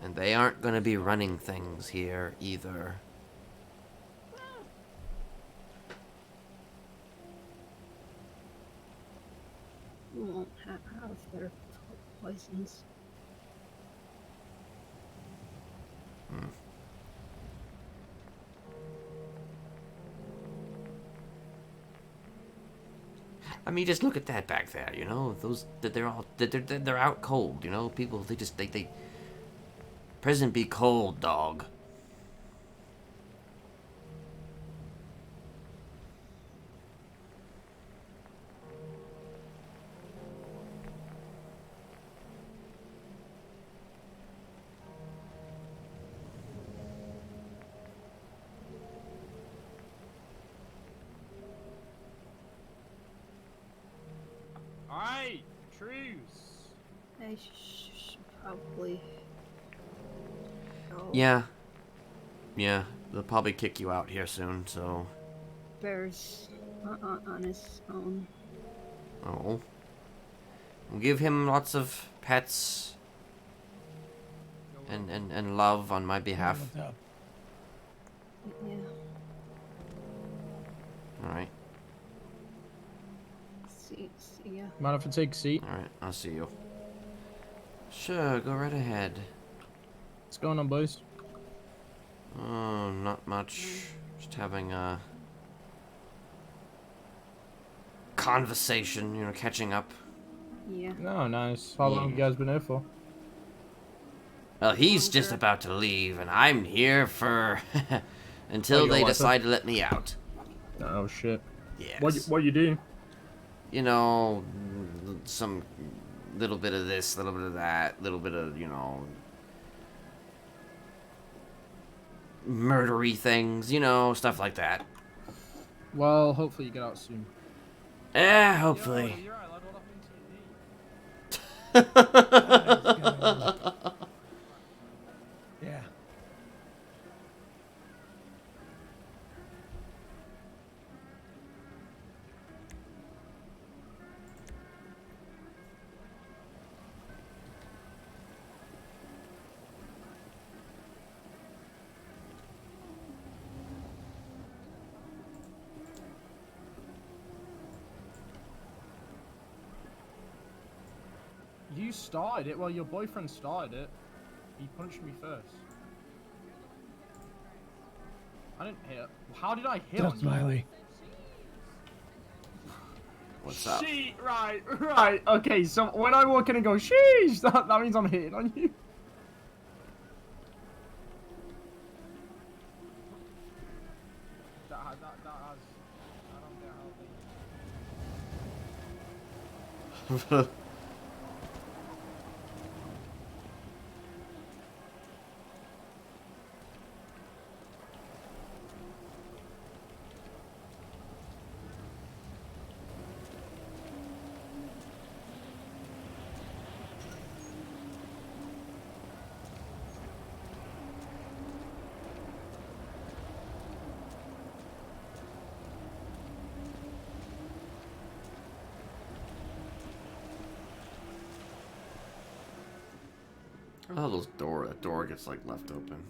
And they aren't gonna be running things here either. Won't have their poisons. I mean, just look at that back there. You know, they're out cold. You know, people they prison be cold, dog. Alright, truce. I should probably go. Yeah, they'll probably kick you out here soon. So. Bear's on his own. Oh. We'll give him lots of pets and love on my behalf. Yeah. Alright. See ya. Mind if I take a seat? Alright, I'll see you. Sure, go right ahead. What's going on, boys? Oh, not much. Just having a conversation, you know, catching up. Yeah. Oh, nice. How long have you guys been here for? Well, he's just about to leave, and I'm here for until they decide to let me out. Oh shit. Yes. What you do? You know, some little bit of this, little bit of that, little bit of, you know, murdery things, you know, stuff like that. Well, hopefully you get out soon. Hopefully. Yo, you're right, lad, what happened to Yeah. You started it. Well, your boyfriend started it. He punched me first. I didn't hit. How did I hit on you? Smiley. What's up? Right. Okay, so when I walk in and go, sheesh, that means I'm hitting on you. That has, I don't get how they... Oh, those that door gets like left open.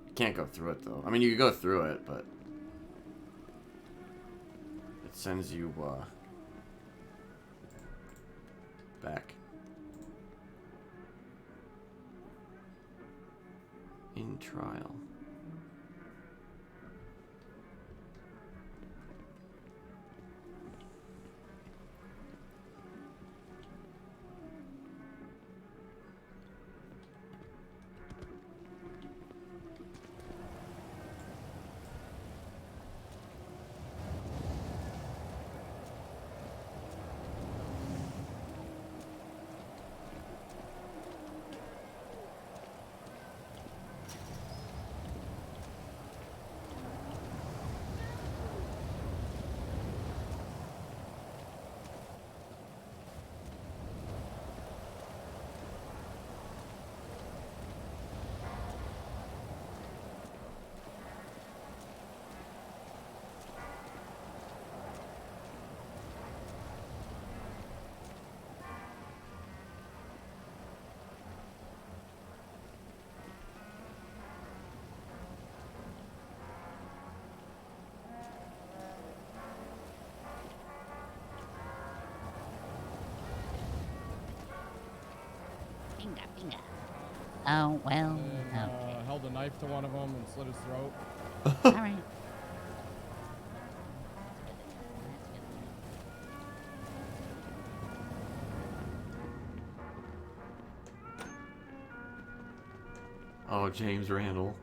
You can't go through it though. I mean, you can go through it, but it sends you back in trial. Finger, finger. Oh, well, okay. Held a knife to one of them and slit his throat. Alright. Oh, James Randall.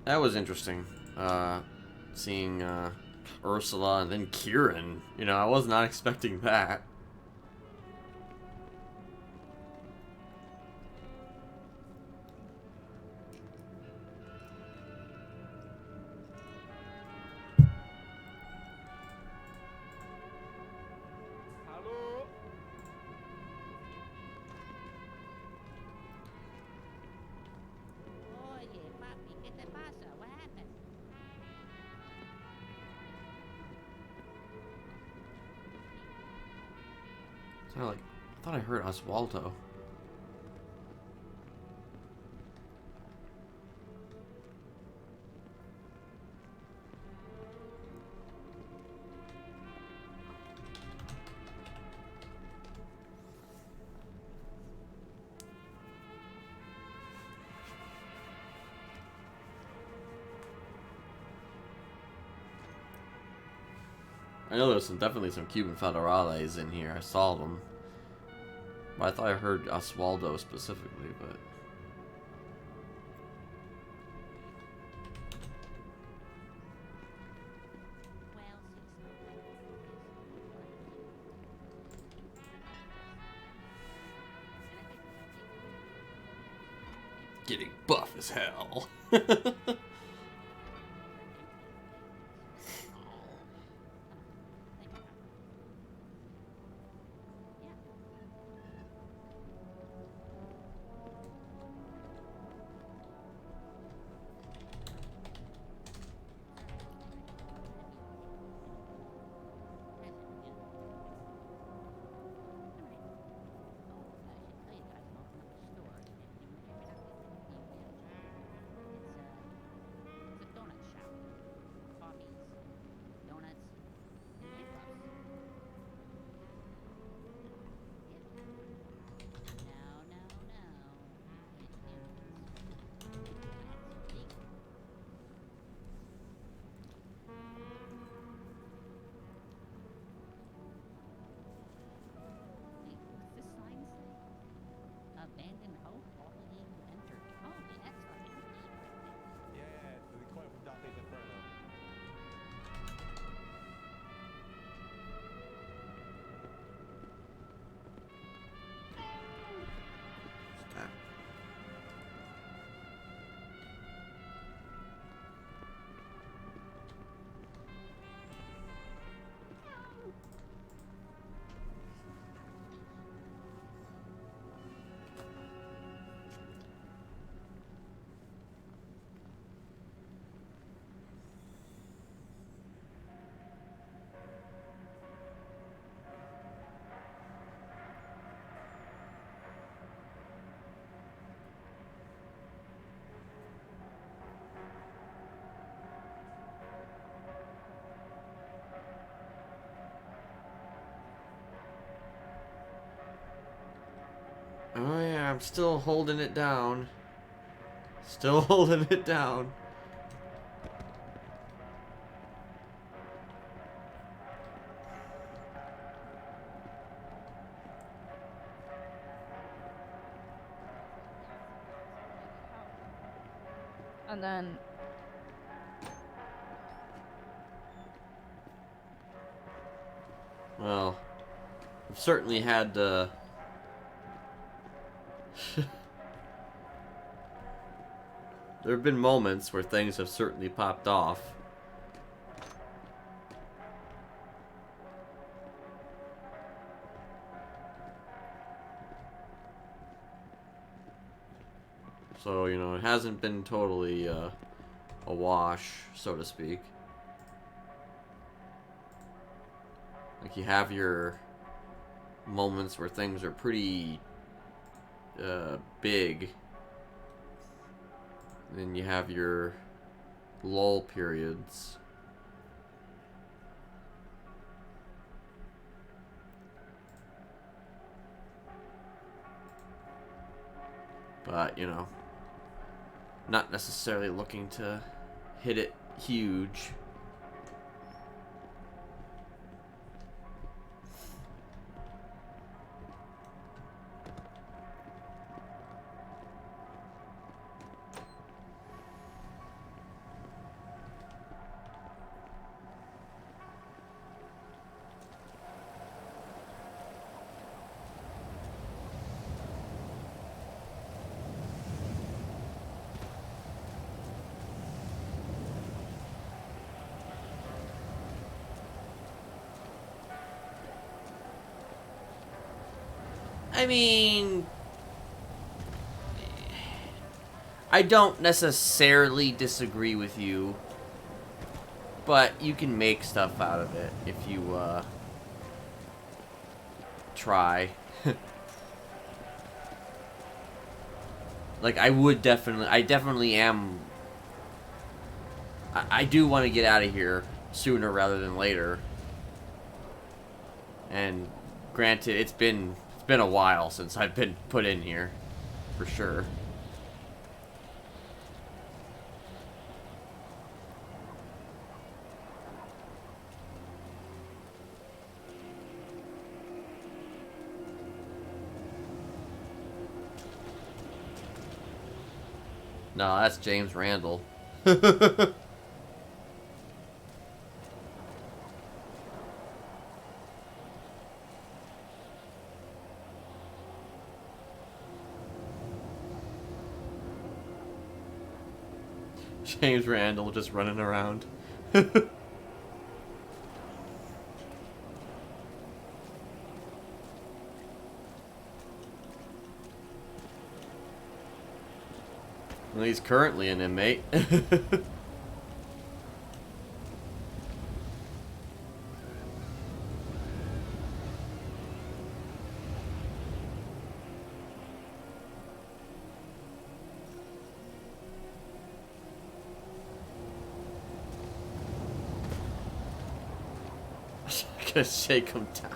That was interesting. Seeing Ursula and then Kieran. You know, I was not expecting that. Oye, papi, ¿qué te pasa? What happened? I thought I heard Oswaldo. I know there's definitely some Cuban federales in here. I saw them. But I thought I heard Oswaldo specifically, but... Getting buff as hell. Abandoned hope, all ye who enter. Oh, yeah, that's right. Yeah, the quote from Dante's Inferno. Stop. Oh yeah, I'm still holding it down. Still holding it down. And then Well, I've certainly had there have been moments where things have certainly popped off. So, you know, it hasn't been totally a wash, so to speak. Like, you have your moments where things are pretty big. Then you have your lull periods. But, you know, not necessarily looking to hit it huge. I mean, I don't necessarily disagree with you, but you can make stuff out of it if you try. Like, I definitely am. I do want to get out of here sooner rather than later. And granted, it's been a while since I've been put in here, for sure. No, that's James Randall. James Randall just running around. Well, he's currently an inmate. Gonna shake him down.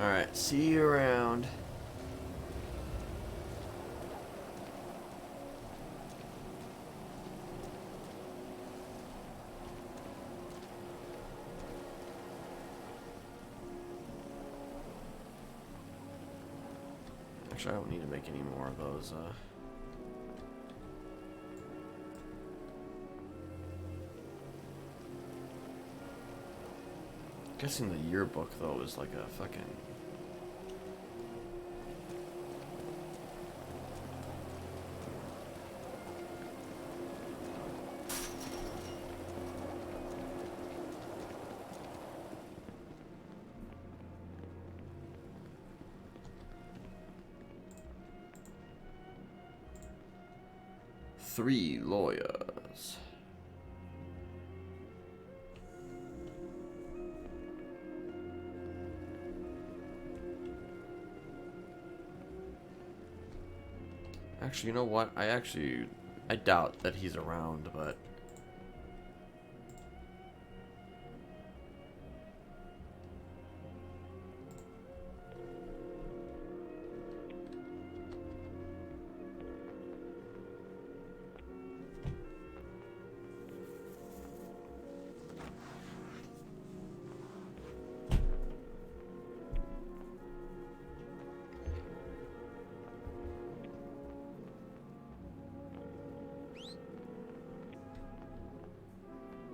Alright, see you around. Actually, I don't need to make any more of those, Guessing the yearbook, though, is like a fucking... Three lawyers. Actually, you know what? I doubt that he's around, but...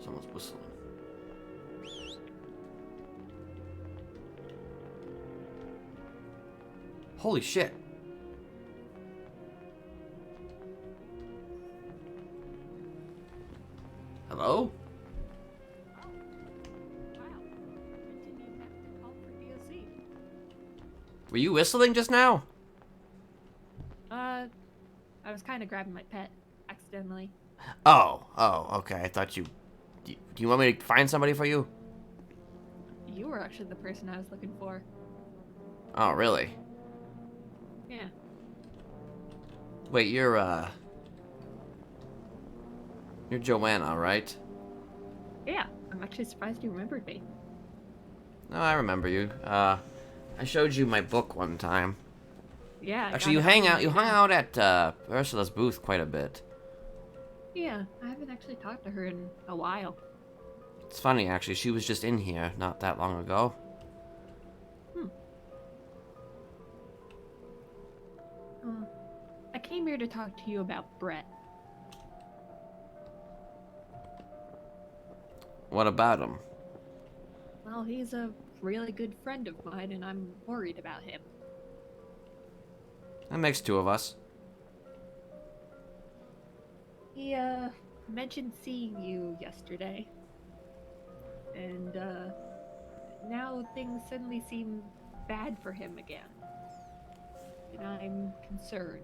Someone's whistling. Holy shit. Hello? Were you whistling just now? I was kind of grabbing my pet accidentally. Oh, okay. I thought you... Do you want me to find somebody for you? You were actually the person I was looking for. Oh, really? Yeah. Wait, you're Joanna, right? Yeah, I'm actually surprised you remembered me. No, I remember you. I showed you my book one time. Yeah. Actually, you hung out at Ursula's booth quite a bit. Yeah, I haven't actually talked to her in a while. It's funny, actually. She was just in here not that long ago. I came here to talk to you about Brett. What about him? Well, he's a really good friend of mine, and I'm worried about him. That makes two of us. He, mentioned seeing you yesterday. And, now things suddenly seem bad for him again. And I'm concerned.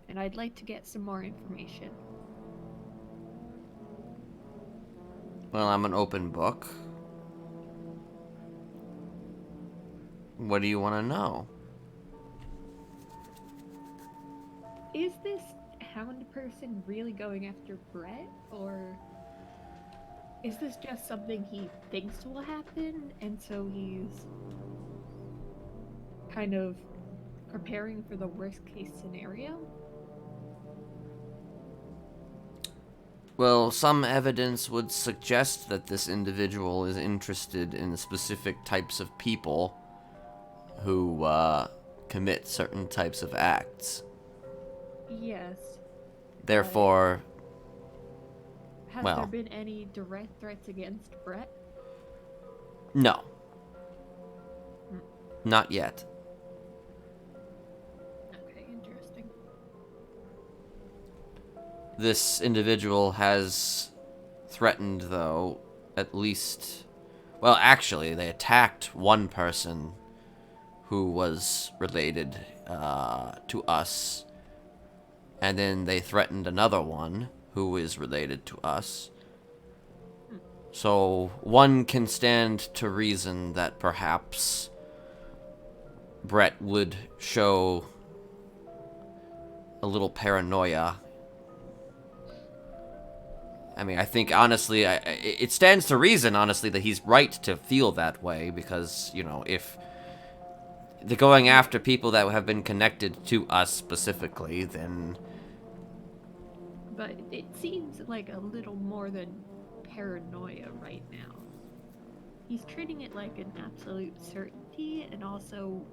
And I'd like to get some more information. Well, I'm an open book. What do you want to know? Is this hound person really going after Brett, or is this just something he thinks will happen, and so he's kind of preparing for the worst case scenario? Well, some evidence would suggest that this individual is interested in specific types of people who commit certain types of acts. Yes. Therefore, Has well, there been any direct threats against Brett? no. Not yet. Okay, interesting. This individual has threatened, though, at least... Well, actually, they attacked one person who was related to us. And then they threatened another one who is related to us. So, one can stand to reason that perhaps Brett would show a little paranoia. I mean, I think, honestly, it stands to reason, honestly, that he's right to feel that way, because, you know, if they're going after people that have been connected to us specifically, then... But it seems like a little more than paranoia right now. He's treating it like an absolute certainty, and also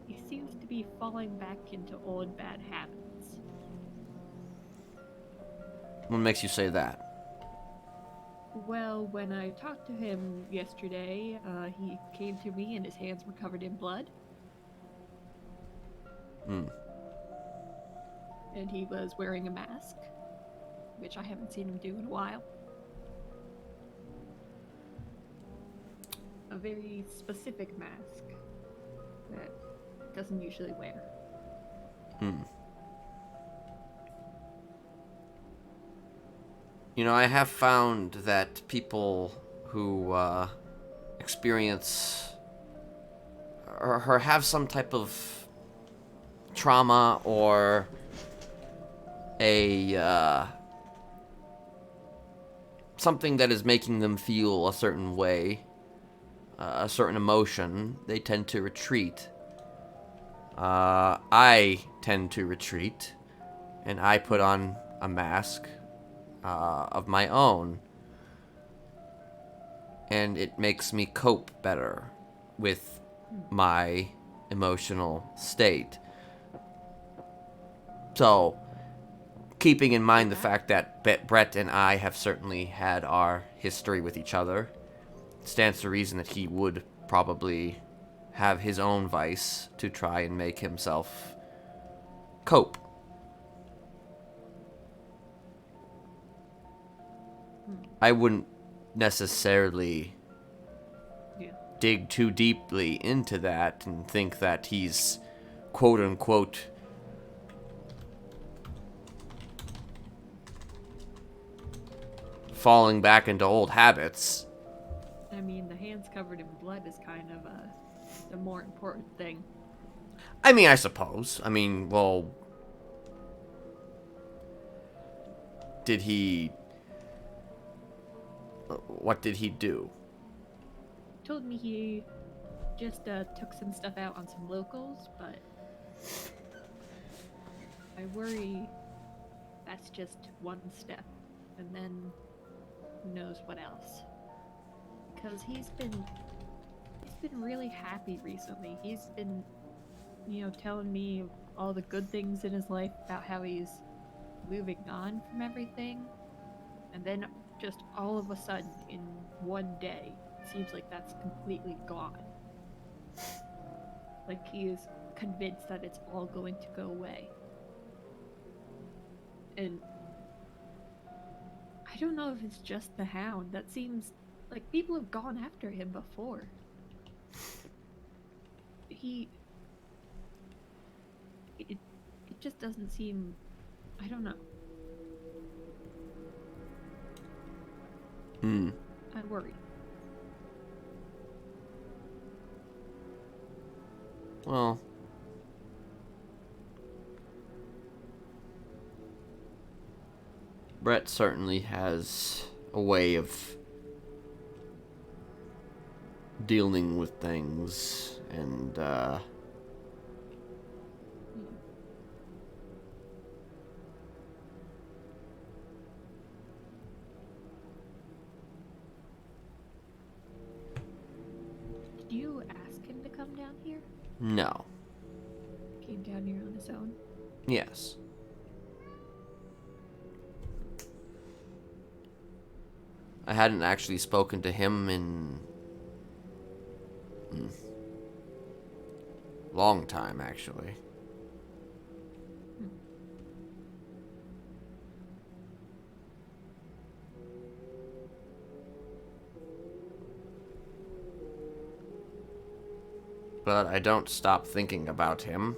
he seems to be falling back into old bad habits. What makes you say that? Well, when I talked to him yesterday, he came to me and his hands were covered in blood. And he was wearing a mask, which I haven't seen him do in a while. A very specific mask that doesn't usually wear. You know, I have found that people who experience or have some type of trauma or a something that is making them feel a certain way, a certain emotion, they tend to retreat. I tend to retreat, and I put on a mask of my own, and it makes me cope better with my emotional state. So, keeping in mind the fact that Brett and I have certainly had our history with each other, it stands to reason that he would probably have his own vice to try and make himself cope. I wouldn't necessarily dig too deeply into that and think that he's quote-unquote falling back into old habits. I mean, the hands covered in blood is kind of the more important thing. I mean, I suppose. I mean, well, did he... What did he do? Told me he just took some stuff out on some locals, but I worry that's just one step, and then who knows what else. Because he's been really happy recently. He's been, telling me all the good things in his life about how he's moving on from everything, and then just all of a sudden in one day it seems like that's completely gone. Like he is convinced that it's all going to go away. And I don't know if it's just the hound. That seems like people have gone after him before. It just doesn't seem, I don't know. I worry. Well, Brett certainly has a way of dealing with things, and Did you ask him to come down here? no. Came down here on his own? Yes. I hadn't actually spoken to him in long time, actually. But I don't stop thinking about him.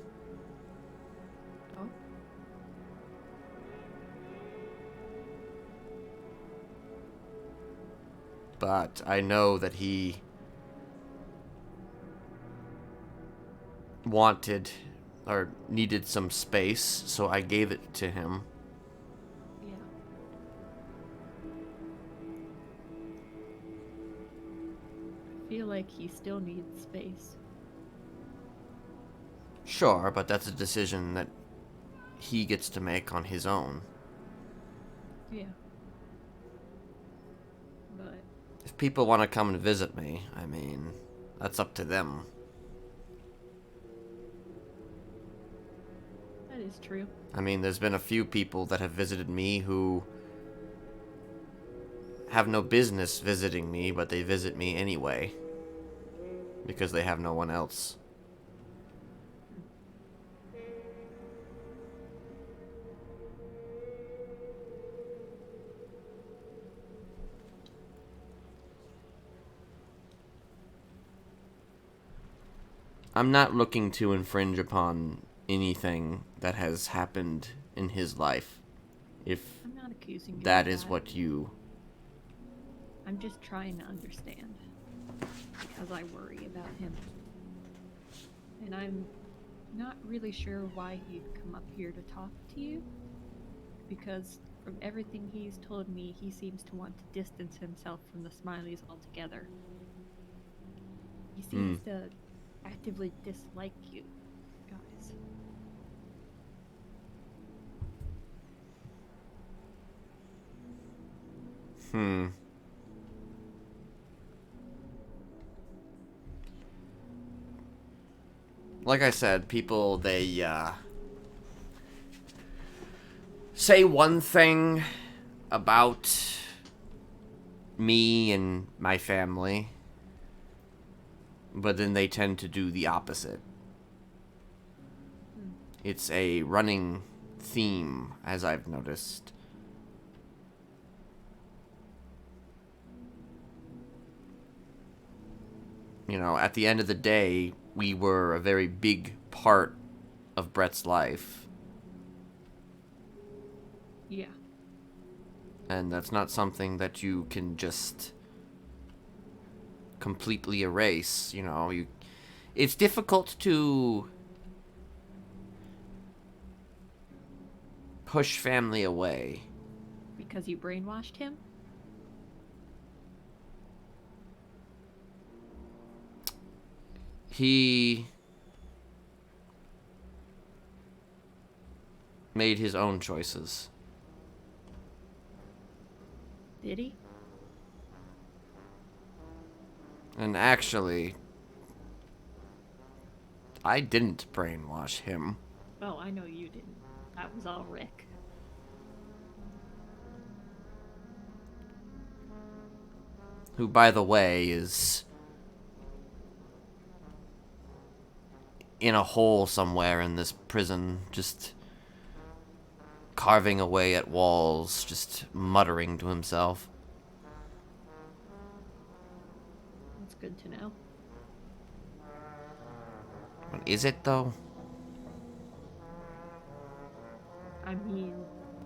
Oh? But I know that he wanted or needed some space, so I gave it to him. Yeah. I feel like he still needs space. Sure, but that's a decision that he gets to make on his own. Yeah. But If people want to come and visit me, I mean, that's up to them. that is true. I mean, there's been a few people that have visited me who have no business visiting me, but they visit me anyway. Because they have no one else. I'm not looking to infringe upon anything that has happened in his life. If I'm not accusing you that of is that. what you... I'm just trying to understand. Because I worry about him. And I'm not really sure why he'd come up here to talk to you. Because from everything he's told me, he seems to want to distance himself from the Smileys altogether. He seems to actively dislike you guys. Like I said, people, say one thing about me and my family, but then they tend to do the opposite. It's a running theme, as I've noticed. You know, at the end of the day, we were a very big part of Brett's life. Yeah. And that's not something that you can just completely erase, you know. It's difficult to push family away. Because you brainwashed him? He made his own choices. Did he? And actually, I didn't brainwash him. Oh, I know you didn't. That was all Rick. Who, by the way, is in a hole somewhere in this prison, just carving away at walls, just muttering to himself. That's good to know. But is it, though? I mean,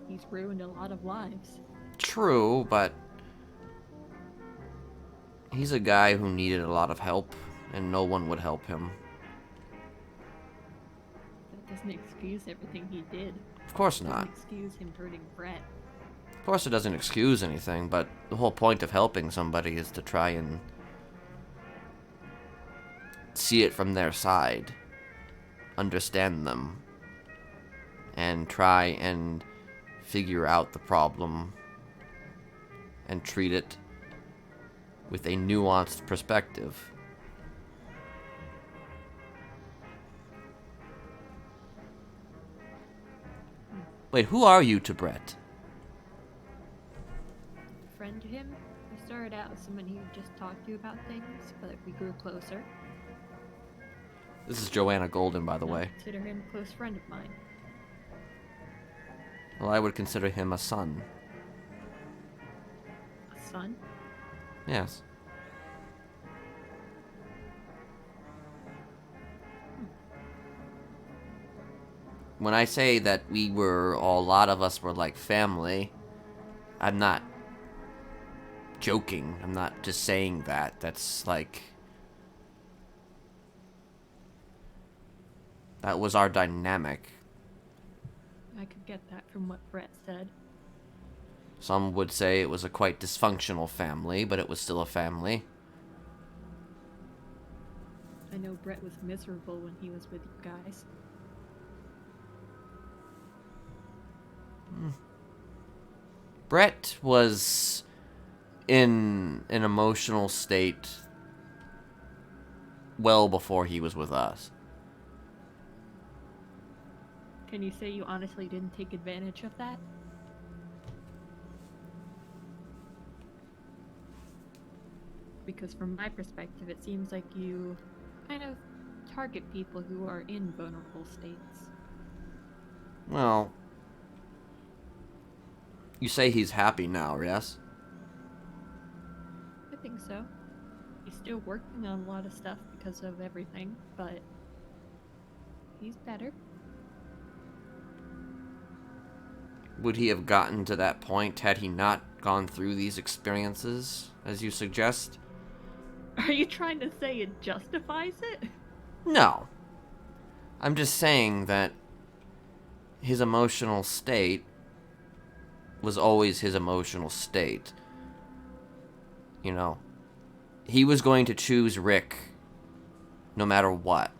he's ruined a lot of lives. True, but he's a guy who needed a lot of help, and no one would help him. That doesn't excuse everything he did. Of course Doesn't not. excuse him hurting Brett. Of course it doesn't excuse anything, but the whole point of helping somebody is to try and see it from their side, understand them, and try and figure out the problem and treat it with a nuanced perspective. Wait, who are you to Brett? Friend to him? I started out as someone who just talked to you about things, but we grew closer. This is Joanna Golden, by the I way. consider him a close friend of mine. Well, I would consider him a son. A son? Yes. When I say that a lot of us were like family, I'm not joking. I'm not just saying that. That's like... that was our dynamic. I could get that from what Brett said. Some would say it was a quite dysfunctional family, but it was still a family. I know Brett was miserable when he was with you guys. Brett was in an emotional state well before he was with us. Can you say you honestly didn't take advantage of that? Because from my perspective, it seems like you kind of target people who are in vulnerable states. Well, you say he's happy now, yes? I think so. He's still working on a lot of stuff because of everything, but he's better. Would he have gotten to that point had he not gone through these experiences, as you suggest? Are you trying to say it justifies it? No. I'm just saying that his emotional state was always his emotional state. You know, he was going to choose Rick no matter what.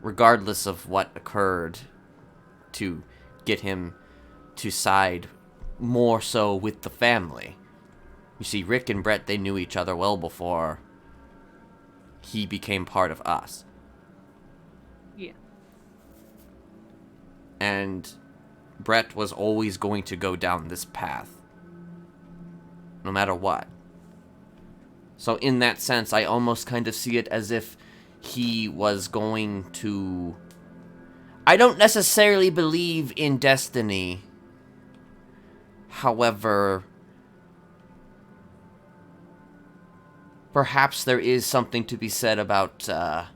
Regardless of what occurred to get him to side more so with the family. You see, Rick and Brett, they knew each other well before he became part of us. Yeah. And Brett was always going to go down this path. No matter what. So in that sense, I almost kind of see it as if he was going to... I don't necessarily believe in destiny. However, perhaps there is something to be said about a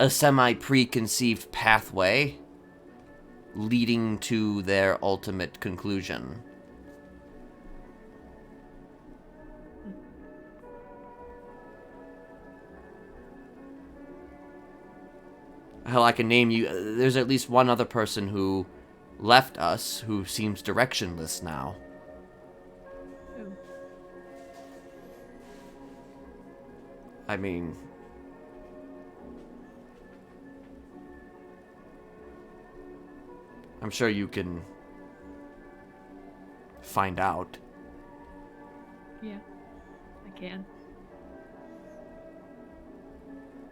semi-preconceived pathway leading to their ultimate conclusion. Hell, I can name you... There's at least one other person who left us, who seems directionless now. Who? I mean... I'm sure you can find out. Yeah, I can.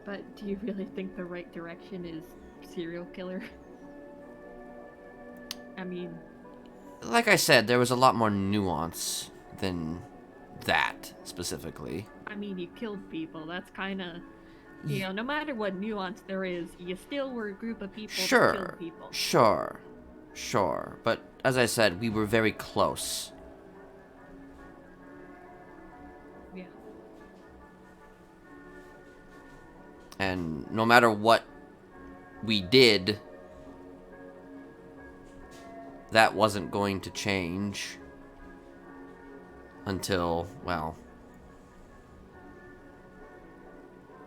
But do you really think the right direction is serial killer? I mean... Like I said, there was a lot more nuance than that, specifically. I mean, you killed people. That's kind of... You know, no matter what nuance there is, you still were a group of people that killed people. Sure. But, as I said, we were very close. Yeah. And no matter what we did, that wasn't going to change until, well,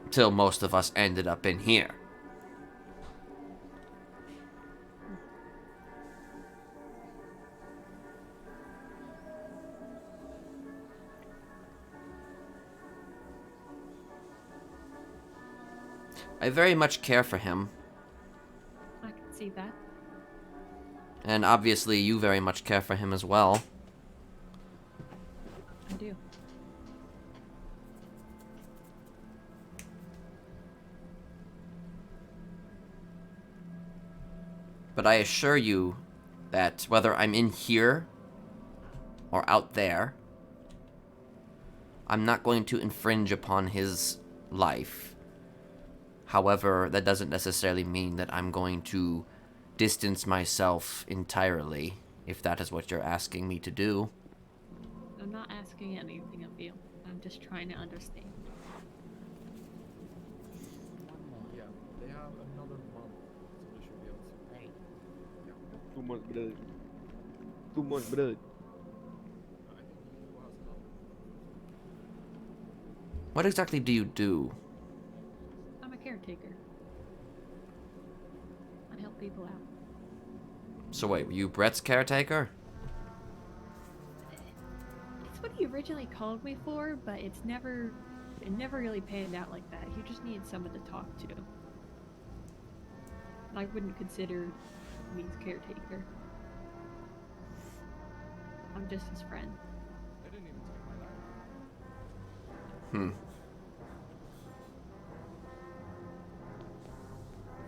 until most of us ended up in here. I very much care for him. I can see that. And obviously you very much care for him as well. I do. But I assure you that whether I'm in here or out there, I'm not going to infringe upon his life. However, that doesn't necessarily mean that I'm going to distance myself entirely, if that is what you're asking me to do. I'm not asking anything of you. I'm just trying to understand. Yeah, they have another month, so they should be able to. Right. 2 months, brother. 2 months, brother. What exactly do you do? I'm a caretaker. I help people out. So wait, were you Brett's caretaker? It's what he originally called me for, but it never really panned out like that. He just needed someone to talk to. I wouldn't consider me his caretaker. I'm just his friend. They didn't even take my life.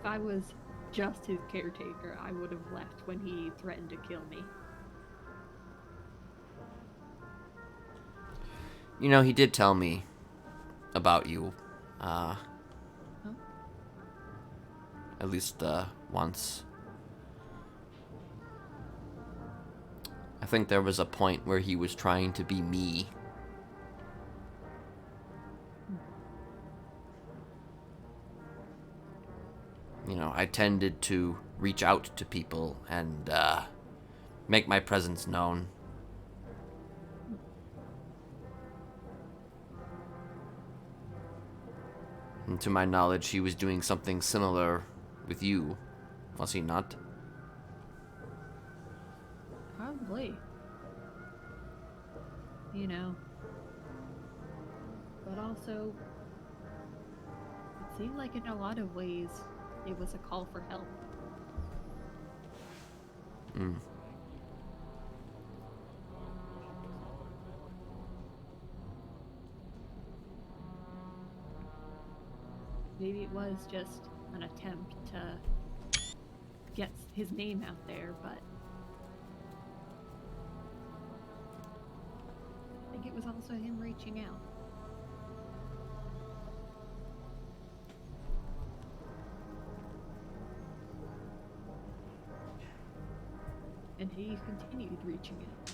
If I was just his caretaker, I would have left when he threatened to kill me. You know, he did tell me about you. Huh? At least, once. I think there was a point where he was trying to be me. You know, I tended to reach out to people and, make my presence known. And to my knowledge, he was doing something similar with you, was he not? Probably. You know. But also, it seemed like in a lot of ways, it was a call for help. Maybe it was just an attempt to gets his name out there, but I think it was also him reaching out. And he continued reaching out.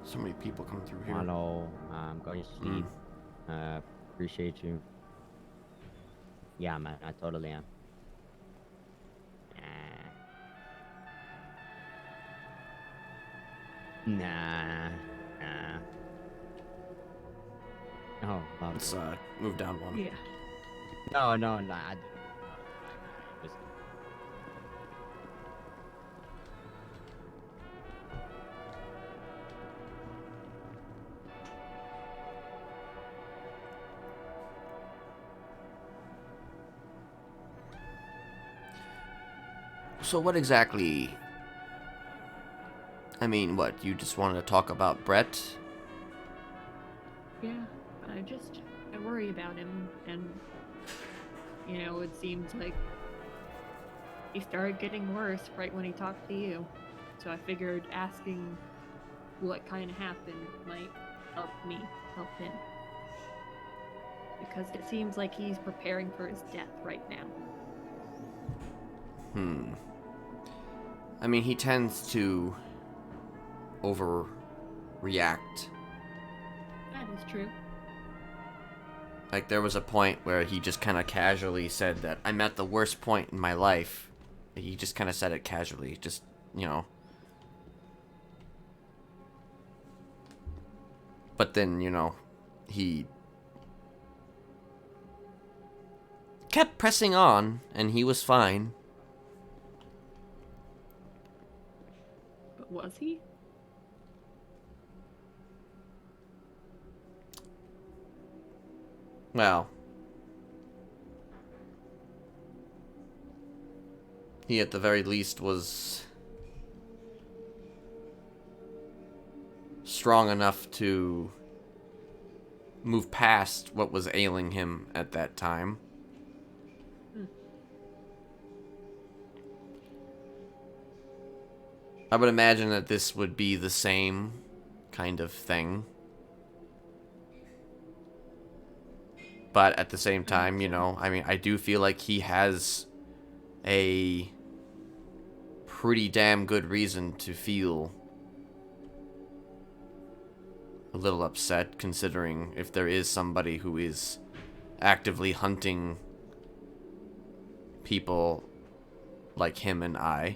So many people come through here. Hello, I'm going to sleep. Appreciate you. Yeah, man, I totally am. Nah. Oh, let's move down one. Yeah. No, I didn't. So what exactly... I mean, what, you just wanted to talk about Brett? Yeah, I worry about him, and, you know, it seems like he started getting worse right when he talked to you. So I figured asking what kind of happened might help me help him. Because it seems like he's preparing for his death right now. I mean, he tends to overreact. That is true. Like, there was a point where he just kind of casually said that I'm at the worst point in my life. He just kind of said it casually, just, you know. But then, you know, he kept pressing on, and he was fine. But was he? Well, he at the very least was strong enough to move past what was ailing him at that time. I would imagine that this would be the same kind of thing. But at the same time, you know, I mean, I do feel like he has a pretty damn good reason to feel a little upset, considering if there is somebody who is actively hunting people like him and I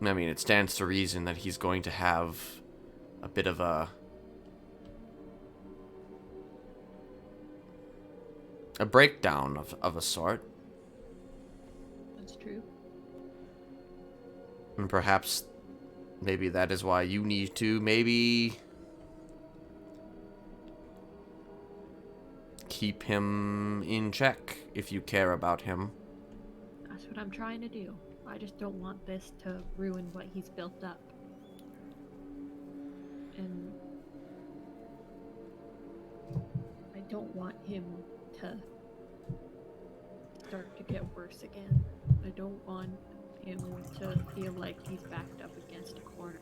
mean, it stands to reason that he's going to have a bit of a breakdown of a sort. That's true. And perhaps maybe that is why you need to maybe keep him in check if you care about him. That's what I'm trying to do. I just don't want this to ruin what he's built up. And I don't want him to start to get worse again. I don't want him to feel like he's backed up against a corner.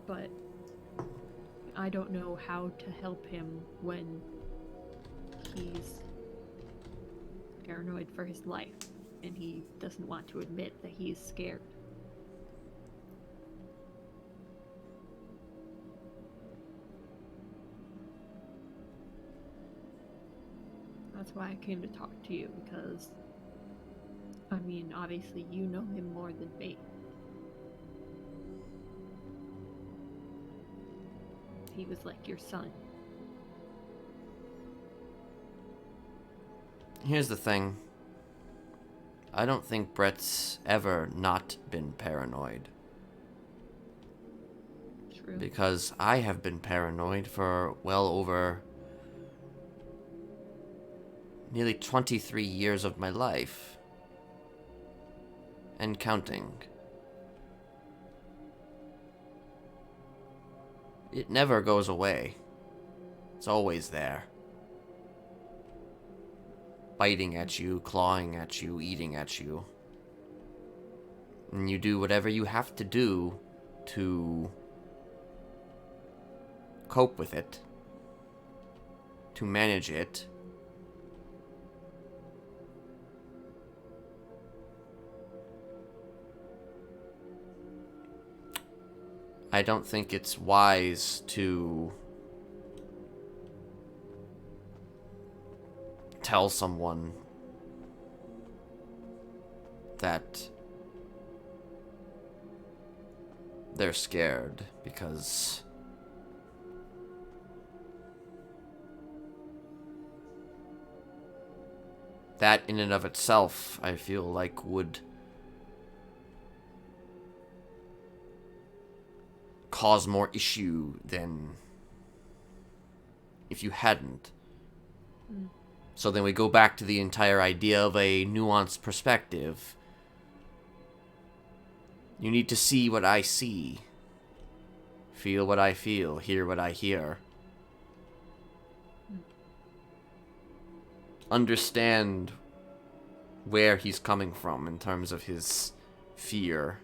But I don't know how to help him when he's paranoid for his life and he doesn't want to admit that he's scared. That's why I came to talk to you, because, I mean, obviously you know him more than me. He was like your son. Here's the thing. I don't think Brett's ever not been paranoid. True. Because I have been paranoid for well over nearly 23 years of my life. And counting. It never goes away. It's always there. Biting at you, clawing at you, eating at you. And you do whatever you have to do to cope with it, to manage it. I don't think it's wise to tell someone that they're scared, because that in and of itself, I feel like, would cause more issue than if you hadn't. So then we go back to the entire idea of a nuanced perspective. You need to see what I see, feel what I feel, hear what I hear. Understand where he's coming from in terms of his fear.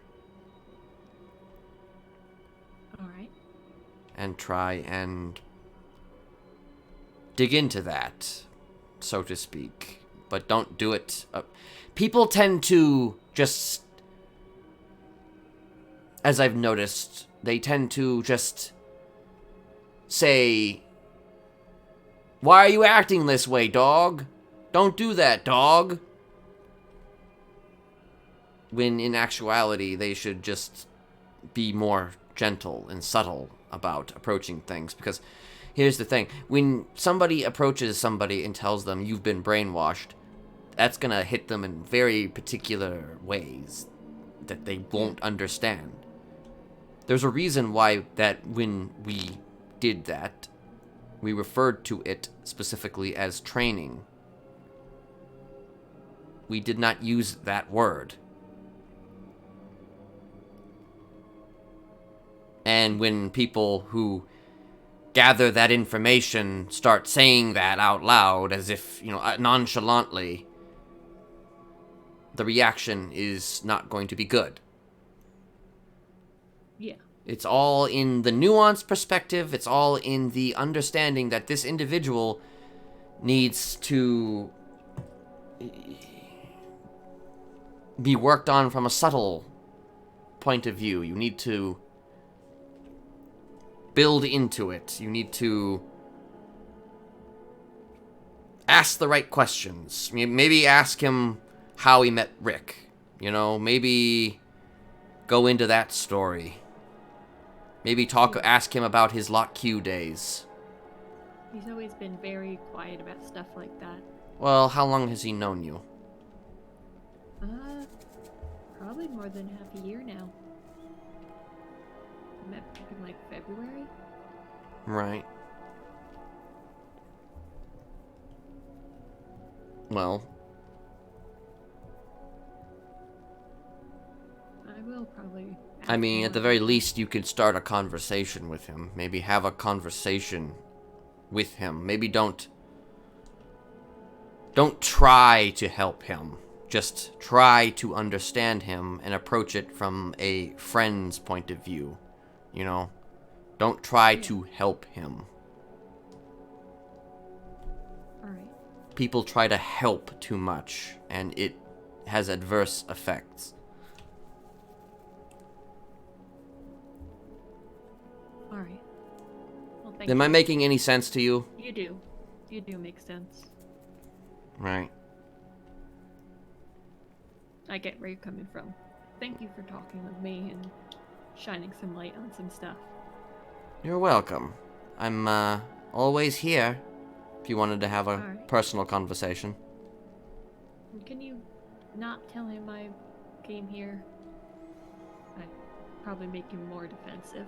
Alright. And try and dig into that, so to speak. But don't do it. People tend to just, as I've noticed, they tend to just say, "Why are you acting this way, dog? Don't do that, dog." When in actuality, they should just be more gentle and subtle about approaching things. Because here's the thing. When somebody approaches somebody and tells them you've been brainwashed, that's going to hit them in very particular ways that they won't understand. There's a reason why that when we did that, we referred to it specifically as training. We did not use that word. And when people who gather that information start saying that out loud, as if, nonchalantly, the reaction is not going to be good. Yeah. It's all in the nuanced perspective. It's all in the understanding that this individual needs to be worked on from a subtle point of view. You need to build into it. You need to ask the right questions. Maybe ask him how he met Rick. Maybe go into that story. Maybe ask him about his Lot Q days. He's always been very quiet about stuff like that. Well, how long has he known you? Probably more than half a year now. I met back in February. Right. Well, I will probably. I mean, at the very least, you could start a conversation with him. Maybe have a conversation with him. Maybe don't try to help him. Just try to understand him and approach it from a friend's point of view. Don't try to help him. Alright. People try to help too much, and it has adverse effects. Alright. Well, thank Am I you. making any sense to you? You do. You do make sense. Right. I get where you're coming from. Thank you for talking with me and shining some light on some stuff. You're welcome. I'm always here if you wanted to have a Alright. personal conversation. Can you not tell him I came here? I'd probably make him more defensive.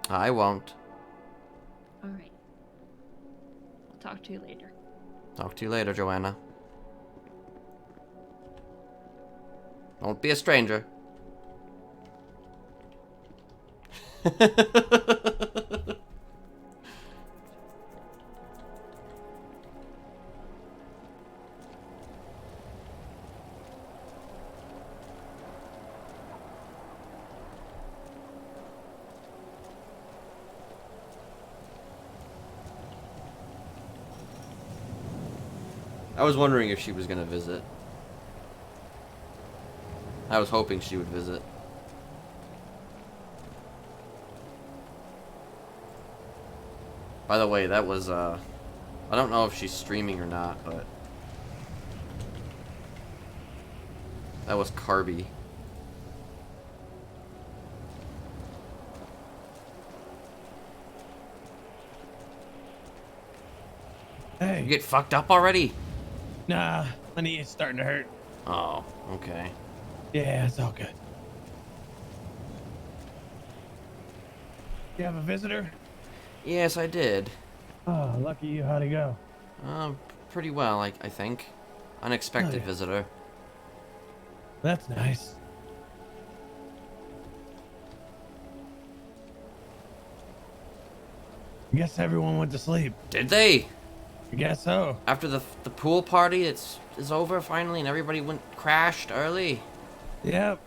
I won't. Alright. I'll talk to you later. Talk to you later, Joanna. Don't be a stranger. I was wondering if she was gonna visit. I was hoping she would visit. By the way, that was, I don't know if she's streaming or not, but... That was Carby. Hey. You get fucked up already? Nah, my knee is starting to hurt. Oh, okay. Yeah, it's all good. You have a visitor? Yes, I did. Oh, lucky you. How'd it go? Pretty well, I think. Unexpected yeah. visitor. That's nice. I guess everyone went to sleep. Did they? I guess so. After the pool party is over finally and everybody crashed early? Yep.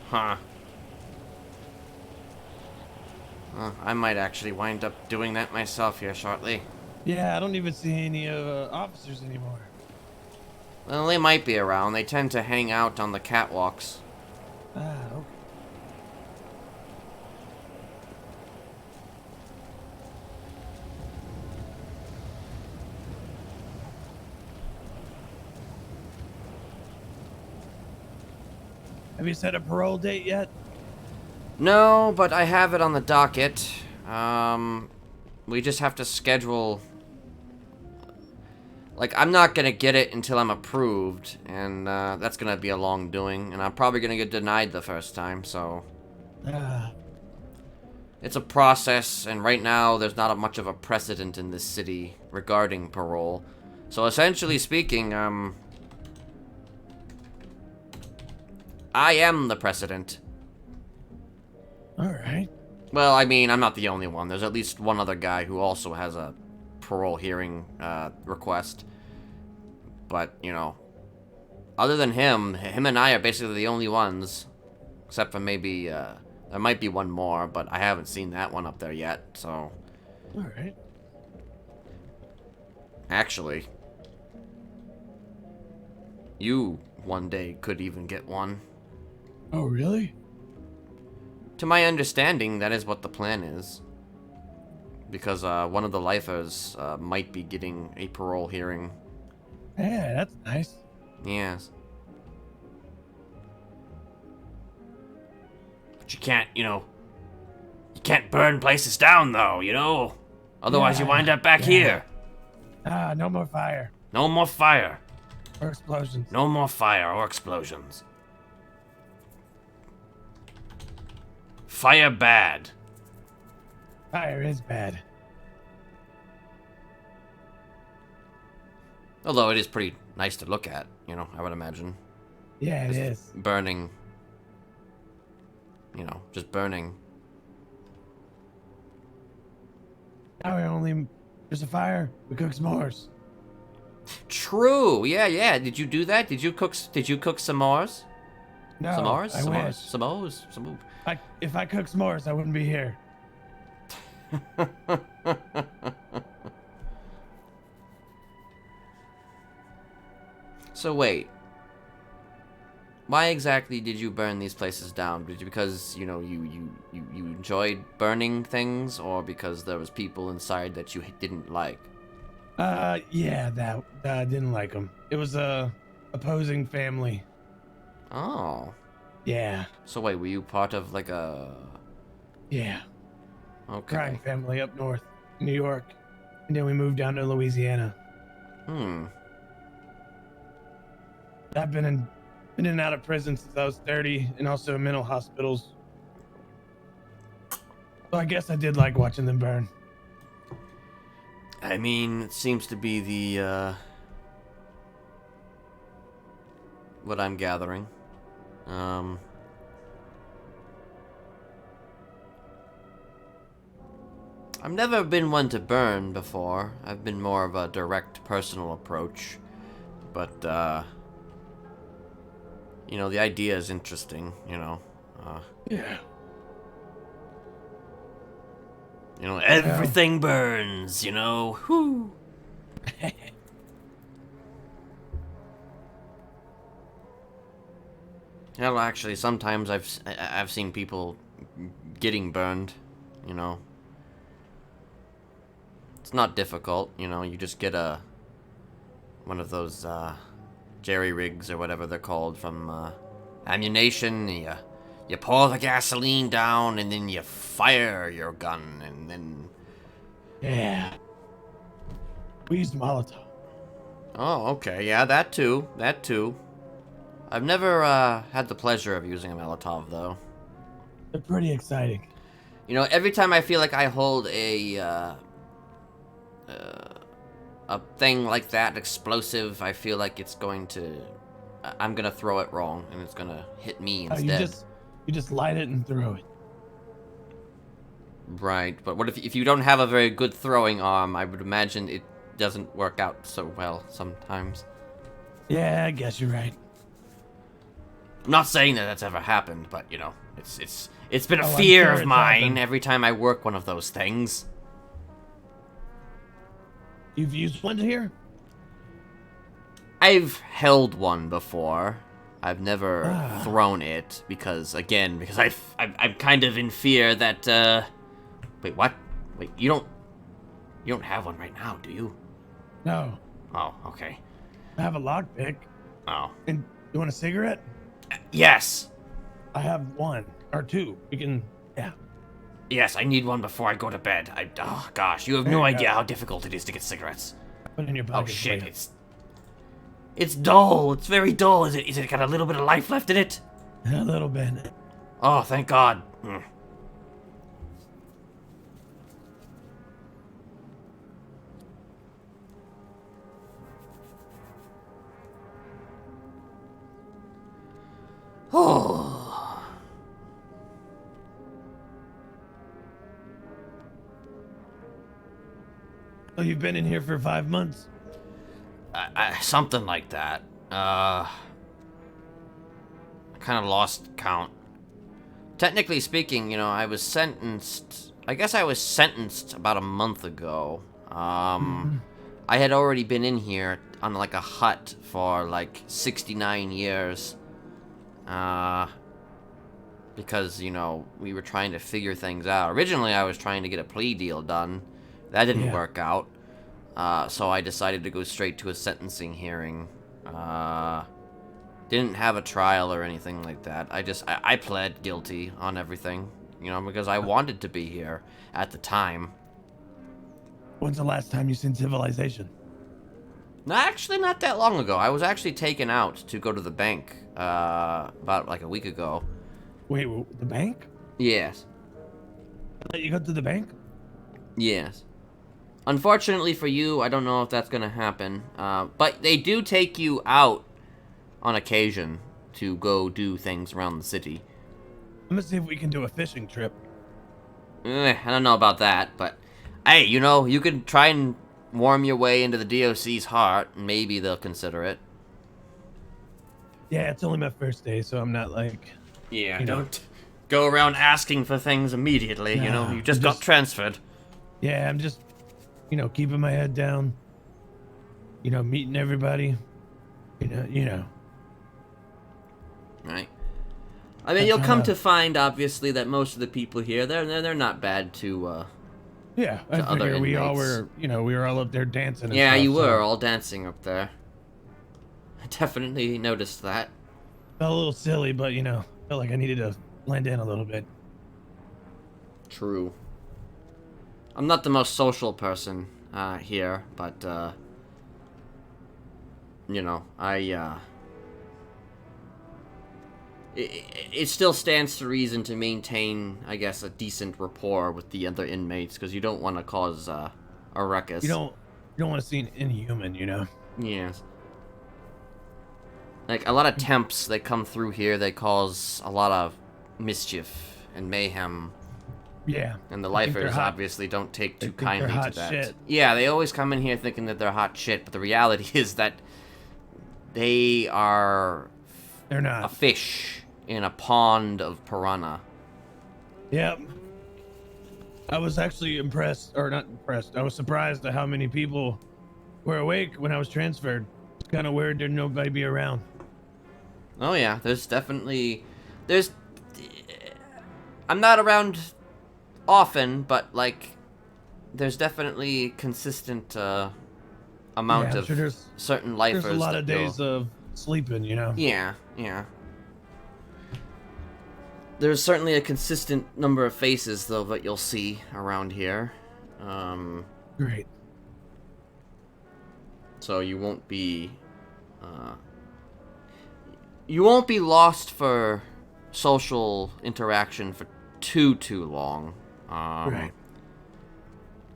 Huh. I might actually wind up doing that myself here shortly. Yeah, I don't even see any officers anymore. Well, they might be around. They tend to hang out on the catwalks. Ah, okay. Have you set a parole date yet? No, but I have it on the docket. We just have to schedule... Like, I'm not gonna get it until I'm approved, and that's gonna be a long doing, and I'm probably gonna get denied the first time, so... It's a process, and right now there's not much of a precedent in this city regarding parole. So essentially speaking, I am the precedent. Alright. Well, I mean, I'm not the only one. There's at least one other guy who also has a parole hearing request. But, you know, other than him and I are basically the only ones. Except for maybe, there might be one more, but I haven't seen that one up there yet, so... Alright. Actually, you one day could even get one. Oh, really? To my understanding, that is what the plan is. Because one of the lifers might be getting a parole hearing. Yeah, that's nice. Yes. But you can't, you know... You can't burn places down, though, you know? Otherwise you wind up back here. Ah, no more fire. No more fire. Or explosions. No more fire or explosions. Fire bad. Fire is bad. Although it is pretty nice to look at, you know, I would imagine. Yeah, it is. Burning. You know, just burning. Now there's a fire. We cook s'mores. True. Yeah. Did you do that? Did you cook s'mores? No, S'mores? I wish. S'mores? If I cook s'mores, I wouldn't be here. So wait. Why exactly did you burn these places down? Did you, because, you know, you enjoyed burning things, or because there was people inside that you didn't like? Yeah, that I didn't like them. It was a opposing family. Oh. Yeah. So wait, were you part of like a... Yeah. Okay. Crime family up north, New York. And then we moved down to Louisiana. I've been in and out of prison since I was 30, and also in mental hospitals. So I guess I did like watching them burn. I mean, it seems to be the, what I'm gathering. I've never been one to burn before. I've been more of a direct personal approach. But, you know, the idea is interesting, you know. Yeah. You know, everything burns, you know. Whew. Well, actually, sometimes I've seen people getting burned, you know. It's not difficult, you know, you just get one of those jerry rigs or whatever they're called from ammunition. You pour the gasoline down and then you fire your gun and then... Yeah. We used Molotov. Oh, okay, yeah, that too. I've never had the pleasure of using a Molotov, though. They're pretty exciting. You know, every time I feel like I hold a thing like that, explosive, I feel like it's going to... I'm gonna throw it wrong, and it's gonna hit me instead. You just light it and throw it. Right, but what if you don't have a very good throwing arm? I would imagine it doesn't work out so well sometimes. Yeah, I guess you're right. I'm not saying that that's ever happened, but you know, it's been a I'm fear sure of it's mine happened. every time I work one of those things. You've used one here? I've held one before. I've never thrown it because I'm kind of in fear that wait, what? Wait, you don't have one right now, do you? No. Oh, okay. I have a lockpick. Oh. And you want a cigarette? Yes. I have one or two. We can, yeah. Yes, I need one before I go to bed. Oh gosh, you have no idea how difficult it is to get cigarettes. Put it in your pocket. Oh shit, it's dull. It's very dull. Is it got a little bit of life left in it? A little bit. Oh, thank God. Oh. So you've been in here for 5 months? Something like that. I kind of lost count. Technically speaking, you know, I guess I was sentenced about a month ago. I had already been in here on like a hut for like 69 years. Because, you know, we were trying to figure things out. Originally, I was trying to get a plea deal done. That didn't work out. So I decided to go straight to a sentencing hearing. Didn't have a trial or anything like that. I pled guilty on everything, you know, because I wanted to be here at the time. When's the last time you seen Civilization? Actually, not that long ago. I was actually taken out to go to the bank about like a week ago. Wait, the bank? Yes. Let you go to the bank? Yes. Unfortunately for you, I don't know if that's gonna happen. But they do take you out on occasion to go do things around the city. I'm gonna see if we can do a fishing trip. I don't know about that, but hey, you know, you could try and warm your way into the DOC's heart, and maybe they'll consider it. Yeah, it's only my first day, so I'm not like... Yeah, you know. don't go around asking for things immediately, you know, you just got transferred. Yeah, I'm just, you know, keeping my head down. You know, meeting everybody. You know. Right. I mean, you'll come to find, obviously, that most of the people here, they're not bad to, yeah, I to other figure we all inmates. were, you know, we were all up there dancing and Yeah, stuff, you were so all dancing up there. I definitely noticed that. felt a little silly, but, you know, felt like I needed to blend in a little bit. True. I'm not the most social person here, but you know, it still stands to reason to maintain, I guess, a decent rapport with the other inmates, because you don't want to cause a ruckus. You don't want to seem inhuman, you know. Yes. Like, a lot of temps that come through here, they cause a lot of mischief and mayhem. Yeah. And the I think they're lifers hot. obviously don't take They too think they're kindly to hot that. shit. Yeah, they always come in here thinking that they're hot shit, but the reality is that they are They're not. a fish in a pond of piranha. Yep. I was actually impressed, or not impressed. I was surprised at how many people were awake when I was transferred. It's kind of weird there'd nobody be around. Oh yeah, there's definitely... I'm not around often, but, like, there's definitely consistent amount Yeah, I'm of sure there's certain lifers. There's a lot that of days of sleeping, you know? Yeah, yeah. There's certainly a consistent number of faces, though, that you'll see around here. Great. So you won't be... you won't be lost for social interaction for too long. Right.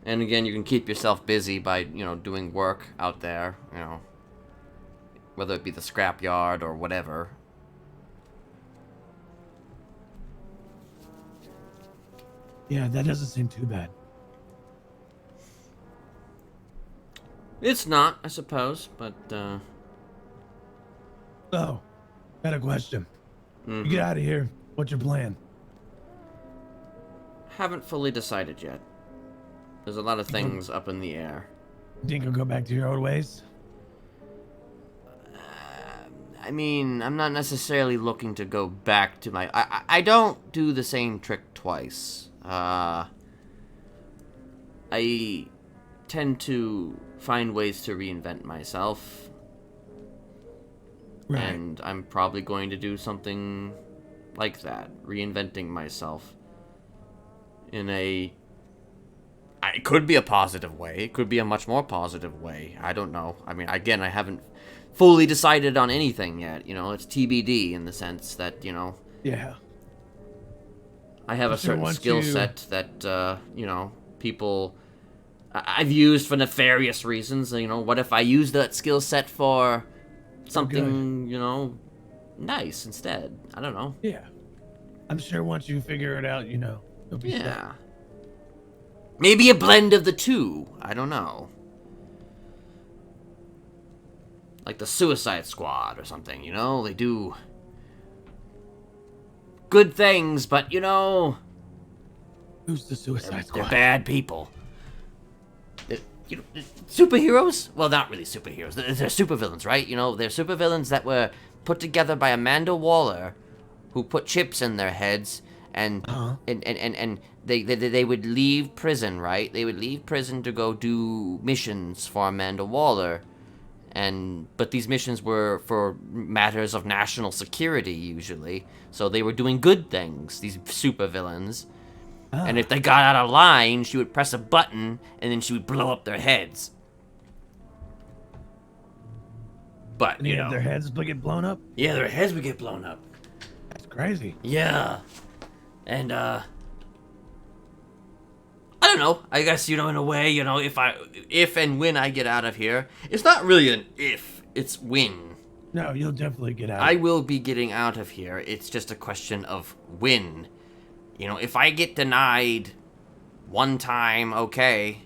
And again, you can keep yourself busy by, doing work out there, whether it be the scrapyard or whatever. Yeah, that doesn't seem too bad. It's not, I suppose, but, So, got a question. You get out of here. What's your plan? Haven't fully decided yet. There's a lot of things up in the air. Think you'll go back to your old ways? I mean, I'm not necessarily looking to go back to my... I don't do the same trick twice. I tend to find ways to reinvent myself. Right. And I'm probably going to do something like that. Reinventing myself. In a... It could be a positive way. It could be a much more positive way. I don't know. I mean, again, I haven't fully decided on anything yet. It's TBD in the sense that, Yeah. I have a certain skill set that, people... I've used for nefarious reasons. What if I use that skill set for something, nice instead? I don't know. Yeah. I'm sure once you figure it out, you'll be set. Yeah. Maybe a blend of the two. I don't know. Like the Suicide Squad or something, They do good things, but, Who's the Suicide Squad? They're bad people. Superheroes? Well, not really superheroes. They're supervillains, right? They're supervillains that were put together by Amanda Waller, who put chips in their heads, and they would leave prison, right? They would leave prison to go do missions for Amanda Waller, but these missions were for matters of national security usually. So they were doing good things, these supervillains. And if they got out of line, she would press a button, and then she would blow up their heads. But, their heads would get blown up? Yeah, their heads would get blown up. That's crazy. Yeah. And, I don't know. I guess, in a way, if and when I get out of here, it's not really an if, it's when. No, you'll definitely get out. I will be getting out of here. It's just a question of when. If I get denied one time, okay,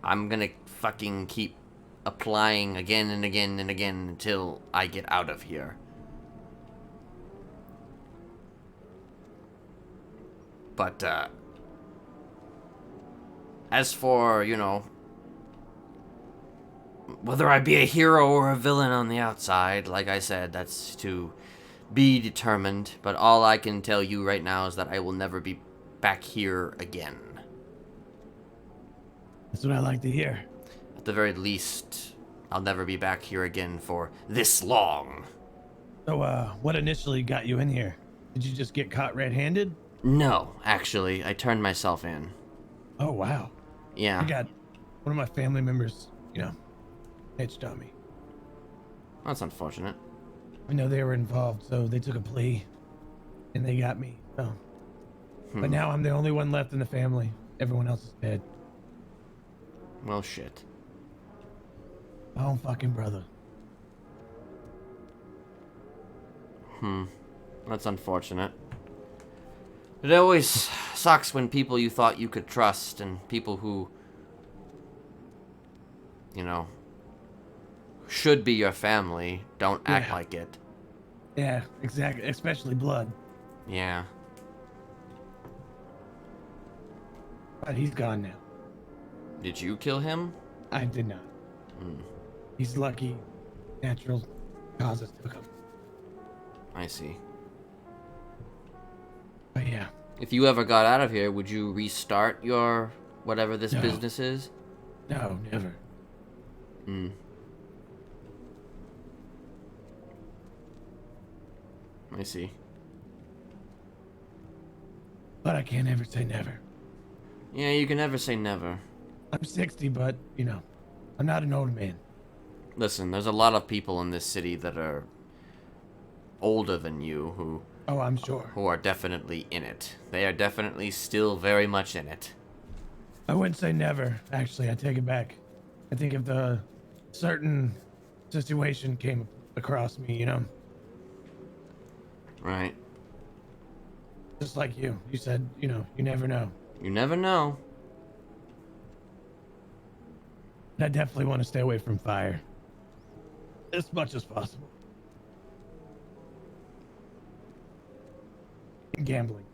I'm gonna fucking keep applying again and again and again until I get out of here. But, as for, whether I be a hero or a villain on the outside, like I said, that's to be determined, but all I can tell you right now is that I will never be back here again. That's what I like to hear. At the very least, I'll never be back here again for this long. So, what initially got you in here? Did you just get caught red-handed? No, actually, I turned myself in. Oh, wow. Yeah. I got one of my family members, hitched on me. That's unfortunate. I know they were involved, so they took a plea, and they got me. So, but now I'm the only one left in the family. Everyone else is dead. Well, shit. My own fucking brother. That's unfortunate. It always sucks when people you thought you could trust and people who, should be your family don't act like it. Yeah, exactly. Especially blood. Yeah. But he's gone now. Did you kill him? I did not. These lucky natural causes took him. I see. But yeah. If you ever got out of here, would you restart your whatever this No. business is? No, never. I see. But I can't ever say never. Yeah, you can never say never. I'm 60, but, you know, I'm not an old man. Listen, there's a lot of people in this city that are older than you who... Oh, I'm sure. Who are definitely in it. They are definitely still very much in it. I wouldn't say never, actually. I take it back. I think if the certain situation came across me, you know? Right. Just like you. You said, you know, you never know. You never know. I definitely want to stay away from fire. As much as possible. And gambling.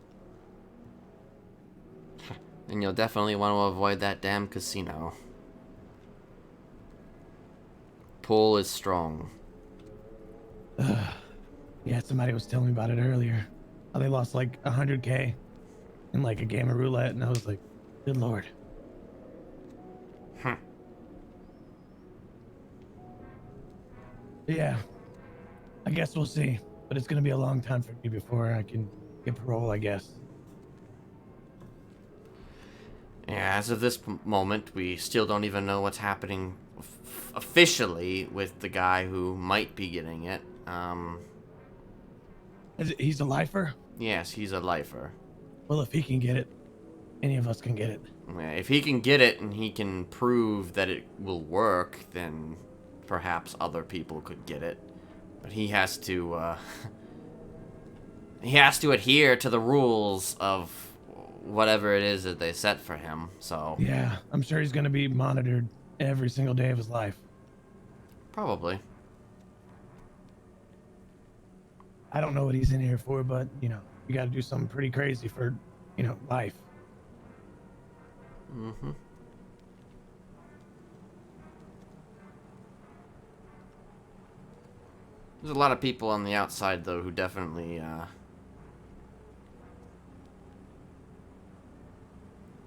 And you'll definitely want to avoid that damn casino. Pull is strong. Yeah, somebody was telling me about it earlier. How they lost like 100K in like a game of roulette, and I was like, good lord. Yeah, I guess we'll see. But it's gonna be a long time for me before I can get parole, I guess. Yeah, as of this moment, we still don't even know what's happening officially with the guy who might be getting it. He's a lifer? Yes, he's a lifer. Well, if he can get it, any of us can get it. Yeah, if he can get it and he can prove that it will work, then perhaps other people could get it. But he has to, he has to adhere to the rules of whatever it is that they set for him, so... Yeah, I'm sure he's gonna be monitored every single day of his life. Probably. I don't know what he's in here for, but, you know, you gotta do something pretty crazy for, you know, life. Mm-hmm. There's a lot of people on the outside, though, who definitely,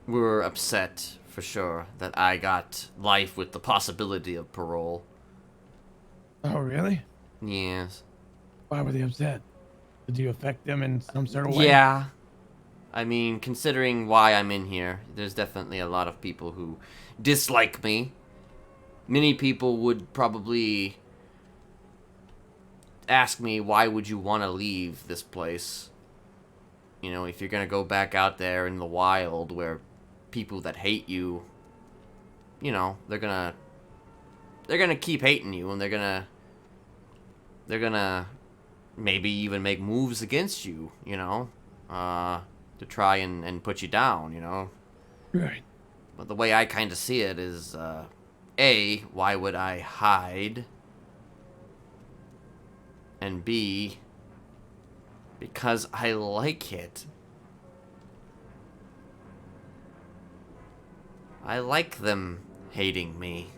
were upset, for sure, that I got life with the possibility of parole. Oh, really? Yes. Why were they upset? Did you affect them in some sort of way? Yeah. I mean, considering why I'm in here, there's definitely a lot of people who dislike me. Many people would probably ask me, why would you want to leave this place? You know, if you're gonna go back out there in the wild where people that hate you, you know, they're gonna keep hating you, and they're gonna maybe even make moves against you, you know, to try and put you down, you know. Right. But the way I kind of see it is, A, why would I hide? And B, because I like it. I like them hating me.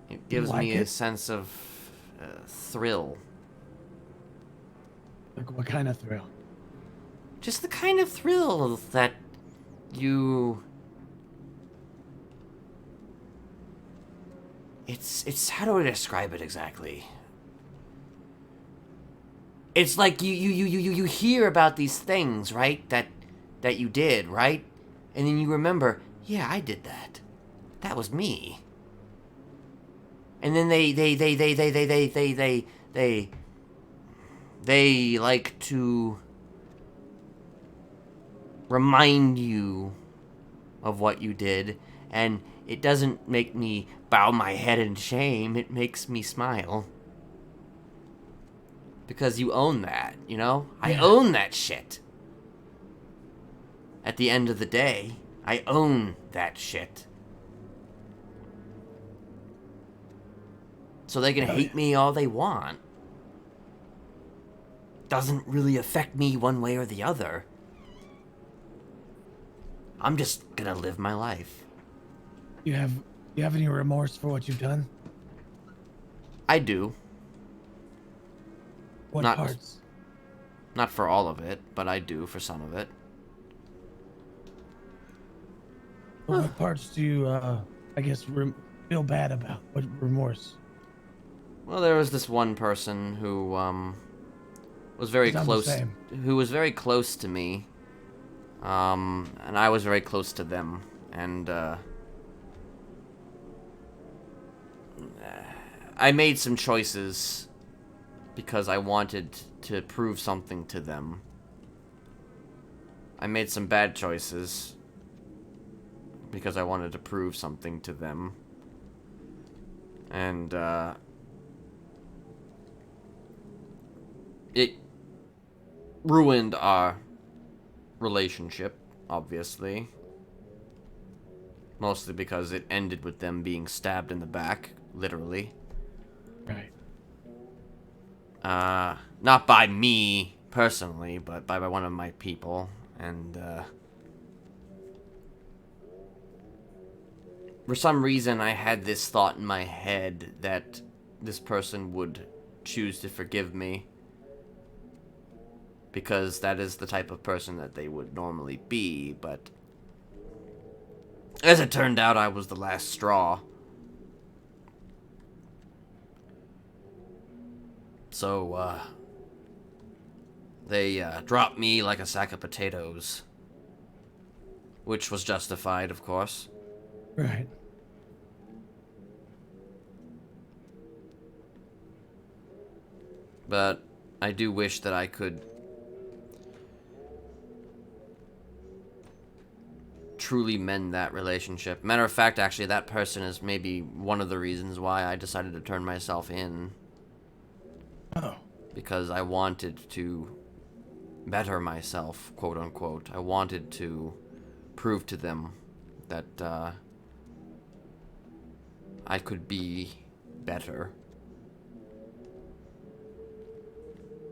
It gives like me a it? sense of thrill. Like, what kind of thrill? Just the kind of thrill that you... It's how do I describe it exactly? It's like you hear about these things, right? That you did, right? And then you remember, yeah, I did that. That was me. And then they like to remind you of what you did, and it doesn't make me bow my head in shame, it makes me smile. Because you own that, you know? I own that shit. At the end of the day, I own that shit. So they can hate me all they want. Doesn't really affect me one way or the other. I'm just gonna live my life. You have any remorse for what you've done? I do. What Not- parts? Not for all of it, but I do for some of it. What parts do you, I guess, feel bad about? What remorse? Well, there was this one person who was very 'Cause I'm the close. same. Who was very close to me. And I was very close to them, and I made some choices because I wanted to prove something to them. I made some bad choices because I wanted to prove something to them. And it ruined our relationship, obviously. Mostly because it ended with them being stabbed in the back, literally. Right. Not by me, personally, but by one of my people. And, for some reason, I had this thought in my head that this person would choose to forgive me. Because that is the type of person that they would normally be, but as it turned out, I was the last straw. So, they dropped me like a sack of potatoes. Which was justified, of course. Right. But I do wish that I could truly mend that relationship. Matter of fact, actually, that person is maybe one of the reasons why I decided to turn myself in. Oh. Because I wanted to better myself, quote unquote. I wanted to prove to them that I could be better.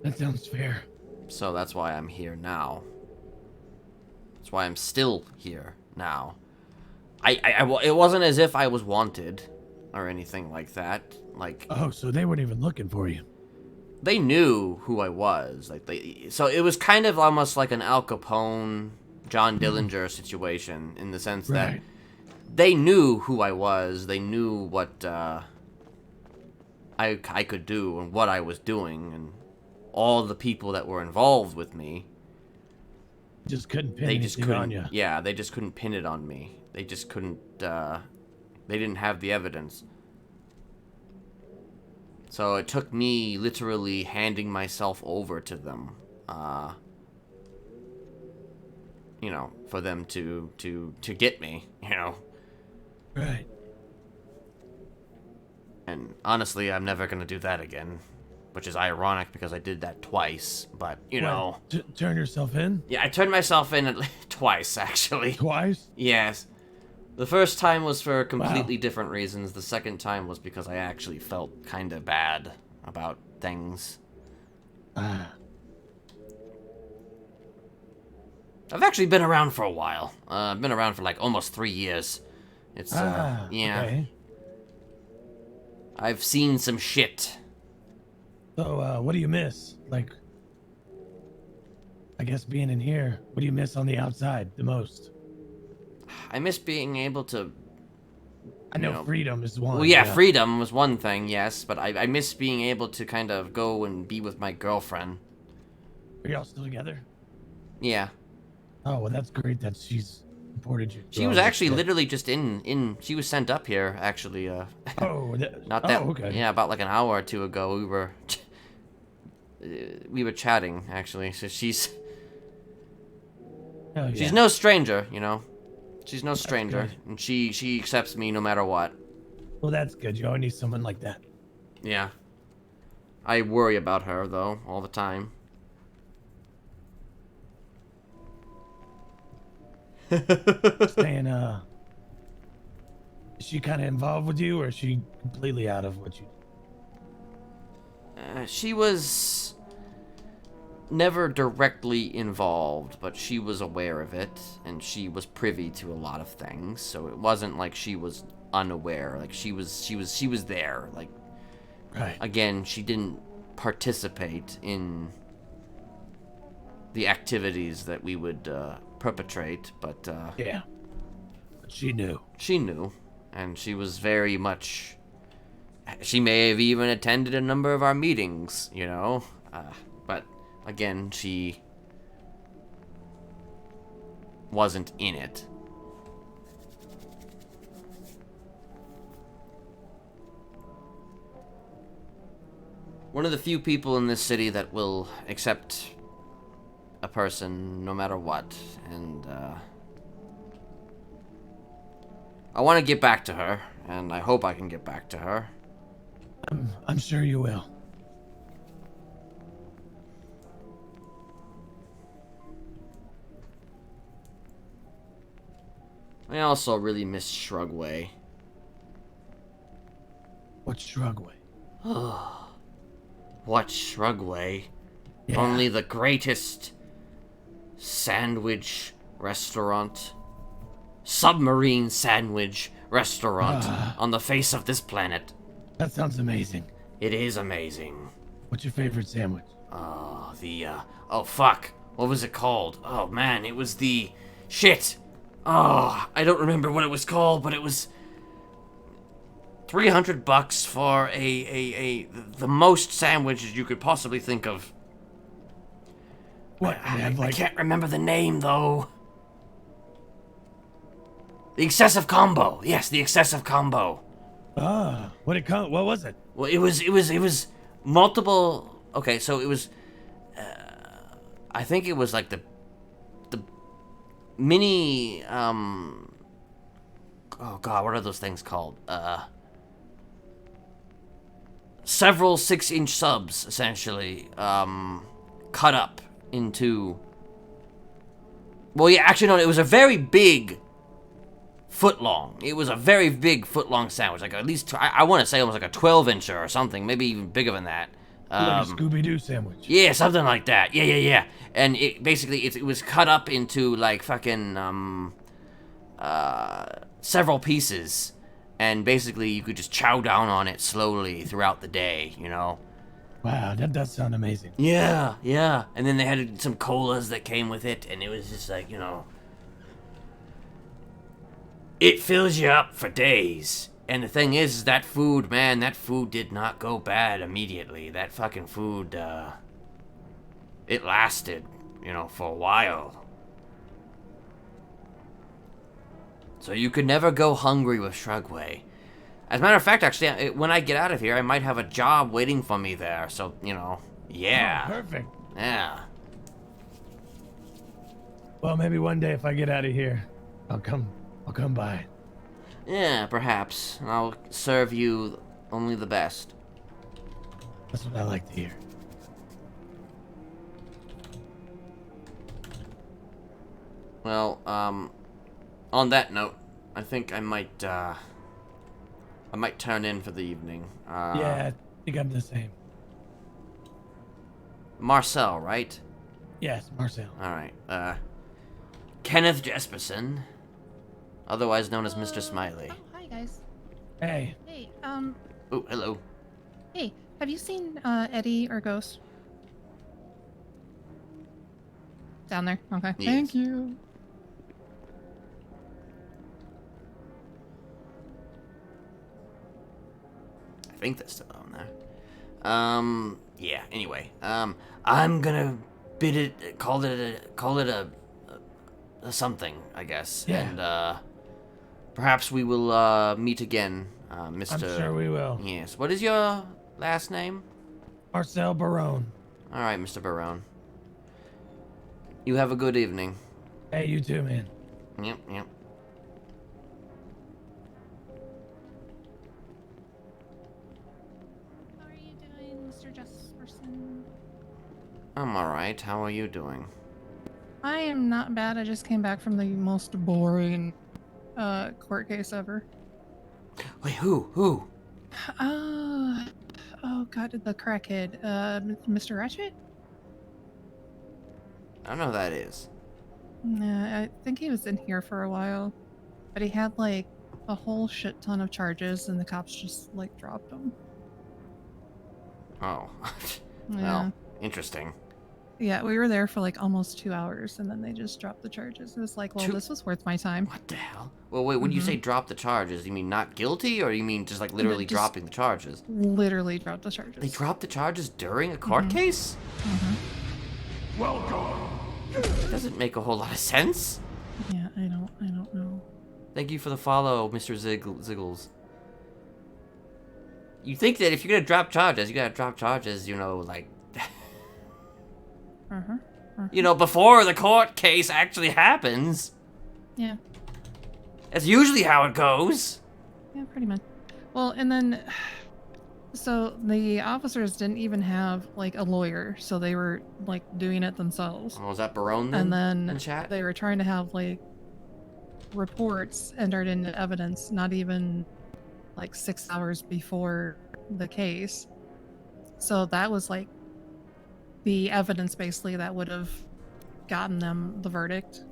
That sounds fair. So that's why I'm here now. That's why I'm still here now. It wasn't as if I was wanted or anything like that. Like, Oh, so they weren't even looking for you. they knew who I was. So it was kind of almost like an Al Capone, John Dillinger situation in the sense that Right. they knew who I was. They knew what I could do and what I was doing, and all the people that were involved with me. Just couldn't pin They just anything couldn't. on you. Yeah, they just couldn't pin it on me. They just couldn't. They didn't have the evidence. So it took me literally handing myself over to them, you know, for them to get me, you know. Right. And honestly, I'm never gonna do that again, which is ironic because I did that twice. But you know, Turn yourself in? yeah, I turned myself in twice actually. Twice? Yes. The first time was for completely different reasons. The second time was because I actually felt kind of bad about things. I've actually been around for a while. I've been around for like almost 3 years. It's, yeah. Okay. I've seen some shit. So, what do you miss? Like, I guess being in here, what do you miss on the outside the most? I miss being able to... I know freedom is one. Well, yeah, freedom was one thing, yes, but I miss being able to kind of go and be with my girlfriend. Are y'all still together? Yeah. Oh, well, that's great that she's reported you. She was actually literally just in she was sent up here, actually, Oh, not that, okay. yeah, about like an hour or two ago, we were chatting, actually, so she's no stranger, you know. She's no stranger, good. and she accepts me no matter what. Well, that's good. You always need someone like that. Yeah. I worry about her, though, all the time. Saying, is she kind of involved with you, or is she completely out of what you... She was... never directly involved, but she was aware of it, and she was privy to a lot of things. So it wasn't like she was unaware. Like she was there. Like, right. Again, she didn't participate in the activities that we would perpetrate, but yeah, but she knew. She knew, and she was very much. She may have even attended a number of our meetings, you know, but again, she wasn't in it. One of the few people in this city that will accept a person no matter what, and I want to get back to her, and I hope I can get back to her. I'm sure you will. I also really miss Shrugway. What's Shrugway? What Shrugway? Yeah. Only the greatest sandwich restaurant, submarine sandwich restaurant on the face of this planet. That sounds amazing. It is amazing. What's your favorite sandwich? Oh fuck. What was it called? Oh man, it was the shit. Oh, I don't remember what it was called, but it was $300 for the most sandwiches you could possibly think of. What? I can't remember the name though. The excessive combo. Yes, the excessive combo. What was it? Well, it was multiple. Okay, so it was. I think it was like the mini. Oh God, what are those things called? Several 6-inch subs, essentially, cut up into. Well, yeah, actually, no, it was a very big. Foot long. It was a very big foot long sandwich, like at least I want to say almost like a 12-incher or something, maybe even bigger than that. Like a Scooby-Doo sandwich. Yeah, something like that. Yeah. And it basically it was cut up into like fucking several pieces, and basically you could just chow down on it slowly throughout the day, you know. Wow, that does sound amazing. Yeah. And then they had some colas that came with it, and it was just like, you know. It fills you up for days. And the thing is that food, man, that food did not go bad immediately. That fucking food, it lasted, you know, for a while. So you could never go hungry with Shrugway. As a matter of fact, actually, when I get out of here, I might have a job waiting for me there. So, you know, yeah. Oh, perfect. Yeah. Well, maybe one day if I get out of here, I'll come by. Yeah, perhaps. And I'll serve you only the best. That's what I like to hear. Well, on that note, I think I might turn in for the evening. Yeah, I think I'm the same. Marcel, right? Yes, Marcel. Alright, Kenneth Jesperson, otherwise known as Mr. Smiley. Oh, hi guys. Hey. Hey, Oh, hello. Hey, have you seen Eddie or Ghost? Down there? Okay. Yes. Thank you. I think that's still on there. Yeah, anyway. I'm gonna call it a something, I guess. Yeah. And, perhaps we will, meet again, Mr. I'm sure we will. Yes. What is your last name? Marcel Barone. Alright, Mr. Barone. You have a good evening. Hey, you too, man. Yep. How are you doing, Mr. Jesperson? I'm alright. How are you doing? I am not bad. I just came back from the most boring court case ever. Wait, who? Oh god, the crackhead. Mr. Ratchet? I don't know who that is. Nah, I think he was in here for a while, but he had like a whole shit ton of charges, and the cops just like dropped him. Oh. Yeah. Well, interesting. Yeah, we were there for like almost 2 hours, and then they just dropped the charges. It was like, well, this was worth my time. What the hell? Well, wait, when you say drop the charges, you mean not guilty, or you mean just like literally just dropping the charges? Literally dropped the charges. They dropped the charges during a court case? Welcome. That doesn't make a whole lot of sense. Yeah, I don't know. Thank you for the follow, Mr. Ziggles. You think that if you're gonna drop charges, you gotta drop charges, you know, like... You know, before the court case actually happens. Yeah. That's usually how it goes. Yeah, pretty much. Well, and then, so the officers didn't even have like a lawyer, so they were like doing it themselves. Oh, was that Barone then? And then in chat? they were trying to have like reports entered into evidence, not even like 6 hours before the case. So that was like the evidence basically that would have gotten them the verdict.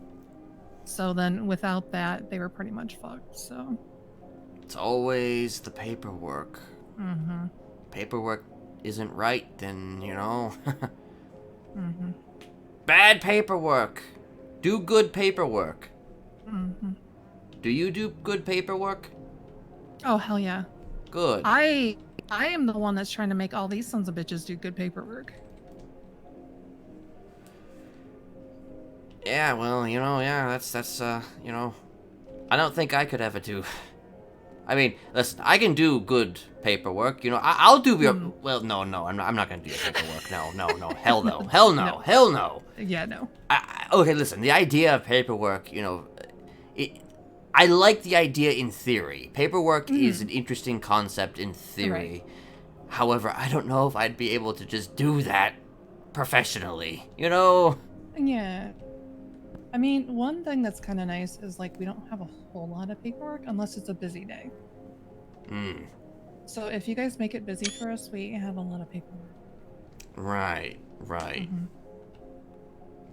So then without that, they were pretty much fucked, so. It's always the paperwork. Paperwork isn't right, then, you know. Bad paperwork. Do good paperwork. Do you do good paperwork? Oh, hell yeah. Good. I am the one that's trying to make all these sons of bitches do good paperwork. Yeah, well, you know, yeah, that's you know, I don't think I could ever do. I mean, listen, I can do good paperwork, you know. I'll do your. Well, no, I'm not gonna do your paperwork. No, hell no, hell no, hell no. Yeah, no. Okay, listen, the idea of paperwork, you know, I like the idea in theory. Paperwork is an interesting concept in theory. However, I don't know if I'd be able to just do that professionally, you know. Yeah. I mean, one thing that's kind of nice is, like, we don't have a whole lot of paperwork unless it's a busy day. So if you guys make it busy for us, we have a lot of paperwork. Right.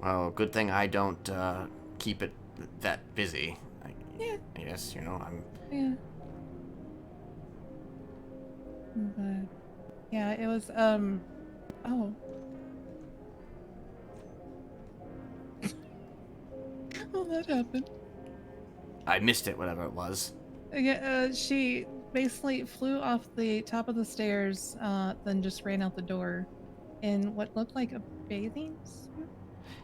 Well, good thing I don't keep it that busy. I guess, you know, I'm... Yeah. But, yeah, it was, oh. Oh, that happened. I missed it, whatever it was. Yeah, she basically flew off the top of the stairs, then just ran out the door in what looked like a bathing suit.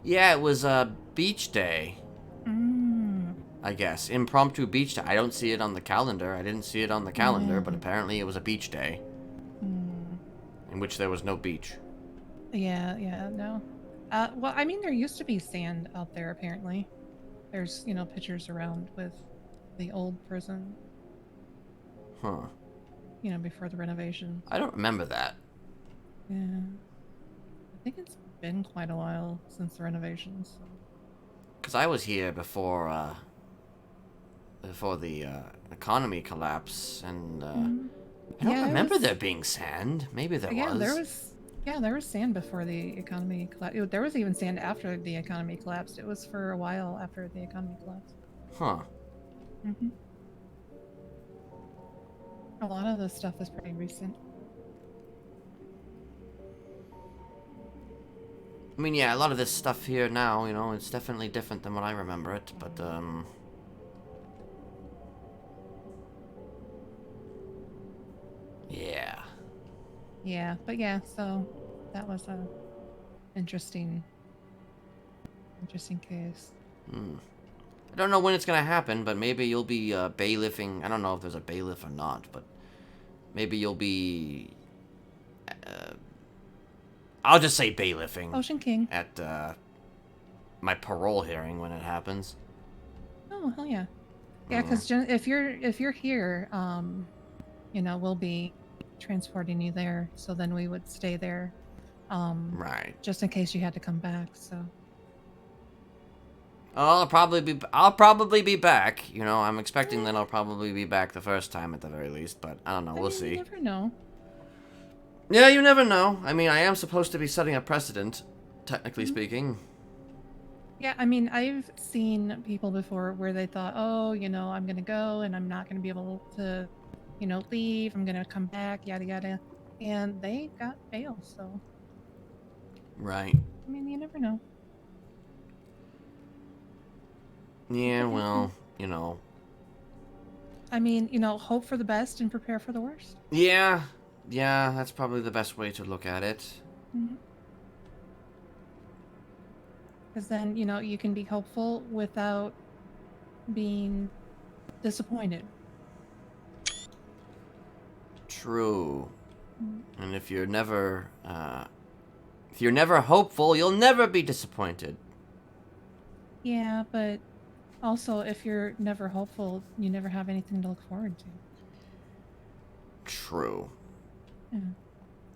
Yeah, it was a beach day. I guess. Impromptu beach day. I don't see it on the calendar. I didn't see it on the calendar, but apparently it was a beach day. In which there was no beach. Yeah, no. Well, I mean, there used to be sand out there, apparently. There's, you know, pictures around with the old prison. Huh. You know, before the renovation. I don't remember that. Yeah. I think it's been quite a while since the renovations. Because I was here before the economy collapse, and I don't remember there being sand. Maybe there was. There was sand before the economy collapsed. There was even sand after the economy collapsed. It was for a while after the economy collapsed. Huh. A lot of this stuff is pretty recent. I mean, yeah, a lot of this stuff here now, you know, it's definitely different than what I remember it, but, yeah. Yeah, but yeah, so that was a interesting case. I don't know when it's gonna happen, but maybe you'll be bailiffing. I don't know if there's a bailiff or not, but maybe you'll be. I'll just say bailiffing. Ocean King. At my parole hearing when it happens. Oh hell yeah, yeah. Because if you're here, you know, we'll be transporting you there. So then we would stay there, right. Just in case you had to come back. So. I'll probably be back. You know, I'm expecting that I'll probably be back the first time at the very least, but I don't know. We'll see. You never know. Yeah, you never know. I mean, I am supposed to be setting a precedent, technically speaking. Yeah, I mean, I've seen people before where they thought, oh, you know, I'm gonna go and I'm not gonna be able to, you know, leave. I'm gonna come back, yada yada, and they got bail. So, Right. I mean, you never know. Yeah, well, you know. I mean, you know, hope for the best and prepare for the worst. Yeah, that's probably the best way to look at it. Because then, you know, you can be hopeful without being disappointed. True. And if you're never hopeful, you'll never be disappointed. Yeah, but also if you're never hopeful, you never have anything to look forward to. True. Yeah.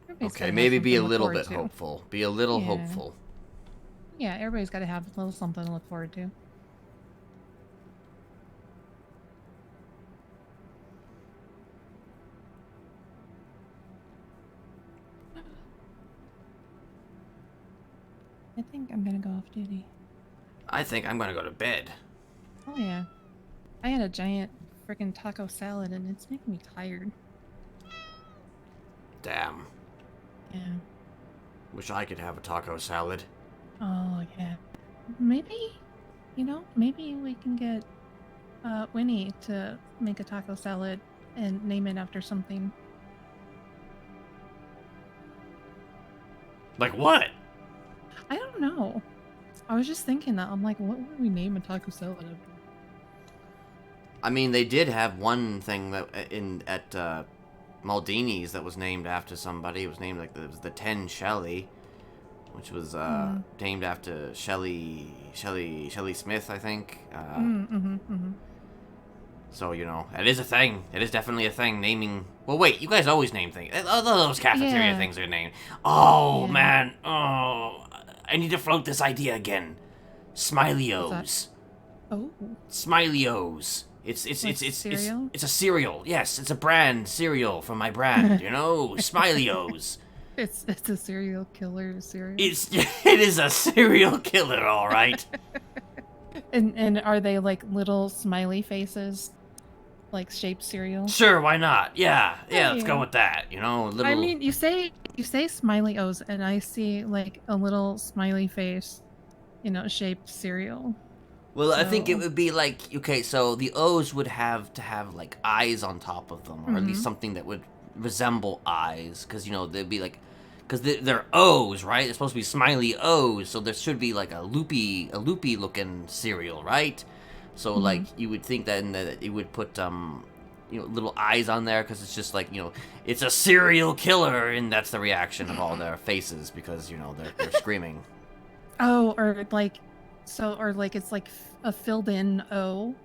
Everybody's Okay, gotta have maybe something be to a look little forward bit to. hopeful. Be a little Yeah. hopeful. Yeah, everybody's got to have a little something to look forward to. I think I'm gonna go off duty. I think I'm gonna go to bed. Oh yeah. I had a giant freaking taco salad and it's making me tired. Damn. Yeah. Wish I could have a taco salad. Oh yeah. Maybe, you know, maybe we can get Winnie to make a taco salad and name it after something. Like what? I don't know. I was just thinking that. I'm like, what would we name a taco salad after? I mean, they did have one thing that at Maldini's that was named after somebody. It was named like it was the 10 Shelley, which was named after Shelley Smith, I think. So you know, it is a thing. It is definitely a thing. Naming. Well, wait, you guys always name things. All those cafeteria things are named. Oh man. Oh, I need to float this idea again. Smiley-O's. Oh. Smiley-O's. It's cereal? it's a cereal. Yes, it's a brand cereal from my brand. You know, Smiley-O's. It's a serial killer cereal. It is a serial killer, all right. And are they like little smiley faces, like shaped cereal? Sure, why not? Yeah, let's go with that. You know, little. I mean, you say Smiley-O's, and I see like a little smiley face, you know, shaped cereal. Well, I think it would be like, okay, so the O's would have to have like eyes on top of them, or at least something that would resemble eyes, because you know they'd be like, because they're O's, right? They're supposed to be smiley O's, so there should be like a loopy looking cereal, right? So like you would think that it would put you know, little eyes on there, because it's just like, you know, it's a serial killer, and that's the reaction of all their faces, because you know they're screaming. Oh, or like, it's like a filled in O,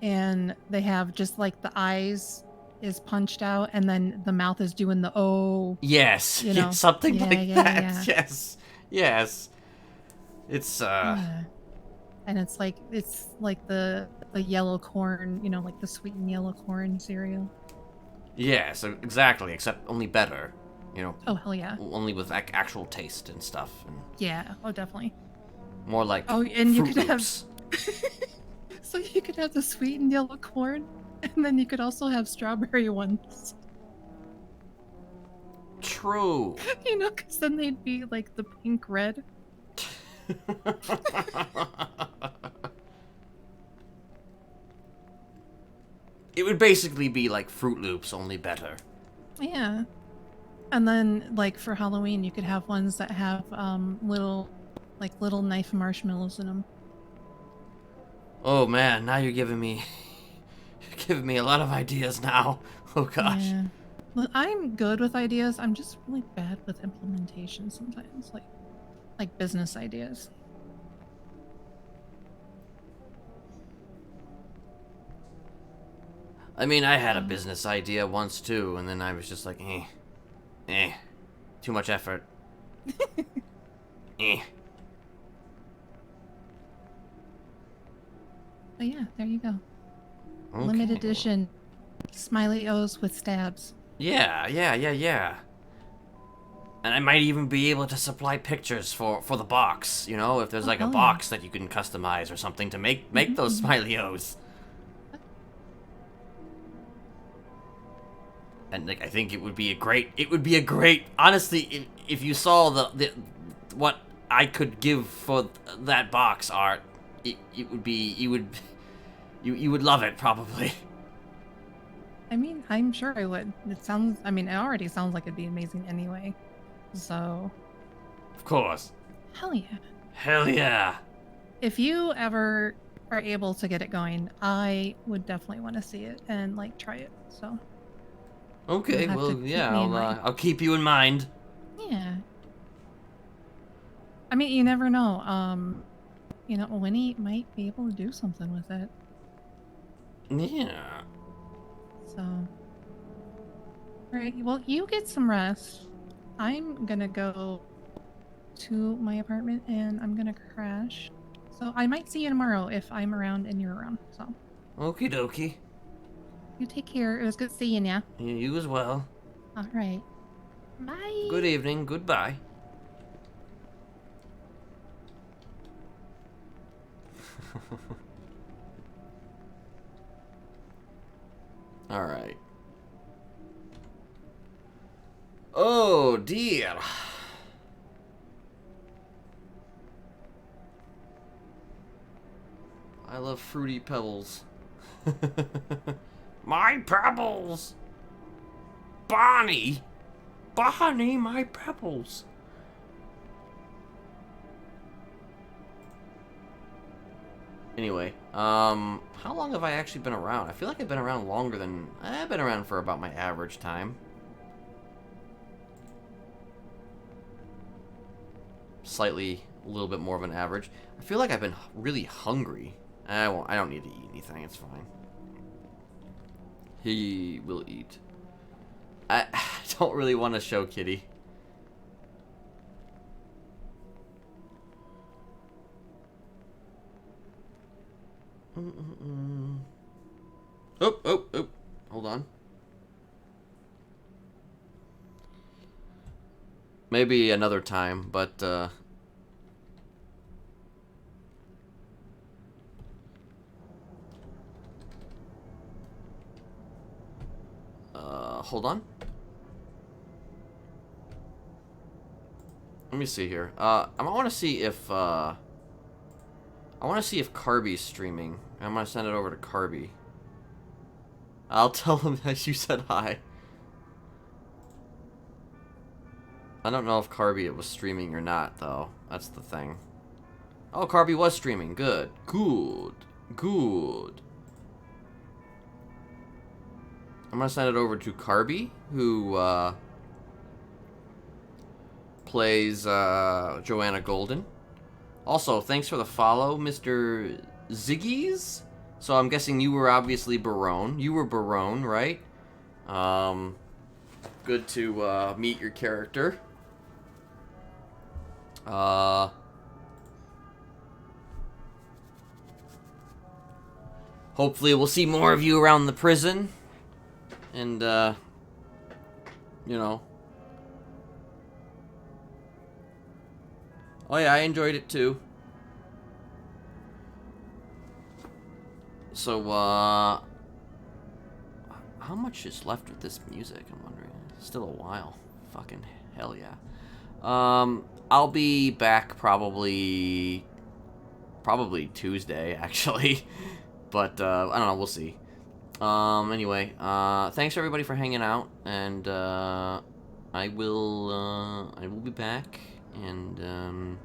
and they have just like the eyes is punched out, and then the mouth is doing the O. Yes, you know? something like that. Yeah. Yes. It's Yeah. And it's like the yellow corn, you know, like the sweetened yellow corn cereal. Yeah, so exactly, except only better, you know. Oh hell yeah. Only with actual taste and stuff, and Yeah. Oh definitely. more like and you Fruit could Loops. So you could have the sweetened yellow corn, and then you could also have strawberry ones. True. You know, because then they'd be like the pink red. It would basically be like Fruit Loops, only better. Yeah. And then, like, for Halloween, you could have ones that have little knife marshmallows in them. Oh man, now you're giving me a lot of ideas now. Oh gosh. Yeah. Well, I'm good with ideas. I'm just really bad with implementation sometimes, like business ideas. I mean, I had a business idea once too, and then I was just like, too much effort. But yeah, there you go. Okay. Limited edition Smiley-O's with stabs. Yeah. And I might even be able to supply pictures for the box, you know, if there's like a hell yeah. box that you can customize or something to make those Smiley-Os. And like I think it would be a great honestly if you saw the what I could give for that box art, it would be you would love it probably. I mean, I'm sure I would. It already sounds like it'd be amazing anyway. So. Of course. Hell yeah. Hell yeah. If you ever are able to get it going, I would definitely want to see it and like try it. So. Okay, You'll have well, to keep yeah, me in mind. I'll keep you in mind. Yeah. I mean, you never know. You know, Winnie might be able to do something with it. Yeah. So. Alright, well, you get some rest. I'm gonna go to my apartment and I'm gonna crash. So I might see you tomorrow if I'm around and you're around. So. Okie dokie. You take care. It was good seeing ya. You as well. Alright. Bye. Good evening. Goodbye. All right. Oh dear. I love fruity pebbles. My pebbles. Bonnie, my pebbles. Anyway, how long have I actually been around? I feel like I've been around longer than... I've been around for about my average time. Slightly, a little bit more of an average. I feel like I've been really hungry. I don't need to eat anything, it's fine. He will eat. I don't really want to show Kitty. Oh, hold on. Maybe another time, but hold on. Let me see here. I want to see if Carby's streaming. I'm gonna send it over to Carby. I'll tell him that you said hi. I don't know if Carby was streaming or not, though. That's the thing. Oh, Carby was streaming. Good. Good. Good. I'm gonna send it over to Carby, who plays Joanna Golden. Also, thanks for the follow, Mr. Ziggy's. So I'm guessing you were obviously Barone. You were Barone, right? Good to meet your character. Hopefully we'll see more of you around the prison. And, you know. Oh yeah, I enjoyed it too. So, how much is left with this music, I'm wondering. Still a while. Fucking hell yeah. I'll be back probably Tuesday, actually. But, I don't know, we'll see. Anyway, thanks everybody for hanging out, and, I will be back, and,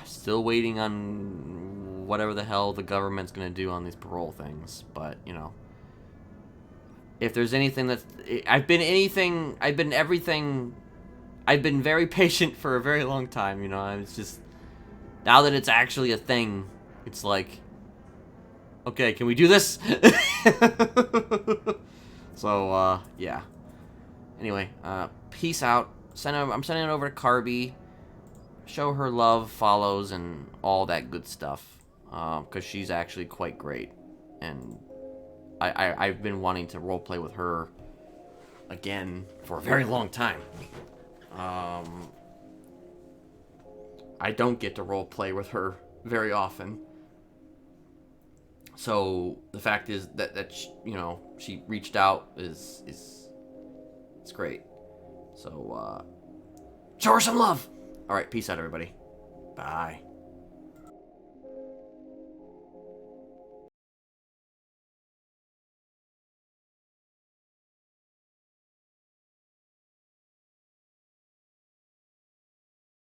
still waiting on whatever the hell the government's gonna do on these parole things, but, you know. If there's anything that's... I've been very patient for a very long time, you know, it's just... Now that it's actually a thing, it's like... Okay, can we do this? So, yeah. Anyway, peace out. I'm sending it over to Carby. Show her love, follows, and all that good stuff. Because she's actually quite great. And I've been wanting to roleplay with her again for a very long time. I don't get to role play with her very often. So the fact is that she, she reached out is it's great. So show her some love. All right, peace out, everybody. Bye.